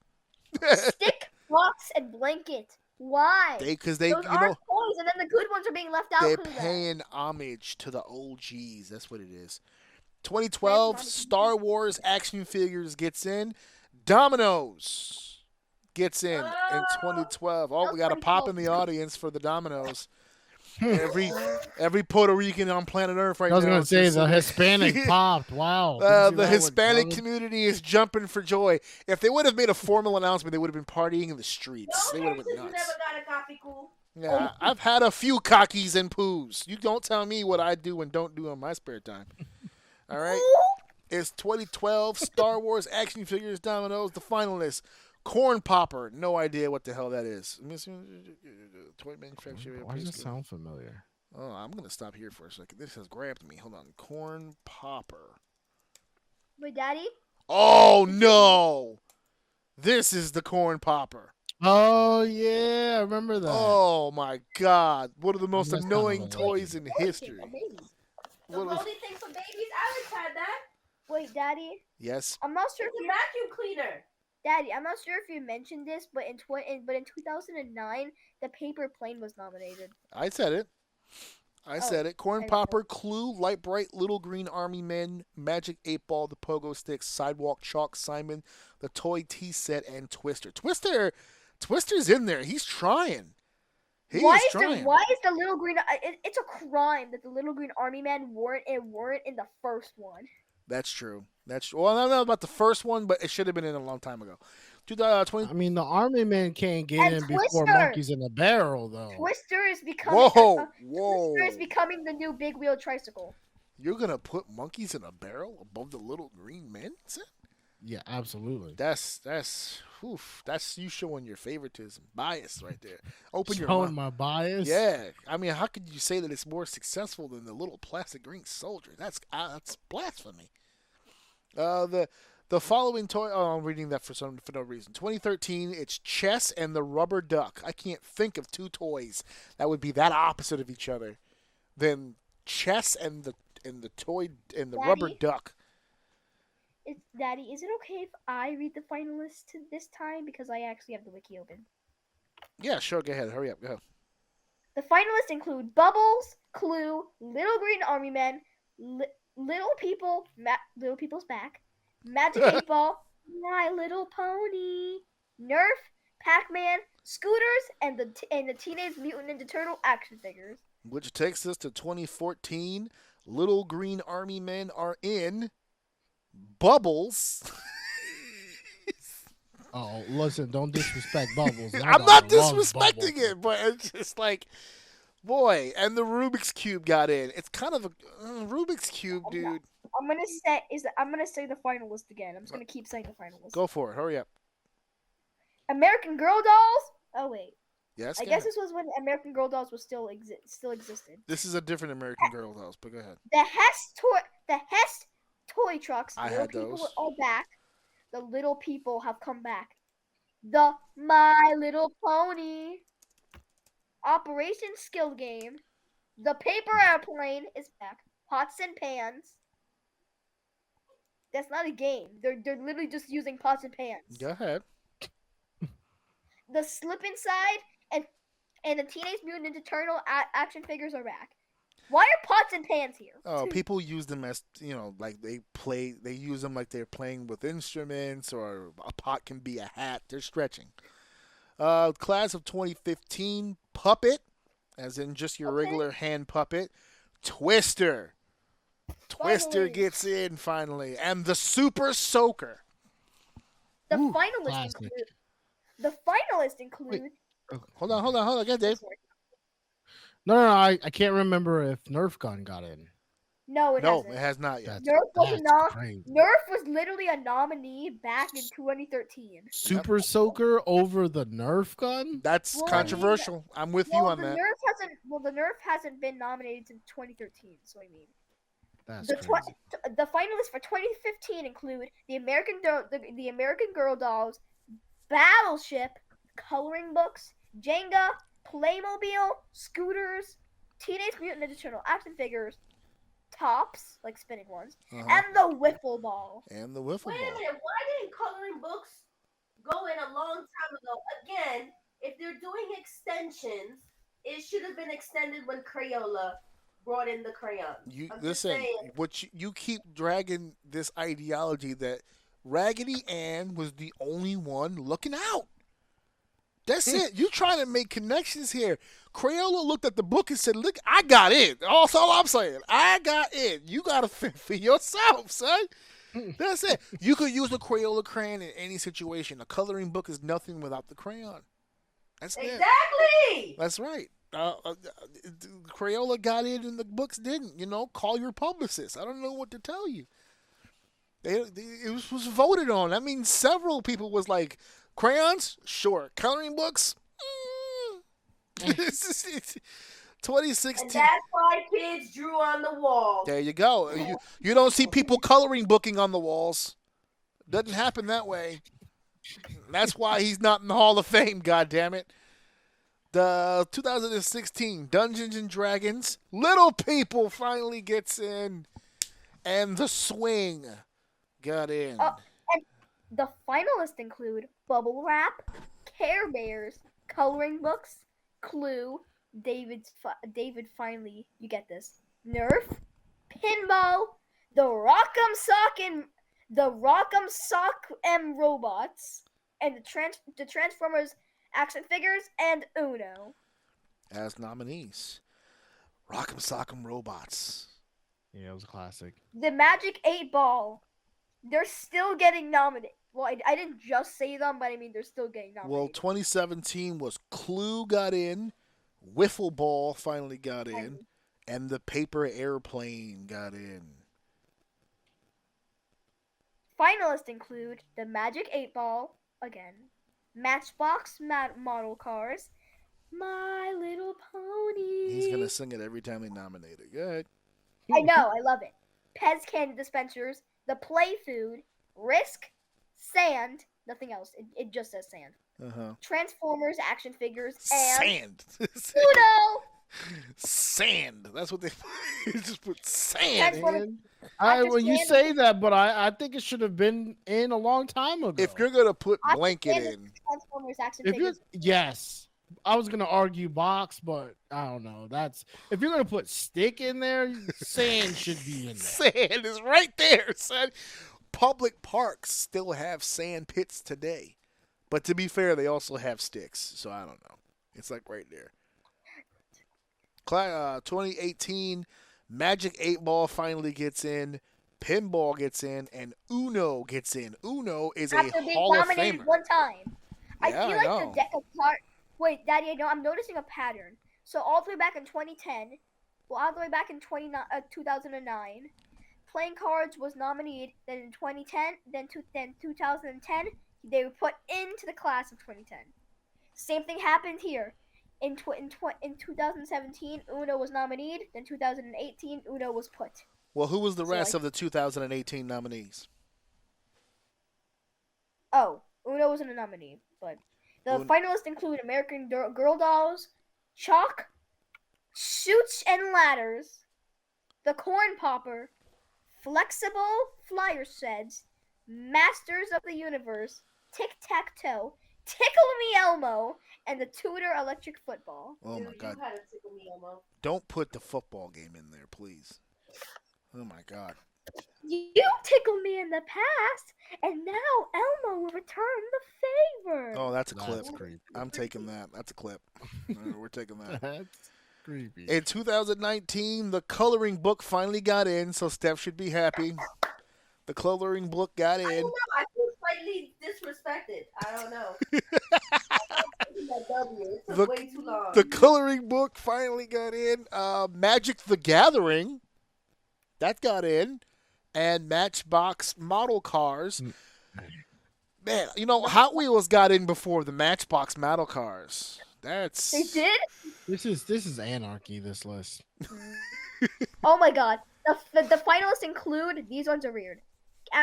Stick, box, and blanket. Why? Because they, Those aren't toys, and then the good ones are being left out. they're because of that. paying homage to the OGs. That's what it is. 2012 Star Wars action figures gets in. Dominoes gets in 2012. Oh, we got a pop in the audience for the Dominoes. Every Puerto Rican on planet Earth right now. I was going to say the Hispanic popped. Wow. The Hispanic community is jumping for joy. If they would have made a formal announcement, they would have been partying in the streets. They would have been nuts. Never got a copy, cool. Yeah, I've had a few cockies and poos. You don't tell me what I do and don't do on my spare time. All right? It's 2012 Star Wars action figures Dominoes. The finalists. Corn Popper. No idea what the hell that is. Toy manufacturer. Why does it sound familiar? Oh, I'm going to stop here for a second. This has grabbed me. Hold on. Corn Popper. Wait, Daddy? Oh, no. This is the Corn Popper. Oh, yeah. I remember that. Oh, my God. One of the most annoying toys in history. The moldy thing for babies? Alex had that. Wait, Daddy? Yes? I'm not sure It's a vacuum cleaner. Daddy, I'm not sure if you mentioned this, but in 2009, the paper plane was nominated. I said it. I said it. Corn Popper, Clue, Light Bright, Little Green Army Men, Magic 8-Ball, the Pogo Sticks, Sidewalk Chalk, Simon, the Toy Tea Set, and Twister. Twister's in there. He's trying. Why is the Little Green? It's a crime that the Little Green Army Men weren't in the first one. That's true. Well, I don't know about the first one, but it should have been in a long time ago. 2020. I mean, the Army Men can't get in before Monkeys in a Barrel, though. Twister is becoming. Twister is becoming the new big wheel tricycle. You're gonna put Monkeys in a Barrel above the Little Green Men? Yeah, absolutely. That's you showing your favoritism, bias right there. Open your showing my bias. Yeah, I mean, how could you say that it's more successful than the little plastic green soldier? That's blasphemy. The following toy. Oh, I'm reading that for no reason. 2013. It's Chess and the Rubber Duck. I can't think of two toys that would be that opposite of each other than Chess and the toy and the Daddy? Rubber Duck. Daddy, is it okay if I read the finalists this time because I actually have the wiki open? Yeah, sure. Go ahead. Hurry up. Go. The finalists include Bubbles, Clue, Little Green Army Men, Little People's Back, Magic 8-Ball, My Little Pony, Nerf, Pac-Man, Scooters, and the Teenage Mutant Ninja Turtle action figures. Which takes us to 2014. Little Green Army Men are in Bubbles. Oh, listen, don't disrespect Bubbles. I'm not disrespecting it, but it's just like, boy, and the Rubik's Cube got in. It's kind of a Rubik's Cube, dude. I'm gonna say the finalist again. I'm just gonna keep saying the finalist. Go for it. Hurry up. American Girl Dolls. Oh wait. Yes. I guess this was when American Girl Dolls was still existed. This is a different American Girl Dolls, but go ahead. The Hess toy trucks. I little had people those. are back. The little people have come back. The My Little Pony. Operation Skill Game. The Paper Airplane is back. Pots and Pans. That's not a game. They're literally just using pots and pans. Go ahead. The Slip Inside and the Teenage Mutant Ninja Turtle action figures are back. Why are pots and pans here? Oh, people use them as, like they use them like they're playing with instruments, or a pot can be a hat. They're stretching. Class of 2015, Puppet, as in just your regular hand puppet. Twister. Twister gets in finally. And the Super Soaker. The finalists include. Wait. Hold on. Get Dave. No, I can't remember if Nerf Gun got in. No, it No, hasn't. it has not yet. Nerf was That's crazy. Nerf was literally a nominee back in 2013. Super Soaker over the Nerf gun? That's Well, controversial. I'm with you on the that. Nerf hasn't been nominated since 2013. So I mean, That's the crazy. the finalists for 2015 include the American Girl dolls, Battleship, coloring books, Jenga, Playmobil, scooters, Teenage Mutant Ninja Turtle action figures, tops like spinning ones, and the wiffle ball. And the wiffle Wait a ball. minute, why didn't coloring books go in a long time ago? Again, if they're doing extensions, it should have been extended when Crayola brought in the crayons. You I'm just listen. saying. What you keep dragging this ideology that Raggedy Ann was the only one looking out. That's it. You trying to make connections here. Crayola looked at the book and said, "Look, I got it." That's all I'm saying. I got it. You got to fit for yourself, son. That's it. You could use a Crayola crayon in any situation. A coloring book is nothing without the crayon. That's it. Exactly. That's right. Crayola got it and the books didn't. Call your publicist. I don't know what to tell you. It was voted on. That means several people was like, crayons? Sure. Coloring books? 2016. And that's why kids drew on the wall. There you go. You don't see people coloring booking on the walls. Doesn't happen that way. That's why he's not in the Hall of Fame, goddammit. The 2016 Dungeons and Dragons Little People finally gets in. And the Swing got in. And the finalists include Bubble Wrap, Care Bears, coloring books, Clue, David finally, you get this, Nerf, Pinball, the Rock'em Sock M robots, and the Transformers action figures, and Uno. As nominees. Rock'em Sock'em Robots. Yeah, it was a classic. The Magic 8 Ball, they're still getting nominated. Well, I didn't just say them, but I mean they're still getting nominated. Well, 2017 was Clue got in, Wiffle Ball finally got in, and the Paper Airplane got in. Finalists include the Magic 8 Ball, again, Matchbox model cars, My Little Pony. He's going to sing it every time they nominate it. Go ahead. I know, I love it. Pez candy dispensers, the Play Food, Risk, Sand, nothing else. It just says Sand. Transformers action figures, and Sand. Uno. Sand. That's what they just put sand. When you say that, but I think it should have been in a long time ago. If you're going to put blanket in. Transformers action figures. Yes. I was gonna argue box, but I don't know. If you're gonna put stick in there, sand should be in there. Sand is right there, son. Public parks still have sand pits today, but to be fair, they also have sticks. So I don't know. It's like right there. 2018 Magic 8 Ball finally gets in. Pinball gets in, and Uno gets in. Uno is After a being Hall of nominated Famer. one time. Yeah, I feel like the deck of cards. Wait, Daddy, I'm noticing a pattern. So all the way back in 2010, all the way back in 2009, playing cards was nominated. Then in 2010, then 2010, they were put into the class of 2010. Same thing happened here. In 2017, Uno was nominated. Then 2018, Uno was put. Well, who was the rest of the 2018 nominees? Oh, Uno wasn't a nominee, but the finalists include American Girl dolls, Chalk, Suits and Ladders, the Corn Popper, Flexible Flyer Sheds, Masters of the Universe, Tic-Tac-Toe, Tickle Me Elmo, and the Tudor Electric Football. Oh my God! You had a Tickle Me Elmo. Don't put the football game in there, please. Oh my God! You tickled me in the past, and now Elmo will return the favor. Oh, that's a clip. creepy. I'm taking that. That's a clip. All right, we're taking that. That's creepy. In 2019, the coloring book finally got in, so Steph should be happy. The coloring book got in. I don't know. I feel slightly disrespected. I don't know. It took way too long. The coloring book finally got in. Magic the Gathering. that got in, and Matchbox model cars. Man, you know, Hot Wheels got in before the Matchbox model cars. That's They did? This is anarchy. This list. Oh my god. The finalists include, these ones are weird.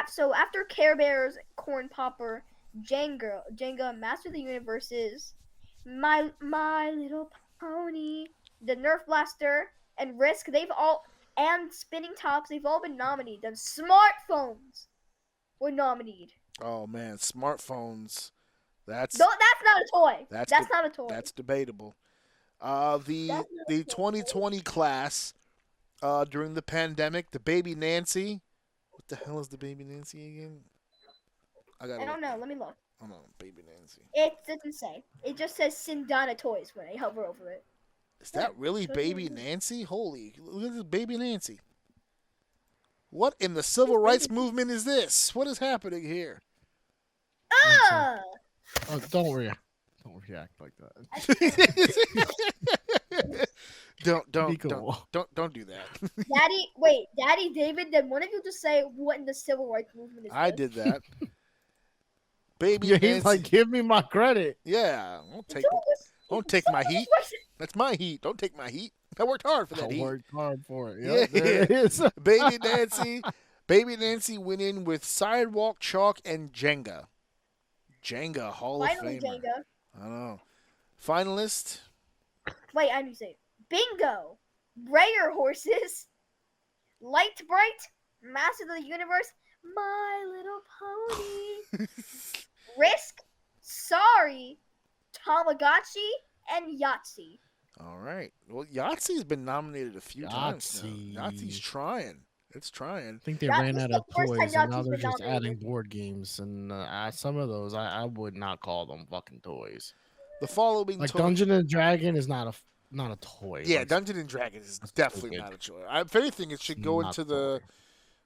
So after Care Bears, Corn Popper, Jenga, Master of the Universes, My Little Pony, the Nerf Blaster, and Risk, and Spinning Tops, they've all been nominated. And Smartphones were nominated. oh man, smartphones. That's No, that's not a toy. That's That's de- not a toy. That's debatable. The 2020 class during the pandemic, the Baby Nancy. What the hell is the Baby Nancy again? I don't know. Let me look. Hold on, Baby Nancy. It doesn't say. It just says Sindana Toys when I hover over it. Is that really Baby Nancy? Holy, look at this Baby Nancy. What in the civil rights movement is this? What is happening here? Ah! Oh, don't react like that. Don't Be cool. don't do that. Daddy David, did one of you just say what in the civil rights movement is I this? did that. Baby Yeah, Nancy. he's like, give me my credit. Yeah, don't take my heat. That's my heat. Don't take my heat. I worked hard for that I heat. worked hard for it. Yeah, Yep, there it is. Baby Nancy went in with Sidewalk Chalk and Jenga. Jenga Hall Finally, of Famer. Jenga. I don't know. Finalist. Wait, I need to say it. Bingo, Brayer Horses, Light Bright, Master of the Universe, My Little Pony, Risk, Sorry, Tamagotchi, and Yahtzee. All right. Well, Yahtzee's been nominated a few times now. Yahtzee's trying. It's trying. I think they That ran was out the of first time toys, and now Yahtzee's they're been just adding nominated. board games. And some of those, I would not call them fucking toys. The following Like toy. Dungeon and Dragon is not a toy. Yeah, Like, Dungeon and Dragons is that's definitely stupid. not a choice. If anything, it should go Not into the.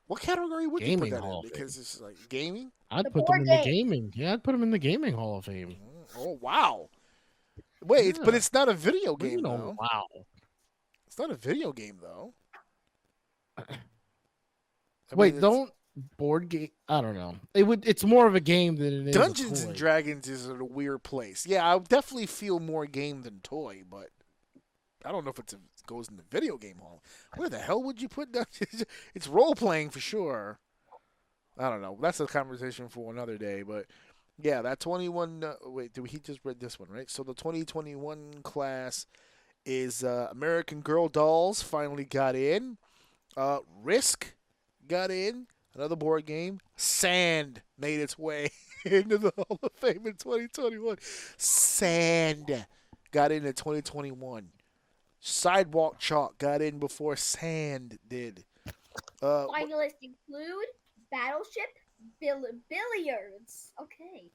What category would you put Gaming that Hall in? of Because it's like gaming. I'd The put them board in the games. gaming. Yeah, I'd put them in the gaming Hall of Fame. Oh wow! Wait, but Yeah. it's not a video What do you game know? though. Wow. It's not a video game though. I Wait, mean, don't board game. I don't know. It's more of a game than it is Dungeons a toy. and Dragons is in a weird place. Yeah, I definitely feel more game than toy, but I don't know if it goes in the video game hall. Where the hell would you put Dungeons? It's role playing for sure. I don't know. That's a conversation for another day. But yeah, that 21. He just read this one, right? So the 2021 class is American Girl Dolls finally got in. Risk got in. Another board game. Sand made its way into the Hall of Fame in 2021. Sand got in 2021. Sidewalk Chalk got in before Sand did. Finalists include Battleship, Billiards, okay,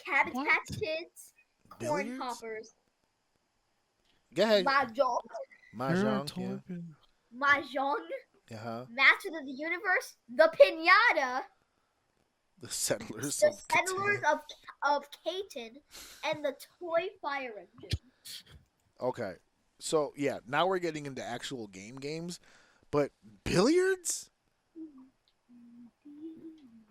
Cabbage What? Patch Kids, Corn Billiards? Poppers, Go ahead. Mahjong, Mahjong. Yeah. Mahjong, Uh-huh. Master of the Universe, the Pinata, The Settlers. the of Settlers Catan. of Catan, and the Toy Fire Engine. Okay. So, yeah, now we're getting into actual games. But billiards?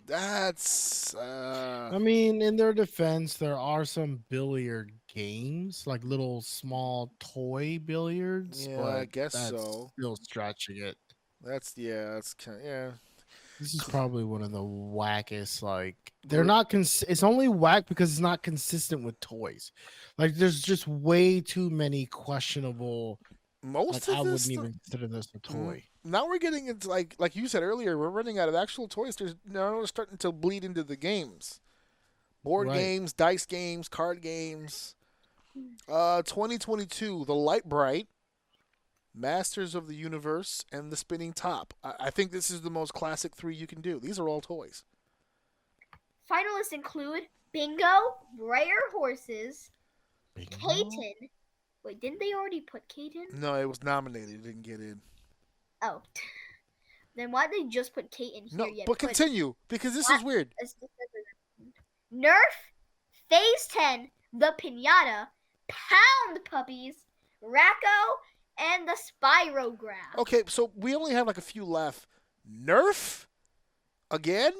That's I mean, in their defense, there are some billiard games, like little small toy billiards. Yeah, but I guess that's so. Still stretching it. that's kind of, yeah. This is probably one of the wackest. Like they're not. It's only whack because it's not consistent with toys. Like there's just way too many questionable. Most Like I of wouldn't this even consider this a toy. Now we're getting into like you said earlier, we're running out of actual toys. There's now we're starting to bleed into the games. Board Right. games, dice games, card games. 2022, the Light Bright, Masters of the Universe, and the Spinning Top. I think this is the most classic 3 you can do. These are all toys. Finalists include Bingo, Brayer Horses, Catan. Wait, didn't they already put Catan? No, it was nominated. It didn't get in. Oh. Then why did they just put Catan here No, yet? but continue because this is weird. Nerf, Phase 10, the Pinata, Pound Puppies, Racco, and the Spirograph. Okay, so we only have like a few left. Nerf again.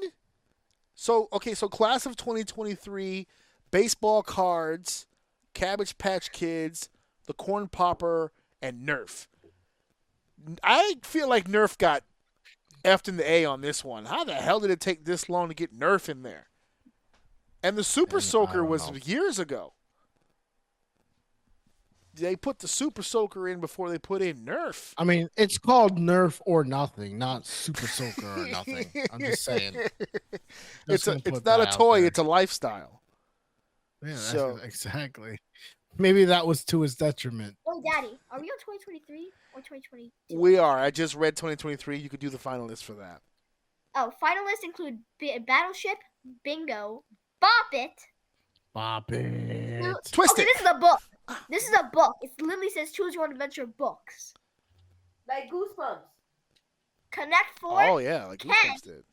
So class of 2023, baseball cards, Cabbage Patch Kids, the Corn Popper, and Nerf. I feel like Nerf got F'd in the A on this one. How the hell did it take this long to get Nerf in there? And the Super Soaker was years ago. They put the Super Soaker in before they put in Nerf. I mean, it's called Nerf or nothing, not Super Soaker or nothing. I'm just saying. It's not a toy, it's a lifestyle. Yeah, so exactly. Maybe that was to his detriment. Oh, Daddy, are we on 2023 or 2022? We are. I just read 2023. You could do the finalists for that. Oh, finalists include Battleship, Bingo, Bop It. Twist Okay, It. this is a book. This is a book. It literally says Choose Your Own Adventure books. Like Goosebumps. Connect Four. Oh, yeah, like Goosebumps did.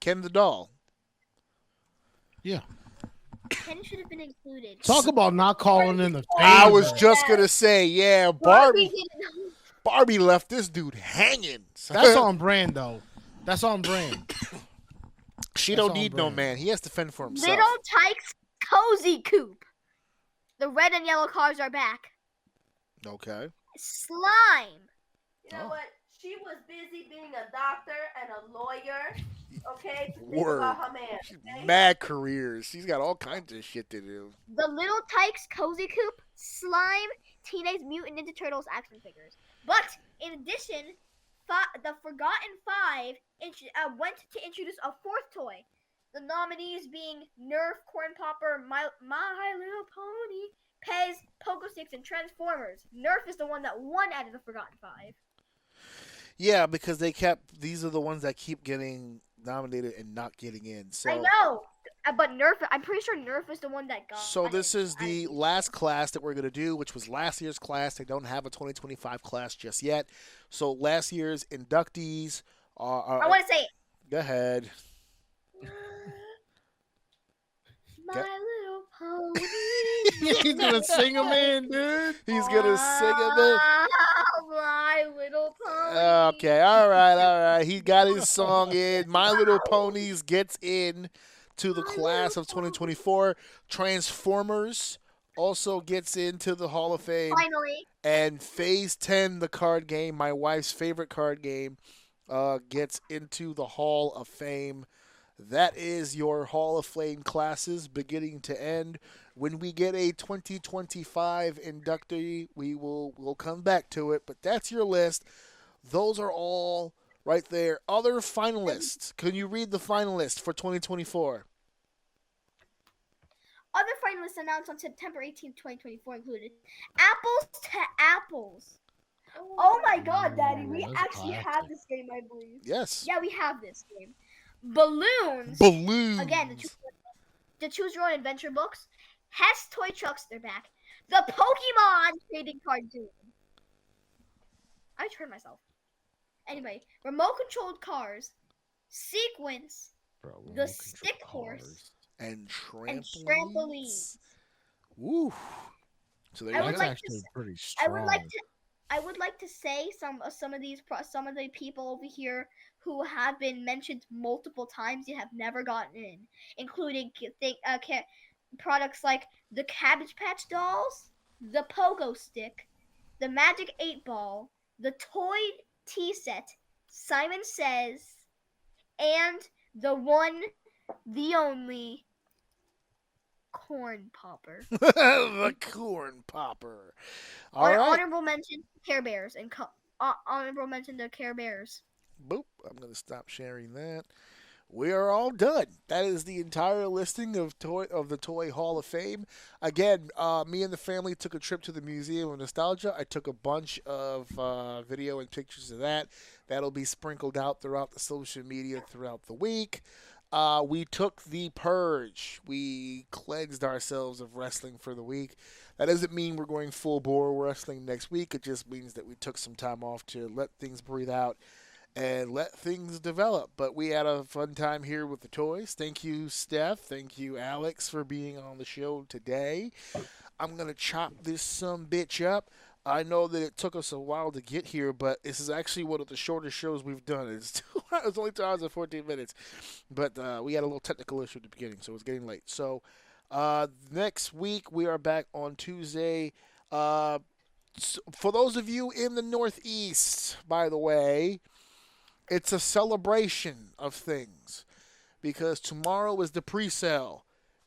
Ken the Doll. Yeah. Ken should have been included. Talk about not calling in the favor. I was just going to say, yeah, Barbie Barbie left this dude hanging. That's on brand, though. That's on brand. She That's don't need no man. He has to fend for himself. Little Tyke's Cozy Coop. The red and yellow cars are back. Okay. Slime. You know what? She was busy being a doctor and a lawyer. Okay, to think Word. about her man. Okay? Mad careers. She's got all kinds of shit to do. The Little Tyke's Cozy Coop, Slime, Teenage Mutant Ninja Turtles action figures. But in addition, the Forgotten Five went to introduce a fourth toy. The nominees being Nerf, Corn Popper, My Little Pony, Pez, Pogo Sticks, and Transformers. Nerf is the one that won out of the Forgotten Five. Yeah, because these are the ones that keep getting nominated and not getting in. So I know, but Nerf, I'm pretty sure Nerf is the one that got. So this is the last class that we're going to do, which was last year's class. They don't have a 2025 class just yet. So last year's inductees are... I want to say it. Go ahead. My Little Pony. He's going to sing them in, dude. He's going to sing them in. My Little Pony. Okay, all right. He got his song in. My Little Ponies gets in to the class of 2024. Transformers also gets into the Hall of Fame. Finally. And Phase 10, the card game, my wife's favorite card game, gets into the Hall of Fame. That is your Hall of Fame classes beginning to end. When we get a 2025 inductee, we'll come back to it. But that's your list. Those are all right there. Other finalists. Can you read the finalists for 2024? Other finalists announced on September 18th, 2024 included Apples to Apples. Oh my God, Daddy, we actually have this game, I believe. Yes. Yeah, we have this game. Balloons. Again, the Choose Your Own Adventure books. Hess Toy Trucks, they're back. The Pokemon trading card game. I turned myself. Anyway, remote-controlled cars. Sequence. The Stick Horse. And trampolines. Woo. So that's actually pretty strong. I would like to say some of the people over here who have been mentioned multiple times yet have never gotten in, including products like the Cabbage Patch Dolls, the Pogo Stick, the Magic 8-Ball, the Toy Tea Set, Simon Says, and the one, the only Corn Popper. The Corn Popper. All right. Honorable mention, Care Bears, and honorable mention the Care Bears. Boop. I'm going to stop sharing that. We are all done. That is the entire listing of the Toy Hall of Fame. Again, me and the family took a trip to the Museum of Nostalgia. I took a bunch of video and pictures of that. That'll be sprinkled out throughout the social media throughout the week. We took the purge. We cleansed ourselves of wrestling for the week. That doesn't mean we're going full bore wrestling next week. It just means that we took some time off to let things breathe out and let things develop. But we had a fun time here with the toys. Thank you, Steph. Thank you, Alex, for being on the show today. I'm going to chop this some bitch up. I know that it took us a while to get here, but this is actually one of the shortest shows we've done. It's only 2 hours and 14 minutes, but we had a little technical issue at the beginning, so it's getting late. So next week we are back on Tuesday. For those of you in the Northeast, by the way, it's a celebration of things because tomorrow is the pre-sale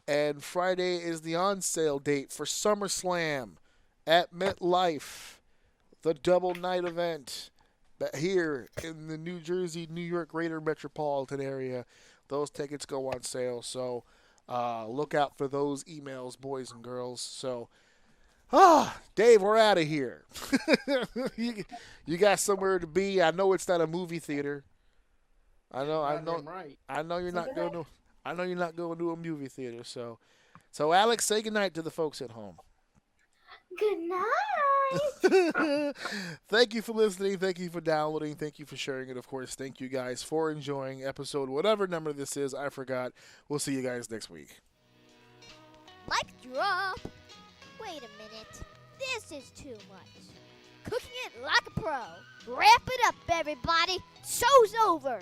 and Friday is the on-sale date for SummerSlam at MetLife, the double night event. But here in the New Jersey, New York greater metropolitan area, those tickets go on sale. So look out for those emails, boys and girls. So, Dave, we're out of here. you got somewhere to be. I know it's not a movie theater. I know you're not going to. I know you're not going to a movie theater. So Alex, say goodnight to the folks at home. Good night. Thank you for listening. Thank you for downloading. Thank you for sharing it. Of course, thank you guys for enjoying episode whatever number this is. I forgot. We'll see you guys next week. Mic drop. Wait a minute. This is too much. Cooking it like a pro. Wrap it up, everybody. Show's over.